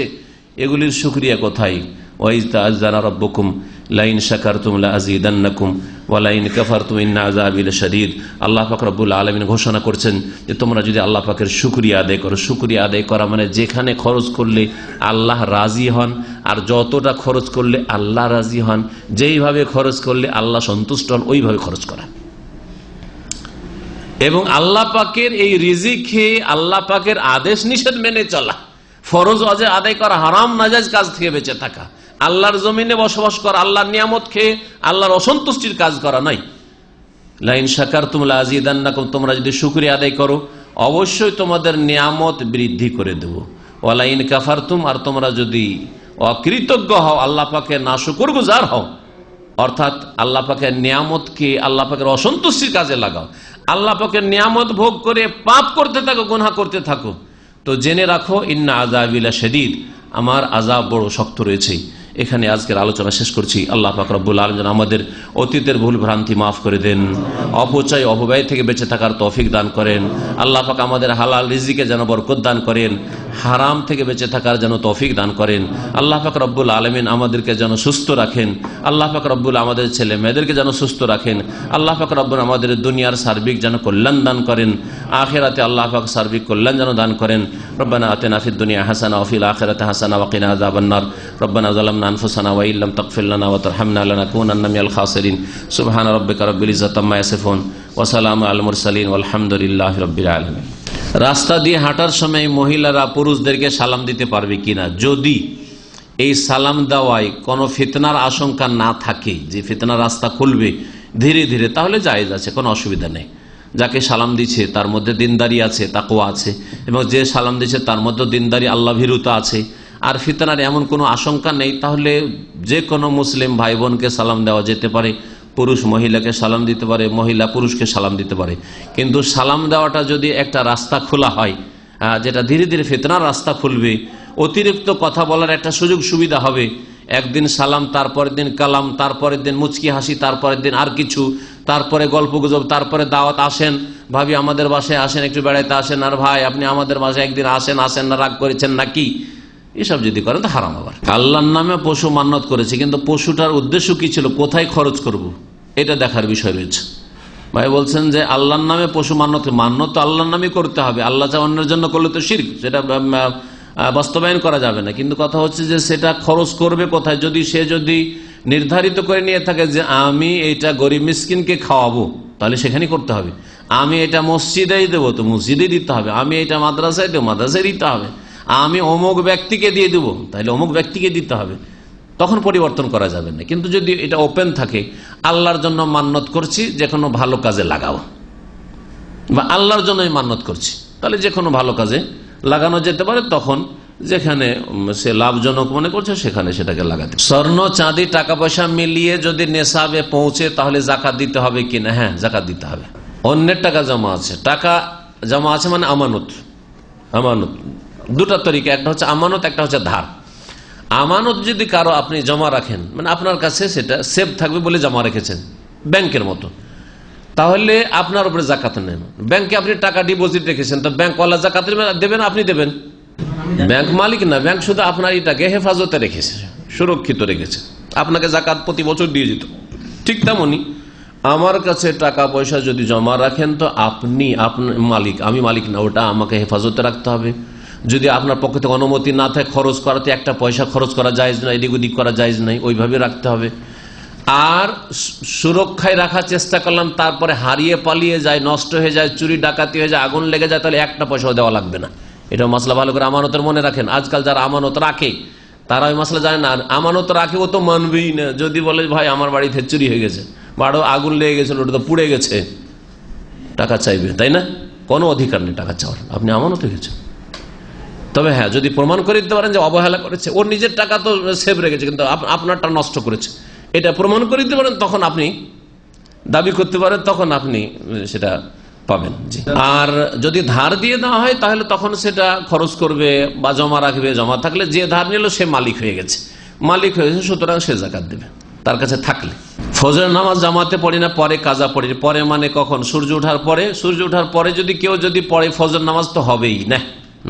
এগুলির শুকরিয়া কোথায়? ওয়াইজ তাআযানা রাব্বুকুম লাইন শাকারতুম লাযীদান্নাকুম ওয়া লাইন কাফারতুম ইন্না আযাবি লাশাদীদ। আল্লাহ পাক রব্বুল আলামিন ঘোষণা করছেন যে তোমরা যদি আল্লাহ পাকের শুকরিয়া আদায় করো, শুকরিয়া আদায় করা মানে যেখানে খরচ করলে আল্লাহ রাজি হন, আর যতটা খরচ করলে আল্লাহ রাজি হন, যেইভাবে খরচ করলে আল্লাহ সন্তুষ্ট হন, ওইভাবে খরচ করা। এবং আল্লাহ পাকের এই রিজিক খেয়ে আল্লাহ পাকের আদেশ নিষেধ মেনে চলা, ফরজ ওয়াজিব আদায় করা, হারাম নাজায়েজ কাজ থেকে বেঁচে থাকা, আল্লাহর জমিনে বসবাস করা, আল্লাহর নিয়ামত খেয়ে আল্লাহর অসন্তুষ্টির কাজ করা নাই। লাইন শাকারতুম লাযীদান্নাকুম, তোমরা যদি শুকরিয়া আদায় করো অবশ্যই তোমাদের নিয়ামত বৃদ্ধি করে দেব। ওয়া লাইন কাফারতুম, আর তোমরা যদি অকৃতজ্ঞ হও, আল্লাহ পাকের নাশুকরগুজার হও, অর্থাৎ আল্লাহ পাকের নিয়ামতকে আল্লাহ পাকের অসন্তুষ্টির কাজে লাগাও, আল্লাহ পাকের নিয়ামত ভোগ করে পাপ করতে থাকো, গুনাহ করতে থাকো, তো জেনে রাখো ইন্না আযাবি লাশাদীদ, আমার আযাব বড় শক্ত রয়েছে। এখানে আজকের আলোচনা শেষ করছি। আল্লাহ পাক রব্বুল আলামিন আমাদের অতীতের ভুল ভ্রান্তি মাফ করে দেন, অপচয় অপব্যয় থেকে বেঁচে থাকার তৌফিক দান করেন। আল্লাহ পাক আমাদের হালাল রিজিকে যেন বরকত দান করেন, হারাম থেকে বেঁচে থাকার যেন তৌফিক দান করেন। আল্লাহ পাক রব্বুল আলামিন আমাদেরকে যেন সুস্থ রাখেন। আল্লাহ পাক রব্বুল আমাদের ছেলে মেয়েদেরকে যেন সুস্থ রাখেন। আল্লাহ পাক রব্বুল আমাদের দুনিয়ার সার্বিক যেন কল্যাণ দান করেন, আখিরাতে আল্লাহ পাক সার্বিক কল্যাণ যেন দান করেন। রব্বানা আতিনা ফিদ দুনিয়া হাসানা ওয়া ফিল আখিরাতি হাসানা ওয়া কিনা আযাবান নার। রব্বানা যালামনা আনফুসানা ওয়া ইল্লাম তাগফির লানা ওয়া তারহামনা লানাকুনান্না মিনাল খাসিরিন। সুবহানা রাব্বিকা রাব্বিল ইজ্জাতি আম্মা ইয়াসিফুন ওয়া সালামুন আলাল মুরসালিন ওয়ালহামদুলিল্লাহি রাব্বিল আলামিন। রাস্তা দিয়ে হাঁটার সময় মহিলারা পুরুষদেরকে সালাম দিতে পারবে কিনা? যদি এই সালাম দেওয়ায় কোনো ফিতনার আশঙ্কা না থাকে, যে ফিতনার রাস্তা খুলবে ধীরে ধীরে, তাহলে জায়েজ আছে, কোনো অসুবিধা নেই। যাকে সালাম দিচ্ছে তার মধ্যে দিনদারি আছে, তাকওয়া আছে, এবং যে সালাম দিচ্ছে তার মধ্যে দিনদারি আল্লাহ ভীরুতা আছে, আর ফিতনার এমন কোনো আশঙ্কা নেই, তাহলে যে কোনো মুসলিম ভাই বোনকে সালাম দেওয়া যেতে পারে। পুরুষ মহিলাকে সালাম দিতে পারে, মহিলা পুরুষকে সালাম দিতে পারে। কিন্তু সালাম দেওয়াটা যদি একটা রাস্তা খোলা হয়, যেটা ধীরে ধীরে ফিতনার রাস্তা খুলবে, অতিরিক্ত কথা বলার একটা সুযোগ সুবিধা হবে, একদিন সালাম, তারপরের দিন কালাম, তারপরের দিন মুচকি হাসি, তারপরের দিন আর কিছু, তারপরে গল্প গুজব, তারপরে দাওয়াত, আসেন ভাবি আমাদের বাসায় আসেন, একটু বেড়াইতে আসেন, আর ভাই আপনি আমাদের বাসায় একদিন আসেন, আসেন না, রাগ করেছেন নাকি, এসব যদি করেন তো হারাম। আবার আল্লাহর নামে পশু মান্নত করেছে, কিন্তু পশুটার উদ্দেশ্য কি ছিল, কোথায় খরচ করব, এটা দেখার বিষয় রয়েছে। ভাই বলছেন যে আল্লাহর নামে পশু মান্নত তো আল্লাহর নামে করতে হবে, আল্লাহ যা অন্যের জন্য করলে তো শিরক, সেটা বাস্তবায়ন করা যাবে না। কিন্তু কথা হচ্ছে যে সেটা খরচ করবে কোথায়, যদি নির্ধারিত করে নিয়ে থাকে যে আমি এটা গরিব মিসকিনকে খাওয়াবো, তাহলে সেখানেই করতে হবে। আমি এটা মসজিদেই দেবো, তো মসজিদেই দিতে হবে। আমি এটা মাদ্রাসায় দেবো, মাদ্রাসায় দিতে হবে। আমি অমুক ব্যক্তিকে দিয়ে দেবো, তাহলে অমুক ব্যক্তিকে দিতে হবে, তখন পরিবর্তন করা যাবে না। কিন্তু যদি এটা ওপেন থাকে, আল্লাহর জন্য মান্নত করছি, যে কোনো ভালো কাজে লাগাও, বা আল্লাহর জন্যই মান্নত করছি, তাহলে যে কোনো ভালো কাজে লাগানো যেতে পারে, তখন যেখানে সে লাভজনক মনে করছে সেখানে সেটাকে লাগাতে। স্বর্ণ চাঁদি টাকা পয়সা মিলিয়ে যদি নেশাবে পৌঁছে, তাহলে জাকাত দিতে হবে কিনা? হ্যাঁ, জাকাত দিতে হবে। অন্যের টাকা জমা আছে, টাকা জমা আছে মানে আমানত। আমানত দুটা তরিকা, একটা হচ্ছে আমানত, একটা হচ্ছে ধার। আমানত যদি কারো আপনি জমা রাখেন, মানে আপনার কাছে সেটা সেভ থাকবে বলে জমা রেখেছেন, ব্যাংকের মতো, তাহলে আপনার উপরে জাকাত নেন। ব্যাংকে আপনি টাকা ডিপোজিট রেখেছেন, তো ব্যাংকওয়ালা জাকাত দেবেন, আপনি দেবেন? ব্যাংক মালিক না, ব্যাংক শুধু আপনার এটাকে হেফাজতে রেখেছে, সুরক্ষিত রেখেছে, আপনাকে জাকাত প্রতি বছর দিয়ে যেত। ঠিক তেমনি আমার কাছে টাকা পয়সা যদি জমা রাখেন, তো আপনি মালিক, আমি মালিক না, ওটা আমাকে হেফাজতে রাখতে হবে। যদি আপনার পক্ষ থেকে অনুমতি না থাকে খরচ করাতে একটা পয়সা খরচ করা যায় না, এদিক ওদিক করা যায় নাই, ওইভাবে রাখতে হবে। আর সুরক্ষায় রাখার চেষ্টা করলাম, তারপরে হারিয়ে পালিয়ে যায়, নষ্ট হয়ে যায়, চুরি ডাকাতি হয়ে যায়, আগুন লেগে যায়, তাহলে একটা পয়সাও দেওয়া লাগবে না। এটা মশলা ভালো করে আমানতের মনে রাখেন। আজকাল যারা আমানত রাখে তারা ওই মশলা জানে না। আমানত রাখে ও তো মানবেই না। যদি বলে ভাই আমার বাড়িতে চুরি হয়ে গেছে, বাড়ো আগুন লেগে গেছে, ওটা তো পুড়ে গেছে, টাকা চাইবে, তাই না? কোনো অধিকার নেই টাকা চাওয়ার, আপনি আমানত গেছেন। তবে হ্যাঁ, যদি প্রমাণ করে দিতে পারেন যে অবহেলা করেছে, ওর নিজের টাকা তো সেভ রেখেছে কিন্তু আপনারটা নষ্ট করেছে, এটা প্রমাণ করে দিতে পারেন, তখন আপনি দাবি করতে পারেন, তখন আপনি সেটা পাবেন। জি। আর যদি ধার দিয়ে দেওয়া হয় তাহলে তখন সেটা খরচ করবে বা জমা রাখবে। জমা থাকলে যে ধার নিল সে মালিক হয়ে গেছে, সুতরাং সে যাকাত দেবে তার কাছে থাকলে। ফজরের নামাজ জামাতে পড়ি না, পরে কাজা পড়ি। পরে মানে কখন? সূর্য ওঠার পরে। সূর্য ওঠার পরে যদি কেউ পড়ে ফজর নামাজ তো হবেই না,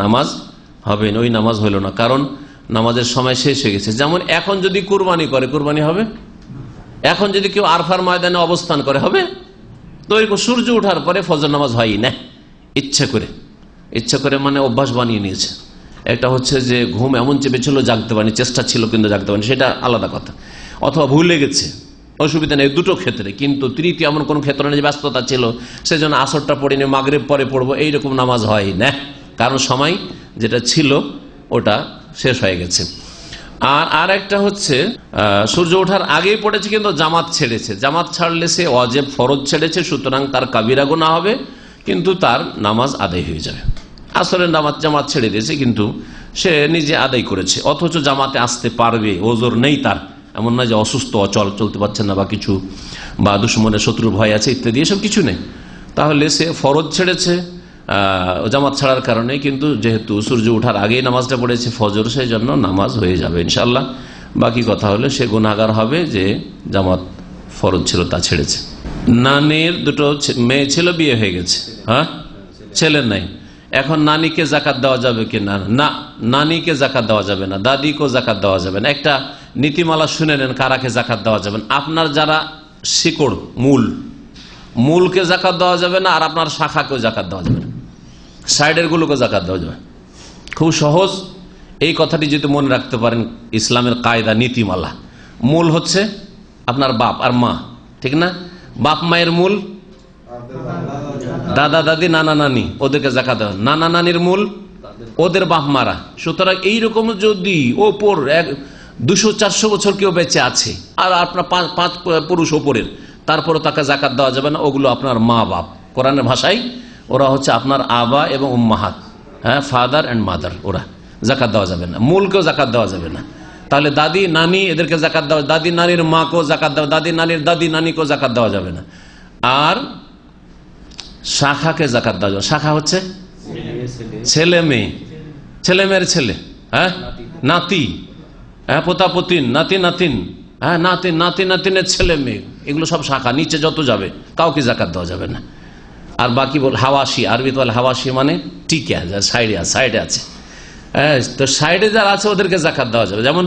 নামাজ হবে না, ওই নামাজ হইল না, কারণ নামাজের সময় শেষ হয়ে গেছে। যেমন এখন যদি কুরবানি করে, কুরবানি হবে। এখন যদি কেউ আরফার ময়দানে অবস্থান করে, হবে তো? সূর্য ওঠার পরে ফজর নামাজ হয়ই না, ইচ্ছা করে মানে অভ্যাস বানিয়ে নিয়েছে। একটা হচ্ছে যে ঘুম এমন চেপেছিল, জাগতে পারেনি, চেষ্টা ছিল কিন্তু জাগতে পারেনি, সেটা আলাদা কথা। অথবা ভুলে গেছে, অসুবিধা নেই, দুটো ক্ষেত্রে। কিন্তু তৃতীয় এমন কোন ক্ষেত্রে নেই, ব্যস্ততা ছিল সেজন্য আসরটা পড়িনি, মাগরিব পরে পড়বো, এইরকম নামাজ হয় না, কারণ সময় যেটা ছিল ওটা শেষ হয়ে গেছে। আর একটা হচ্ছে সূর্য ওঠার আগেই পড়েছে কিন্তু জামাত ছেড়েছে। জামাত ছাড়লে সে ওয়াজিব ফরজ ছেড়েছে, সুতরাং তার কাবিরা গুনাহ হবে, কিন্তু তার নামাজ আদায় হয়ে যাবে। আসরের নামাজ জামাত ছেড়ে দিয়েছে কিন্তু সে নিজে আদায় করেছে, অথচ জামাতে আসতে পারবে, ওজোর নেই তার। এমন না যে অসুস্থ, অচল, চলতে পারছে না বা কিছু, বা দুশ্মনের শত্রুর ভয় আছে ইত্যাদি, এসব কিছু নেই। তাহলে সে ফরজ ছেড়েছে জামাত ছাড়ার কারণে, কিন্তু যেহেতু সূর্য ওঠার আগেই নামাজটা পড়েছে ফজর, সেই জন্য নামাজ হয়ে যাবে ইনশাল্লাহ। বাকি কথা হলে সে গুনাহগার হবে যে জামাত ফরজ ছিল তা ছেড়েছে। নানির দুটো মেয়ে ছিল, বিয়ে হয়ে গেছে, হ্যাঁ, ছেলে নাই। এখন নানিকে জাকাত দেওয়া যাবে কি না? না, নানিকে জাকাত দেওয়া যাবে না, দাদিকেও জাকাত দেওয়া যাবে না। একটা নীতিমালা শুনে নেন কারাকে জাকাত দেওয়া যাবে না। আপনার যারা শিকড়, মূলকে জাকাত দেওয়া যাবে না, আর আপনার শাখাকেও জাকাত দেওয়া যাবে না, সাইডের গুলোকে জাকাত দেওয়া যাবে। খুব সহজ, এই কথাটি যদি মনে রাখতে পারেন, ইসলামের কায়দা, নীতিমালা। মূল হচ্ছে আপনার বাপ আর মা, ঠিক না? বাপ মায়ের মূল দাদা দাদি, নানা নানি, ওদেরকে জাকাত দেওয়া। নানা নানির মূল ওদের বাপ মারা। সুতরাং এইরকম যদি ওপর 200-400 বছর কেউ বেঁচে আছে আর আপনার 5 পুরুষ ওপরের, তারপরও তাকে জাকাত দেওয়া যাবে না, ওগুলো আপনার মা বাপ। কোরআনের ভাষায় ওরা হচ্ছে আপনার আবা এবং উম্মাহাত, হ্যাঁ, ফাদার অ্যান্ড মাদার, ওরা জাকাত দেওয়া যাবে না। মূলকেও জাকাত দেওয়া যাবে না। তাহলে দাদি নানি এদেরকে জাকাত দেওয়া, দাদি নানির মাকেও জাকাত দেওয়া, দাদি নানির দাদি নানিকেও জাকাত দেওয়া যাবে না। আর শাখাকে জাকাত দেওয়া যাবে। শাখা হচ্ছে ছেলে মেয়ে, ছেলে মেয়ের ছেলে, হ্যাঁ, নাতি, হ্যাঁ, পোতাপতিন, নাতি নাতিন, হ্যাঁ, নাতি নাতিনের ছেলে মেয়ে, এগুলো সব শাখা। নিচে যত যাবে কাউকে জাকাত দেওয়া যাবে না। আর বাকি বল হাওয়াসি, আরবি তো হাওয়াসি মানে টিকে সাইডে আছে, হ্যাঁ, তো সাইডে যারা আছে ওদেরকে জাকাত দেওয়া যাবে। যেমন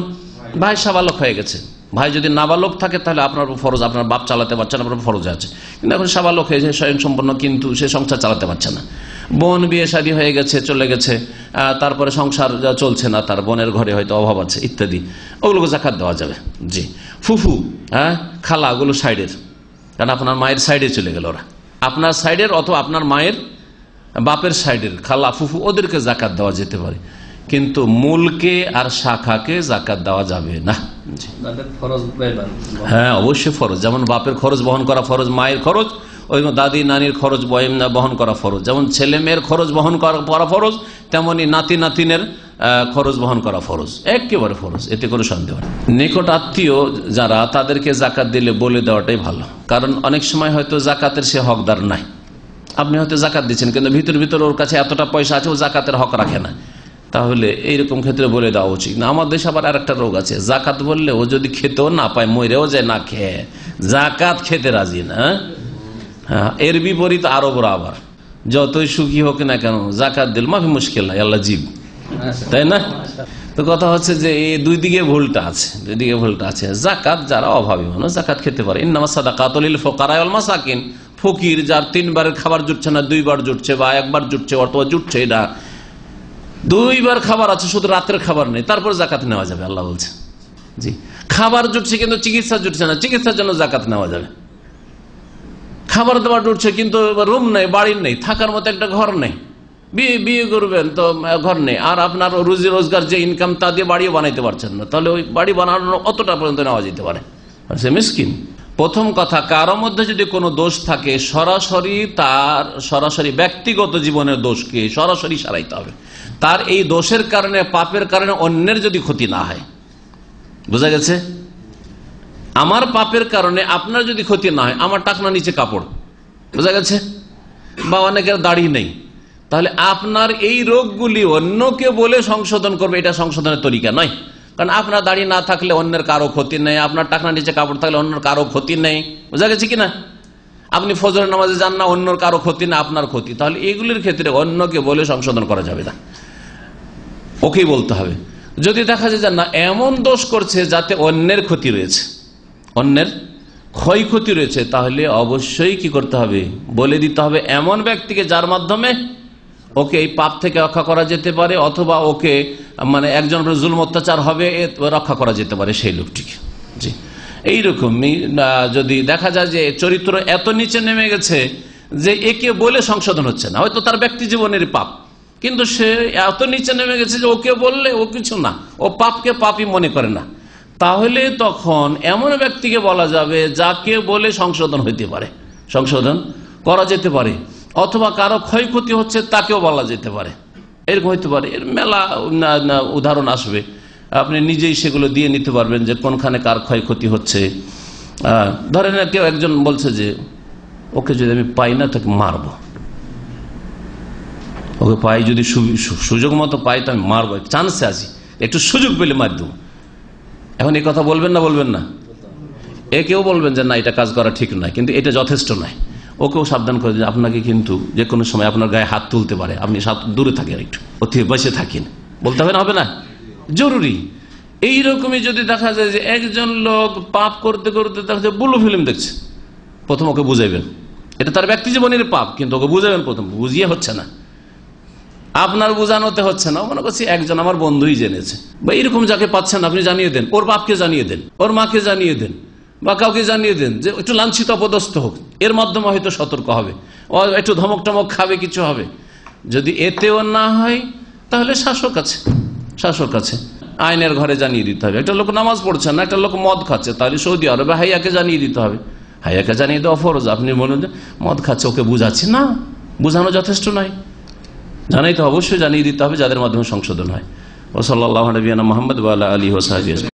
ভাই সাবালক হয়ে গেছে, ভাই যদি নাবালক থাকে তাহলে আপনার ফরজ, আপনার বাপ চালাতে পারছে না, আপনার ফরজ আছে। কিন্তু এখন সাবালক হয়েছে, স্বয়ং সম্পন্ন, কিন্তু সে সংসার চালাতে পারছে না। বোন বিয়ে শাদী হয়ে গেছে, চলে গেছে, তারপরে সংসার চলছে না, তার বোনের ঘরে হয়তো অভাব আছে ইত্যাদি, ওগুলোকে জাকাত দেওয়া যাবে। জি। ফুফু, হ্যাঁ, খালা, ওগুলো সাইডের, কারণ আপনার মায়ের সাইডে চলে গেল ওরা, আপনার সাইডের অথবা আপনার মায়ের বাপের সাইডের খালা ফুফু, ওদেরকে জাকাত দেওয়া যেতে পারে, কিন্তু মূলকে আর শাখাকে জাকাত দেওয়া যাবে না। হ্যাঁ, অবশ্যই ফরজ। যেমন বাপের খরচ বহন করা ফরজ, মায়ের খরচ, ওই দাদি নানির খরচ বহন করা ফরজ। যেমন ছেলে মেয়ের খরচ বহন করা ফরজ, তেমনি নাতি নাতিনের খরচ বহন করা ফরজ, একেবারে ফরজ, এতে করে সন্দেহ নেই। নিকট আত্মীয় যারা, তাদেরকে জাকাত দিলে বলে দেওয়াটাই ভালো, কারণ অনেক সময় হয়তো জাকাতের সে হকদার নাই। আপনি হয়তো জাকাত দিচ্ছেন কিন্তু ভিতর ওর কাছে এতটা পয়সা আছে, ও জাকাতের হক রাখে না, তাহলে এইরকম ক্ষেত্রে বলে দেওয়া উচিত না। আমার দেশে আবার আরেকটা রোগ আছে, জাকাত বললে ও যদি খেতেও না পায়, মরেও যায় না খেয়ে, জাকাত খেতে রাজি না। হ্যাঁ, এর বিপরীত আরবরা আবার যতই সুখী হোক না কেন জাকাত দিল মাফি মুশকিল নাই, আল্লাহ জীব, তাই না? তো কথা হচ্ছে যে এই দুই দিকে ভুলটা আছে। জাকাত যারা অভাবী মানুষ জাকাত খেতে পারে। ইন্নামা সাদাকাতুল লিল ফুকারা ওয়াল মাসাকিন, ফকির যার 3 বারের খাবার জুটছে না, 2 বার জুটছে বা 1 বার জুটছে অথবা জুটছে, এটা 2 বার খাবার আছে, শুধু রাতের খাবার নেই, তারপর জাকাত নেওয়া যাবে আল্লাহ বলছে। জি, খাবার জুটছে কিন্তু চিকিৎসা জুটছে না, চিকিৎসার জন্য জাকাত নেওয়া যাবে। খাবার দাবার জুটছে কিন্তু রুম নেই, বাড়ির নেই, থাকার মতো একটা ঘর নেই, বিয়ে করবেন তো ঘর নেই, আর আপনার রুজি রোজগার যে ইনকাম তা দিয়ে বাড়িও বানাইতে পারছেন না, তাহলে ওই বাড়ি বানানোর অতটা পর্যন্ত নেওয়া যেতে পারে, সে মিসকিন। প্রথম কথা, কারোর মধ্যে যদি কোনো দোষ থাকে সরাসরি ব্যক্তিগত জীবনের দোষকে সরাসরি সারাইতে হবে। তার এই দোষের কারণে, পাপের কারণে অন্যের যদি ক্ষতি না হয়, বোঝা গেছে? আমার পাপের কারণে আপনার যদি ক্ষতি না হয়, আমার টাকনা নিচে কাপড়, বোঝা গেছে, বা অনেকের দাড়ি নেই, তাহলে আপনার এই রোগগুলি অন্যকে বলে সংশোধন করবে, এটা সংশোধনের তরিকা নয়। কারণ আপনার দাড়ি না থাকলে অন্যের কারো ক্ষতি নেই, আপনার টাকনা নিচে কাপড় থাকলে অন্যের কারো ক্ষতি নেই, বোঝা গেছে কিনা? আপনি ফজরের নামাজে যান না, অন্যর কারো ক্ষতি না, আপনার ক্ষতি, তাহলে এগুলির ক্ষেত্রে অন্যকে বলে সংশোধন করা যাবে না, ওকেই বলতে হবে। যদি দেখা যায় যে না, এমন দোষ করছে যাতে অন্যের ক্ষতি রয়েছে, অন্যের ক্ষয়ক্ষতি রয়েছে, তাহলে অবশ্যই কি করতে হবে? বলে দিতে হবে এমন ব্যক্তিকে যার মাধ্যমে ওকে এই পাপ থেকে রক্ষা করা যেতে পারে, অথবা ওকে মানে একজন জুলুম অত্যাচার হবে রক্ষা করা যেতে পারে সেই লোকটিকে। জি, এইরকমই যদি দেখা যায় যে চরিত্র এত নিচে নেমে গেছে যে একে বলে সংশোধন হচ্ছে না, হয়তো তার ব্যক্তি জীবনের পাপ, কিন্তু সে এত নিচে নেমে গেছে যে ওকে বললে ও কিছু না, ও পাপকে পাপই মনে করে না, তাহলে তখন এমন ব্যক্তিকে বলা যাবে যাকে বলে সংশোধন হইতে পারে, সংশোধন করা যেতে পারে, অথবা কারো ক্ষয়ক্ষতি হচ্ছে তাকেও বলা যেতে পারে, এরকম হইতে পারে। এর মেলা উদাহরণ আসবে, আপনি নিজেই সেগুলো দিয়ে নিতে পারবেন যে কোনখানে কার ক্ষয়ক্ষতি হচ্ছে। ধরেন কেউ একজন বলছে যে ওকে যদি আমি পাই না তাকে মারবো, ওকে পাই যদি সুযোগ মতো পাই তো আমি মারবো, চান্সে আছি, একটু সুযোগ পেলে মার দেবো। এখন এই কথা বলবেন না বলবেন না? এ কেউ বলবেন যে না, এটা কাজ করা ঠিক নয়, কিন্তু এটা যথেষ্ট নয়। ওকেও সাবধান করে যে আপনাকে কিন্তু যে কোনো সময় আপনার গায়ে হাত তুলতে পারে, আপনি দূরে থাকেন, একটু অতি বসে থাকেন, বলতে হবে না, হবে না, জরুরি। এইরকমই যদি দেখা যায় যে একজন লোক পাপ করতে করতে দেখা যায় ব্লু ফিল্ম দেখছে, প্রথম ওকে বুঝাইবেন, এটা তার ব্যক্তি জীবনের পাপ, কিন্তু ওকে বুঝাবেন, প্রথম বুঝিয়ে হচ্ছে না, আপনার বোঝানোতে হচ্ছে না, মনে করছি একজন আমার বন্ধুই জেনেছে, বা এরকম যাকে পাচ্ছেন আপনি জানিয়ে দেন, ওর বাপকে জানিয়ে দেন, ওর মাকে জানিয়ে দেন, বা কাউকে জানিয়ে দেন যে একটু লাঞ্ছিত অপদস্থ হোক, এর মাধ্যমে হয়তো সতর্ক হবে, ও একটু ধমক টমক খাবে, কিছু হবে। যদি এতেও না হয় তাহলে শাসক আছে, আইনের ঘরে জানিয়ে দিতে হবে। একটা লোক নামাজ পড়ছে না, একটা লোক মদ খাচ্ছে, তাহলে সৌদি আরবে হাইয়াকে জানিয়ে দিতে হবে, হাইয়াকে জানিয়ে দেওয়া ফরজ। আপনি বলুন যে মদ খাচ্ছে, ওকে বুঝাচ্ছি না, বুঝানো যথেষ্ট নয়, জানাই তো অবশ্যই জানিয়ে দিতে হবে, যাদের মাধ্যমে সংশোধন হয়। ও সাল্লাল্লাহু আলাইহি ওয়া সাল্লাম মুহাম্মদ ওয়া আলা আলিহি ওয়া সাহবিহি।